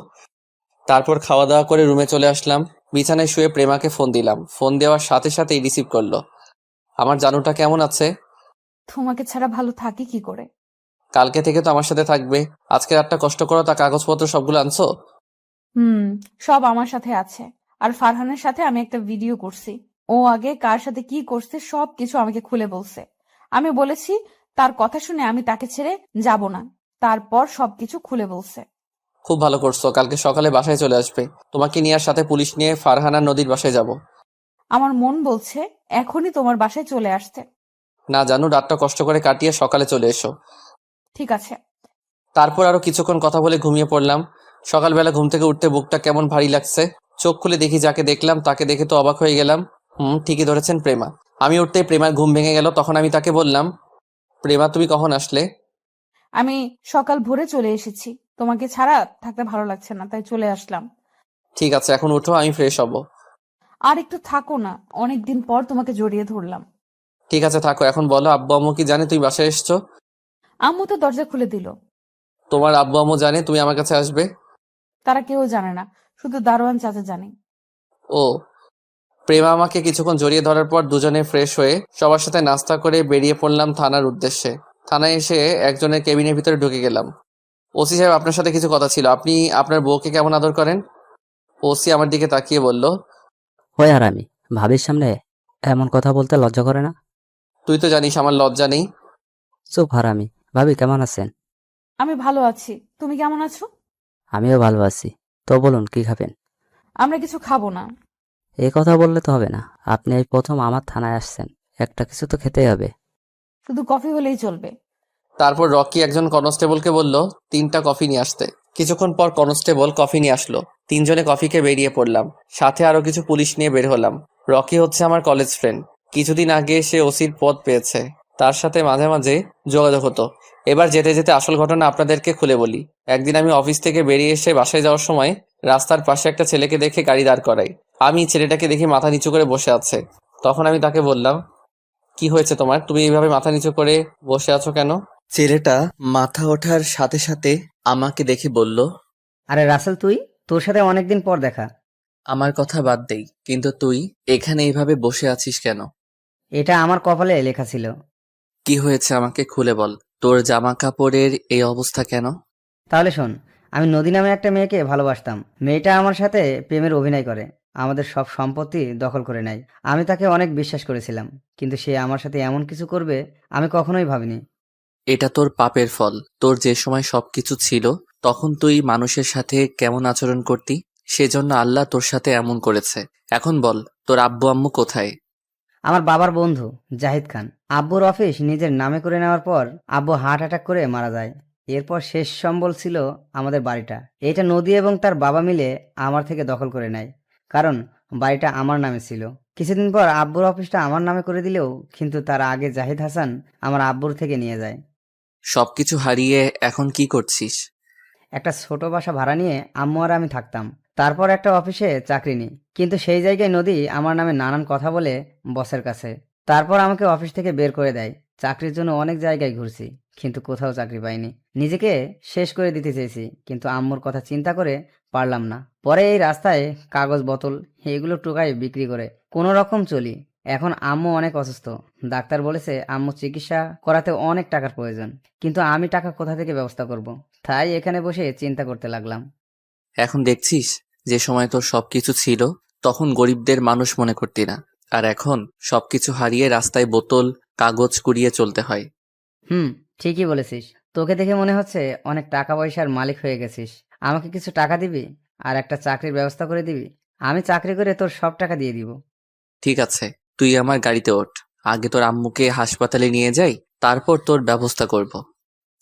তারপর খাওয়া দাওয়া করে রুমে চলে আসলাম। বিছানায় শুয়ে প্রেমাকে ফোন দিলাম। ফোন দেওয়ার সাথে সাথেই রিসিভ করলো। আমার জানুটা কেমন আছে? তোমাকে ছাড়া ভালো থাকি কি করে? কালকে থেকে তো আমার সাথে থাকবে। আজকে রাতটা কষ্ট করো, তা কাগজপত্র সবগুলো আনছো? সব আমার সাথে আছে। আর ফারহানের সাথে আমি একটা ভিডিও করছি। ও আগে কার সাথে কি করছে সব কিছু আমাকে খুলে বলছে। আমি বলেছি তার কথা শুনে আমি তাকে ছেড়ে যাব না। তারপর সবকিছু খুলে বলছে। খুব ভালো করছো, কালকে সকালে বাসায় চলে আসবে। তোমাকে নিয়ে আর সাথে পুলিশ নিয়ে ফারহানা নদীর বাসায় যাব। আমার মন বলছে এখনই তোমার বাসায় চলে আসতে। না জানু, রাতটা কষ্ট করে কাটিয়ে সকালে চলে এসো। ঠিক আছে। তারপর আরো কিছুক্ষণ কথা বলে ঘুমিয়ে পড়লাম। সকালবেলা ঘুম থেকে উঠতে বুকটা কেমন ভারী লাগছে। চোখ খুলে দেখি যাকে দেখলাম তাকে দেখে তো অবাক হয়ে গেলাম। ঠিকই ধরেছেন, প্রেমা। আমি উঠতেই প্রেমার ঘুম ভেঙে গেল। তখন আমি তাকে বললাম, প্রেমা তুমি কখন আসলে? আমি সকাল ভোরে চলে এসেছি, তোমাকে ছাড়া থাকতে ভালো লাগছে না তাই চলে আসলাম। ঠিক আছে, এখন উঠো, আমি ফ্রেশ হব। আর একটু থাকো না, অনেকদিন পর তোমাকে জড়িয়ে ধরলাম। ঠিক আছে থাকো, এখন বলো আব্বু আম্মু কি জানে তুমি বাসায় এসছো? আম্মু তো দরজা খুলে দিল। তোমার আব্বু আম্মু জানে তুমি আমার কাছে আসবে? তারা কেউ জানে না, শুধু দারোয়ান চাচা জানে। ও। প্রেমা আমাকে কিছুক্ষণ জড়িয়ে ধরার পর দুজনে ফ্রেশ হয়ে সবার সাথে নাস্তা করে বেরিয়ে পড়লাম থানার উদ্দেশ্যে। থানায় এসে একজনের কেবিনের ভিতরে ঢুকে গেলাম। ওসি সাহেব, আপনার সাথে কিছু কথা ছিল। আপনি আপনার বউকে কেমন আদর করেন? ওসি আমার দিকে তাকিয়ে বলল, হয় আর আমি ভাবির সামনে এমন কথা বলতে লজ্জা করে না? তুই তো জানিস আমার লজ্জা নেই। চুপ হারামি। ভাবি কেমন আছেন? আমি ভালো আছি, তুমি কেমন আছো? আমিও ভালো আছি। তো বলুন কি খাবেন? আমরা কিছু খাবো না। এই কথা বললে তো হবে না, আপনি এই প্রথম আমার থানায় আসছেন, একটা কিছু তো খেতেই হবে। শুধু কফি হলেই চলবে। তারপর রকি একজন কনস্টেবলকে বলল 3টা কফি নিয়ে আসতে। কিছুক্ষণ পর কনস্টেবল কফি নিয়ে আসলো। 3জনে কফিকে বেরিয়ে পড়লাম। সাথে আরো কিছু পুলিশ নিয়ে বের হলাম। রকি হচ্ছে আমার কলেজ ফ্রেন্ড। কিছুদিন আগে সে ওসির পদ পেয়েছে। তার সাথে মাঝে মাঝে যোগাযোগ হতো। এবার যেতে যেতে আসল ঘটনা আপনাদেরকে খুলে বলি। একদিন আমি অফিস থেকে বেরিয়ে এসে বাসায় যাওয়ার সময় রাস্তার পাশে একটা ছেলেকে দেখে গাড়ি দাঁড় করাই। আমি ছেলেটাকে দেখে মাথা নিচু করে বসে আছে। তখন আমি তাকে বললাম, কি হয়েছে তোমার, তুমি এইভাবে মাথা নিচু করে বসে আছো কেন? ছেলেটা মাথা ওঠার সাথে সাথে আমাকে দেখে বলল, আরে রাসেল, তুই? তোর সাথে অনেকদিন পর দেখা। আমার কথা বাদ দেই, কিন্তু তুই এখানে এইভাবে বসে আছিস কেন? এটা আমার কপালে লেখা ছিল। কি হয়েছে আমাকে খুলে বল। তোর জামা কাপড়ের এই অবস্থা কেন? তাহলে শোন, আমি নদী নামে একটা মেয়েকে ভালোবাসতাম। মেয়েটা আমার সাথে প্রেমের অভিনয় করে, আমাদের সব সম্পত্তি দখল করে নেয়। আমি তাকে অনেক বিশ্বাস করেছিলাম, কিন্তু সে আমার সাথে এমন কিছু করবে আমি কখনোই ভাবিনি। এটা তোর পাপের ফল। তোর যে সময় সবকিছু ছিল তখন তুই মানুষের সাথে কেমন আচরণ করতি, সেজন্য আল্লাহ তোর সাথে এমন করেছে। এখন বল, তোর আব্বু আম্মু কোথায়? আমার বাবার বন্ধু জাহিদ খান আব্বুর অফিস নিজের নামে করে নেওয়ার পর আব্বু হার্ট অ্যাটাক করে মারা যায়। এরপর শেষ সম্বল ছিল আমাদের বাড়িটা। এটা নদী এবং তার বাবা মিলে আমার থেকে দখল করে নেয়, কারণ বাড়িটা আমার নামে ছিল। কিছুদিন পর আব্বুর অফিসটা আমার নামে করে দিলেও কিন্তু তার আগে জাহিদ হাসান আমার আব্বুর থেকে নিয়ে যায়। সবকিছু হারিয়ে এখন কি করছিস? একটা ছোট বাসা ভাড়া নিয়ে আম্মু আর আমি থাকতাম। তারপর একটা অফিসে চাকরি নিই, কিন্তু সেই জায়গায় নদী আমার নামে নানান কথা বলে বসের কাছে। তারপর আমাকে অফিস থেকে বের করে দেয়। চাকরির জন্য অনেক জায়গায় ঘুরছি, কিন্তু কোথাও চাকরি পাইনি। নিজেকে শেষ করে দিতে চেয়েছি, কিন্তু আম্মুর কথা চিন্তা করে পারলাম না। পরে এই রাস্তায় কাগজ বোতল এগুলো টোকাই বিক্রি করে কোনো রকম চলি। এখন আম্মু অনেক অসুস্থ, ডাক্তার বলেছে আম্মু চিকিৎসা করাতে অনেক টাকার প্রয়োজন, কিন্তু আমি টাকা কোথা থেকে ব্যবস্থা করব? তাই এখানে বসে চিন্তা করতে লাগলাম। এখন দেখছিস, যে সময় তোর সবকিছু ছিল তখন গরিবদের মানুষ মনে করতি না, আর এখন সবকিছু হারিয়ে রাস্তায় বোতল কাগজ কুড়িয়ে চলতে হয়। ঠিকই বলেছিস। তোকে দেখে মনে হচ্ছে অনেক টাকা পয়সার মালিক হয়ে গেছিস। আমাকে কিছু টাকা দিবি আর একটা চাকরির ব্যবস্থা করে দিবি। আমি চাকরি করে তোর সব টাকা দিয়ে দিব। ঠিক আছে, তুই আমার গাড়িতে ওঠ। আগে তোর আম্মুকে হাসপাতালে নিয়ে যাই, তারপর তোর ব্যবস্থা করব।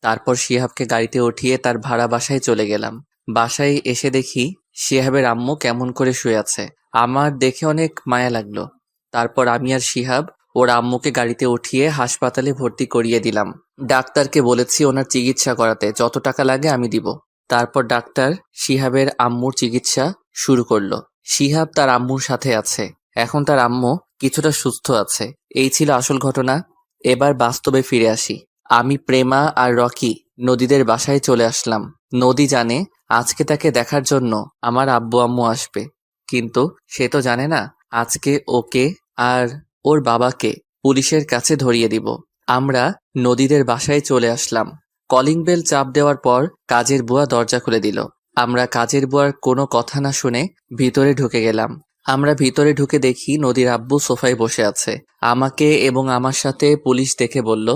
তারপর শিহাবকে গাড়িতে উঠিয়ে তার ভাড়া বাসায় চলে গেলাম। বাসায় এসে দেখি শিহাবের আম্মু কেমন করে শুয়ে আছে। আমার দেখে অনেক মায়া লাগলো। তারপর আমি আর শিহাব ওর আম্মুকে গাড়িতে উঠিয়ে হাসপাতালে ভর্তি করিয়ে দিলাম। ডাক্তারকে বলেছি ওনার চিকিৎসা করাতে যত টাকা লাগে আমি দিব। তারপর ডাক্তার শিহাবের আম্মুর চিকিৎসা শুরু করলো। শিহাব তার আম্মুর সাথে আছে। এখন তার আম্মু কিছুটা সুস্থ আছে। এই ছিল আসল ঘটনা। এবার বাস্তবে ফিরে আসি। আমি, প্রেমা আর রকি নদীদের বাসায় চলে আসলাম। নদী জানে আজকে তাকে দেখার জন্য আমার আব্বু আম্মু আসবে, কিন্তু সে তো জানে না আজকে ওকে আর ওর বাবাকে পুলিশের কাছে ধরিয়ে দিব। আমরা নদীদের বাসায় চলে আসলাম। কলিং বেল চাপ দেওয়ার পর কাজের বুয়া দরজা খুলে দিল। আমরা কাজের বুয়ার কোনো কথা না শুনে ভিতরে ঢুকে গেলাম। আমরা ভিতরে ঢুকে দেখি নদীর আব্বু সোফায় বসে আছে। আমাকে এবং আমার সাথে পুলিশ দেখে বলল,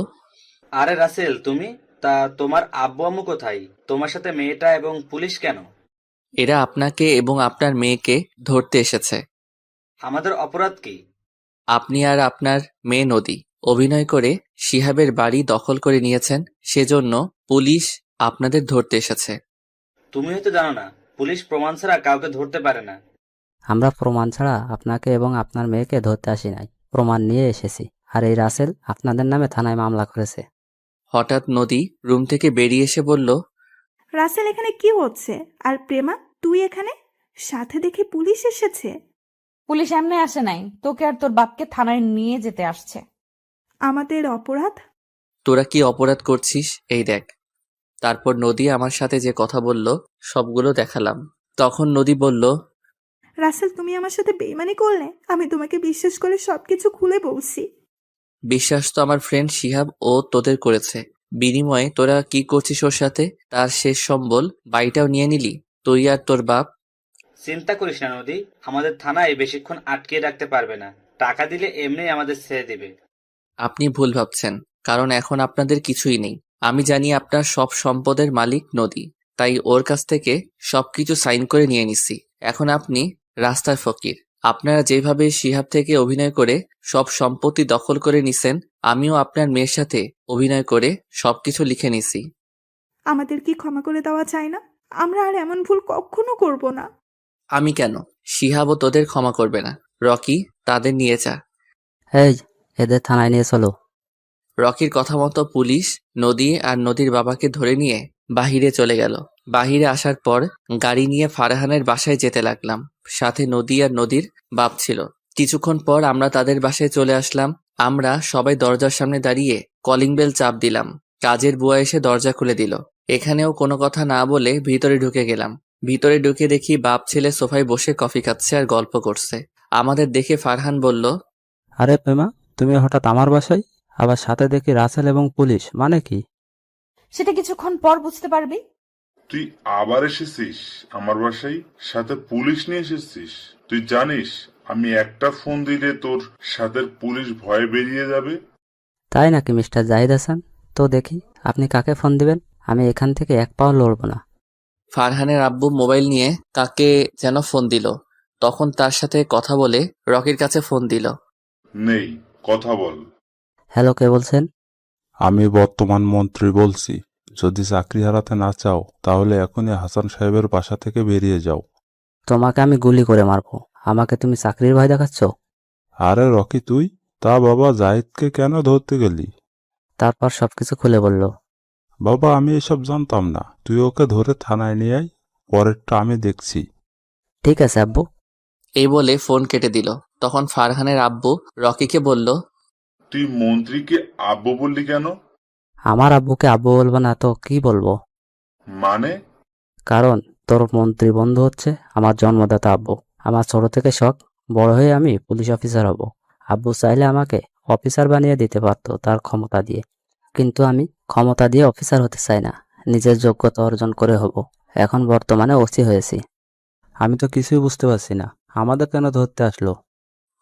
আরে রাসেল, তুমি? তা তোমার আব্বু আম্মু কোথায়? তোমার সাথে মেয়েটা এবং পুলিশ কেন? এরা আপনাকে এবং আপনার মেয়েকে ধরতে এসেছে। আমাদের অপরাধ কি? আপনি আর আপনার মেয়ে নদী অভিনয় করে শিহাবের বাড়ি দখল করে নিয়েছেন, সেজন্য পুলিশ আপনাদের ধরতে এসেছে। তুমি হয়তো জানো না, পুলিশ প্রমাণ ছাড়া কাউকে ধরতে পারে না। আমরা প্রমাণ ছাড়া আপনাকে এবং আপনার মেয়েকে ধরতে আসি নাই, প্রমাণ নিয়ে এসেছি। আর এই রাসেল আপনাদের নামে থানায় মামলা করেছে। হঠাৎ নদী রুম থেকে বেরিয়ে এসে বলল, রাসেল, এখানে কি হচ্ছে? আর প্রেমা, তুই এখানে? সাথে দেখি পুলিশ এসেছে। পুলিশ এমনি আসে নাই, তোকে আর তোর বাপকে থানায় নিয়ে যেতে আসছে। আমাদের অপরাধ? তোরা কি অপরাধ করছিস এই দেখ। তারপর নদী আমার সাথে যে কথা বলল সবগুলো দেখালাম। তখন নদী বলল, রাসেল, তুমি আমার সাথে বেইমানি করলে। আমি তোমাকে বিশ্বাস করে সবকিছু খুলে বলছি। বিশ্বাস তো আমার ফ্রেন্ড শিহাব ও তোদের করেছে। বিনিময়ে তোরা কি করছিস ওর সাথে? তার শেষ সম্বল বাড়িটাও নিয়ে নিলি, তুই আর তোর বাপ। চিন্তা করিস না নদী, আমাদের থানায় বেশিক্ষণ আটকে রাখতে পারবে না। টাকা দিলে এমনি আমাদের ছেড়ে দিবে। আপনি ভুল ভাবছেন, কারণ এখন আপনাদের কিছুই নেই। আমি জানি আপনার সব সম্পদের মালিক নদী, তাই ওর কাছ থেকে সবকিছু সাইন করে নিয়ে নিছি। এখন আপনি রাস্তার ফকির। আপনারা যেভাবে শিহাব থেকে অভিনয় করে সব সম্পত্তি দখল করে নিছেন, আমিও আপনার মেয়ের সাথে অভিনয় করে সবকিছু লিখে নিছি। আমাদের কি ক্ষমা করে দেওয়া চাই না? আমরা আর এমন ভুল কখনো করব না। আমি কেন, শিহাবও তোদের ক্ষমা করবে না। রকি, তাদের নিয়ে যা। এই, এদের থানায় নিয়ে চলো। রকির কথা মতো পুলিশ নদী আর নদীর বাবাকে ধরে নিয়ে বাহিরে চলে গেল। বাহিরে আসার পর গাড়ি নিয়ে ফারহানের বাসায় যেতে লাগলাম। সাথে নদী আর নদীর বাপ ছিল। কিছুক্ষণ পর আমরা তাদের বাসায় চলে আসলাম। আমরা সবাই দরজার সামনে দাঁড়িয়ে কলিং বেল চাপ দিলাম। কাজের বুয়া এসে দরজা খুলে দিল। এখানেও কোনো কথা না বলে ভিতরে ঢুকে গেলাম। ভিতরে ঢুকে দেখি বাপ ছেলে সোফায় বসে কফি খাচ্ছে আর গল্প করছে। আমাদের দেখে ফারহান বলল, আরে প্রেমা, তুমি হঠাৎ আমার বাসায়? আবার সাথে দেখি রাসেল এবং পুলিশ, মানে কি? সেটা কিছুক্ষণ পর বুঝতে পারবি। তুই আবার এসেছিস আমার বাসায়, সাথে পুলিশ নিয়ে এসেছিস। তুই জানিস আমি একটা ফোন দিলে তোর সাথে পুলিশ ভয়ে বেরিয়ে যাবে। তাই নাকি মিস্টার জাহিদ হাসান? তো দেখি আপনি কাকে ফোন দিবেন। আমি এখান থেকে এক পাও লড়বো না। ফারহানের আব্বু মোবাইল নিয়ে কাকে যেন ফোন দিল। তখন তার সাথে কথা বলে রকির কাছে ফোন দিল। নেই, কথা বল। হ্যালো, কে বলছেন? আমি বর্তমান মন্ত্রী বলছি। যদি চাকরি হারাতে না চাও তাহলে এখনই হাসান সাহেবের বাসা থেকে বেরিয়ে যাও। তোমাকে আমি গুলি করে মারবো। আমাকে তুমি চাকরির ভয় দেখাচ্ছ? আরে রকি, তুই তা বাবা জাহিদকে কেন ধরতে গেলি? তারপর সবকিছু খুলে বলল। বাবা আমি এসব জানতাম না, তুই ওকে ধরে থানায় নিয়ে আয়, পরেরটা আমি দেখছি। ঠিক আছে আব্বু। এই বলে ফোন কেটে দিল। তখন ফারহানের আব্বু রকিকে বলল, তুই মন্ত্রীকে আব্বু বললি কেন? আমার আব্বুকে আব্বু বলবো না তো কি বলবো? মানে? কারণ তোর মন্ত্রী বন্ধু হচ্ছে আমার জন্মদাতা আব্বু। আমার ছোট থেকে শখ বড় হয়ে আমি পুলিশ অফিসার হব। আব্বু চাইলে আমাকে অফিসার বানিয়ে দিতে পারতো তার ক্ষমতা দিয়ে, কিন্তু আমি ক্ষমতা দিয়ে অফিসার হতে চাই না, নিজের যোগ্যতা অর্জন করে হব। এখন বর্তমানে ওসি হয়েছি। আমি তো কিছুই বুঝতে পারছি না, আমাদের কেন ধরতে আসলো?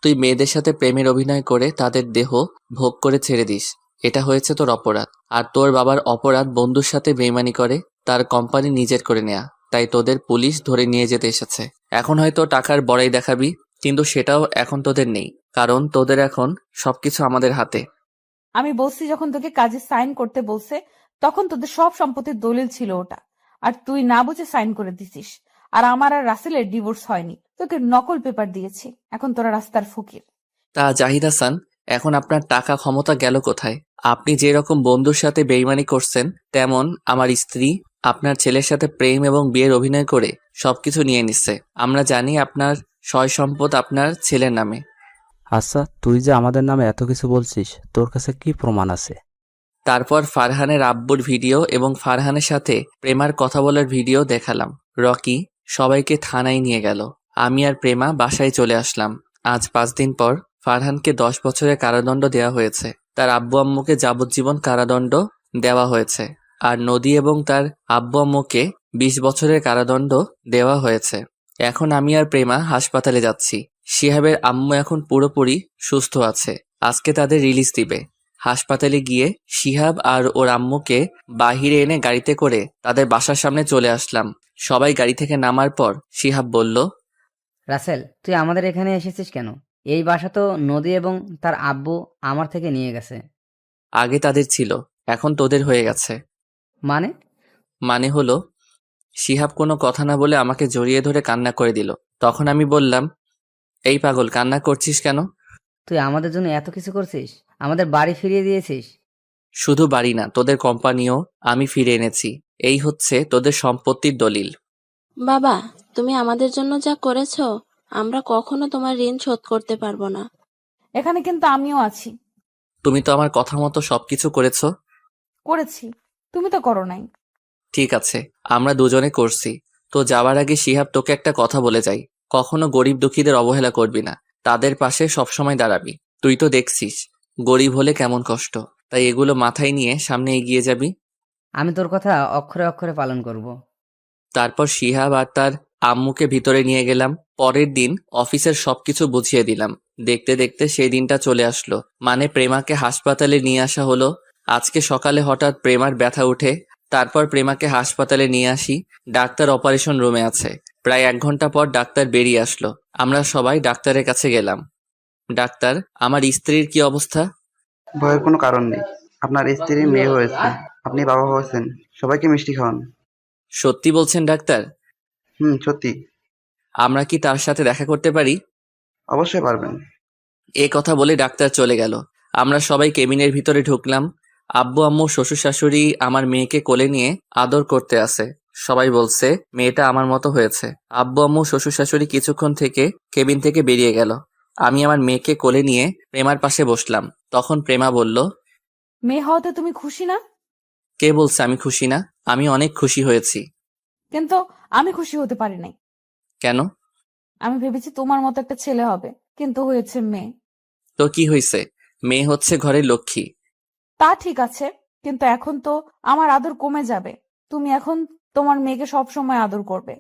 তুই মেয়েদের সাথে প্রেমের অভিনয় করে তাদের দেহ ভোগ করে ছেড়ে দিস, এটা হয়েছে তোর অপরাধ। আর তোর বাবার অপরাধ বন্ধুর সাথে বেইমানি করে তার কোম্পানি নিজের করে নেয়া। তাই তোদের পুলিশ ধরে নিয়ে যেতে এসেছে। এখন হয়তো টাকার বড়াই দেখাবি, কিন্তু সেটাও এখন তোদের নেই, কারণ তোদের এখন সবকিছু আমাদের হাতে। আমি বলছি যখন তোকে কাজে সাইন করতে বলছে তখন তোদের সব সম্পত্তির দলিল ছিল ওটা, আর তুই না বুঝে সাইন করে দিছিস। আর আমার আর রাসেলের ডিভোর্স হয়নি, তোকে নকল পেপার দিয়েছি। এখন তোরা রাস্তার ফকির। তা জাহিদ হাসান, এখন আপনার টাকা ক্ষমতা গেল কোথায়? আপনি যে রকম বন্ধুর সাথে বেইমানি করছেন, তেমন আমার স্ত্রী আপনার ছেলের সাথে প্রেম এবং বিয়ের অভিনয় করে সবকিছু নিয়ে নিচ্ছে। আমরা জানি আপনার সয় সম্পদ আপনার ছেলের নামে। আচ্ছা, তুই যে আমাদের নামে এত কিছু বলছিস, তোর কাছে কি প্রমাণ আছে? তারপর ফারহানের আব্বুর ভিডিও এবং ফারহানের সাথে প্রেমার কথা বলার ভিডিও দেখালাম। রকি সবাইকে থানায় নিয়ে গেল। আমি আর প্রেমা বাসায় চলে আসলাম। আজ 5 দিন পর ফারহানকে 10 বছরের কারাদণ্ড দেওয়া হয়েছে। তার আব্বু আম্মুকে যাবজ্জীবন কারাদণ্ড দেওয়া হয়েছে। আর নদী এবং তার আব্বু আম্মুকে 20 বছরের কারাদণ্ড দেওয়া হয়েছে। এখন আমি আর প্রেমা হাসপাতালে যাচ্ছি। শিহাবের আম্মু এখন পুরোপুরি সুস্থ আছে। আজকে তাদের রিলিজ দিবে। হাসপাতালে গিয়ে শিহাব আর ওর আম্মুকে বাহিরে এনে গাড়িতে করে তাদের বাসার সামনে চলে আসলাম। সবাই গাড়ি থেকে নামার পর শিহাব বলল, রাসেল, তুই আমাদের এখানে এসেছিস কেন? এই বাসা তো নদী এবং তার আব্বু আমার থেকে নিয়ে গেছে। আগে তাদের ছিল, এখন তোদের হয়ে গেছে। মানে? মানে হলো, শিহাব কোনো কথা না বলে আমাকে জড়িয়ে ধরে কান্না করে দিল। তখন আমি বললাম, এই পাগল, কান্না করছিস কেন? তুই আমাদের জন্য এত কিছু করছিস, আমাদের বাড়ি ফিরিয়ে দিয়েছিস। শুধু বাড়ি না, তোদের কোম্পানিও আমি ফিরে এনেছি। এই হচ্ছে তোদের সম্পত্তির দলিল। বাবা, তুমি আমাদের জন্য যা করেছো, আমরা কখনো তোমার ঋণ শোধ করতে পারবো না। এখানে কিন্তু আমিও আছি। তুমি তো আমার কথা মতো সবকিছু করেছো। করেছি, তুমি তো করো নাই। ঠিক আছে, আমরা দুজনে করছি। তো যাওয়ার আগে শিহাব তোকে একটা কথা বলে যাই, কখনো গরিব দুঃখীদের অবহেলা করবি না, তাদের পাশে সবসময় দাঁড়াবি। তুই তো দেখছিস গরিব হলে কেমন কষ্ট, তাই এগুলো মাথায় নিয়ে সামনে এগিয়ে যাবি। আমি তোর কথা অক্ষরে অক্ষরে পালন করব। তারপর শিহাব আর তার আম্মুকে ভিতরে নিয়ে গেলাম। পরের দিন অফিসের সবকিছু বুঝিয়ে দিলাম। দেখতে দেখতে সেই দিনটা চলে আসলো। মানে প্রেমাকে হাসপাতালে নিয়ে আসা হলো। আজকে সকালে হঠাৎ প্রেমার ব্যথা উঠে। তারপর প্রেমাকে হাসপাতালে নিয়ে আসি। ডাক্তার অপারেশন রুমে আছে। প্রায় 1 ঘন্টা পর ডাক্তার বেরিয়ে আসলো। আমরা সবাই ডাক্তারের কাছে গেলাম। ডাক্তার, আমার স্ত্রীর কি অবস্থা? ভয়ের কোনো কারণ নেই। আপনার স্ত্রীর মেয়ে হয়েছে, আপনি বাবা হয়েছেন। সবাইকে মিষ্টি খাওয়ান। সত্যি বলছেন ডাক্তার? সত্যি। আমরা কি তার সাথে দেখা করতে পারি? অবশ্যই পারবেন। এ কথা বলে ডাক্তার চলে গেল। আমরা সবাই কেবিনের ভিতরে ঢুকলাম। আব্বু আম্মু শ্বশুর শাশুড়ি আমার মেয়েকে কোলে নিয়ে আদর করতে আসে। সবাই বলছে মেয়েটা আমার মতো হয়েছে। আব্বু আম্মু শ্বশুর শাশুড়ি কিছুক্ষণ থেকে কেবিন থেকে বেরিয়ে গেল। আমি আমার মেয়েকে কোলে নিয়ে প্রেমার পাশে বসলাম। তখন প্রেমা বলল, মেয়ে হওয়াতে তুমি খুশি না? কে বলছে আমি খুশি না? আমি অনেক খুশি হয়েছি। কিন্তু আমি খুশি হতে পারি নাই। কেন? আমি ভেবেছি তোমার মতো একটা ছেলে হবে, কিন্তু হয়েছে মেয়ে। তো কি হয়েছে? মেয়ে হচ্ছে ঘরের লক্ষ্মী। তা ঠিক আছে, কিন্তু এখন তো আমার আদর কমে যাবে। তুমি এখন তোমার মেয়েকে সবসময় আদর করবে।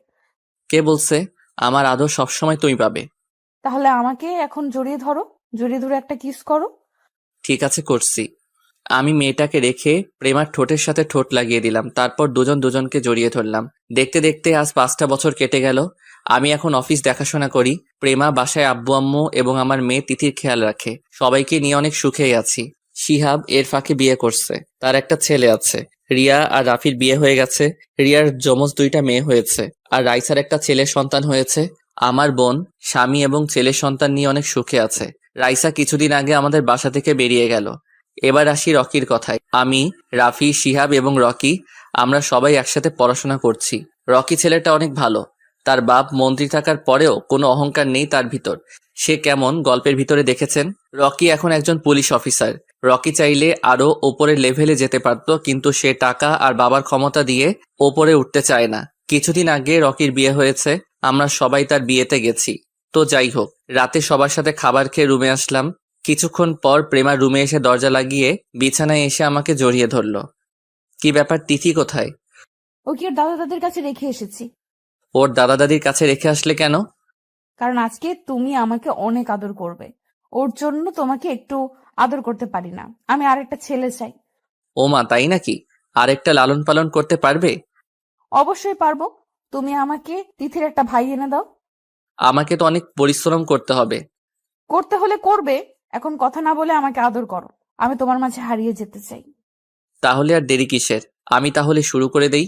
কে বলছে আমার আদর সবসময় তুমি পাবে? তাহলে আমাকে এখন জড়িয়ে ধরো, জড়িয়ে ধরে একটা কিস করো। ঠিক আছে, করছি। আমি মেয়েটাকে রেখে প্রেমার ঠোঁটের সাথে ঠোঁট লাগিয়ে দিলাম, তারপর দুজন দুজনকে জড়িয়ে ধরলাম। দেখতে দেখতে আজ 5টা বছর কেটে গেল। আমি এখন অফিস দেখাশোনা করি, প্রেমা বাসায় আব্বু আম্মু এবং আমার মেয়ে তিথির খেয়াল রাখে। সবাইকে নিয়ে অনেক সুখেই আছি। শিহাব এর ফাঁকে বিয়ে করছে, তার একটা ছেলে আছে। রিয়া আর রাফির বিয়ে হয়ে গেছে। রিয়ার যমজ 2টা মেয়ে হয়েছে, আর রাইসার একটা ছেলের সন্তান হয়েছে। আমার বোন স্বামী এবং ছেলের সন্তান নিয়ে অনেক সুখে আছে। রাইসা কিছুদিন আগে আমাদের বাসা থেকে বেরিয়ে গেল। এবার আসি রকির কথায়। আমি, রাফি, শিহাব এবং রকি আমরা সবাই একসাথে পড়াশোনা করছি। রকি ছেলেটা অনেক ভালো। তার বাপ মন্ত্রী থাকার পরেও কোনো অহংকার নেই তার ভিতর। সে কেমন গল্পের ভিতরে দেখেছেন। রকি এখন একজন পুলিশ অফিসার। রকি চাইলে আরো ওপরের লেভেলে যেতে পারত, কিন্তু সে টাকা আর বাবার ক্ষমতা দিয়ে ওপরে উঠতে চায় না। কিছুদিন আগে রকির বিয়ে হয়েছে, আমরা সবাই তার বিয়েতে গেছি। তো যাই হোক, রাতে সবার সাথে খাবার খেয়ে রুমে আসলাম। কিছুক্ষণ পর প্রেমা রুমে এসে দরজা লাগিয়ে বিছানায় এসে আমাকে জড়িয়ে ধরলো। কি ব্যাপার, তিথি কোথায়? ওকে ওর দাদা দাদির কাছে রেখে এসেছি। ওর দাদা দাদির কাছে রেখে আসলে কেন? কারণ আজকে তুমি আমাকে অনেক আদর করবে। ওর জন্য তোমাকে একটু আদর করতে পারি না। আমি আরেকটা ছেলে চাই। ও মা, তাই নাকি? আরেকটা লালন পালন করতে পারবে? অবশ্যই পারবো। তুমি আমাকে তিথির একটা ভাই এনে দাও। আমাকে তো অনেক পরিশ্রম করতে হবে। করতে হলে করবে, এখন কথা না বলে আমাকে আদর করো। আমি তোমার মাঝে হারিয়ে যেতে চাই। তাহলে আর দেরি কিসের? আমি তাহলে শুরু করে দেই।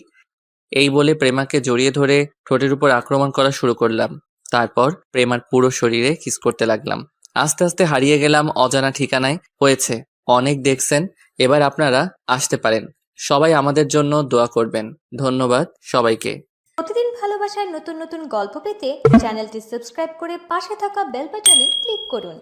এই বলে প্রেমাকে জড়িয়ে ধরে ঠোঁটের উপর আক্রমণ করা শুরু করলাম। তারপর প্রেমার পুরো শরীরে কিস করতে লাগলাম। আস্তে আস্তে হারিয়ে গেলাম অজানা ঠিকানায়। হয়েছে, অনেক দেখছেন, এবার আপনারা আসতে পারেন। সবাই আমাদের জন্য দোয়া করবেন। ধন্যবাদ সবাইকে। প্রতিদিন ভালোবাসার নতুন নতুন গল্প পেতে চ্যানেলটি সাবস্ক্রাইব করে পাশে থাকা বেল বাটনে ক্লিক করুন।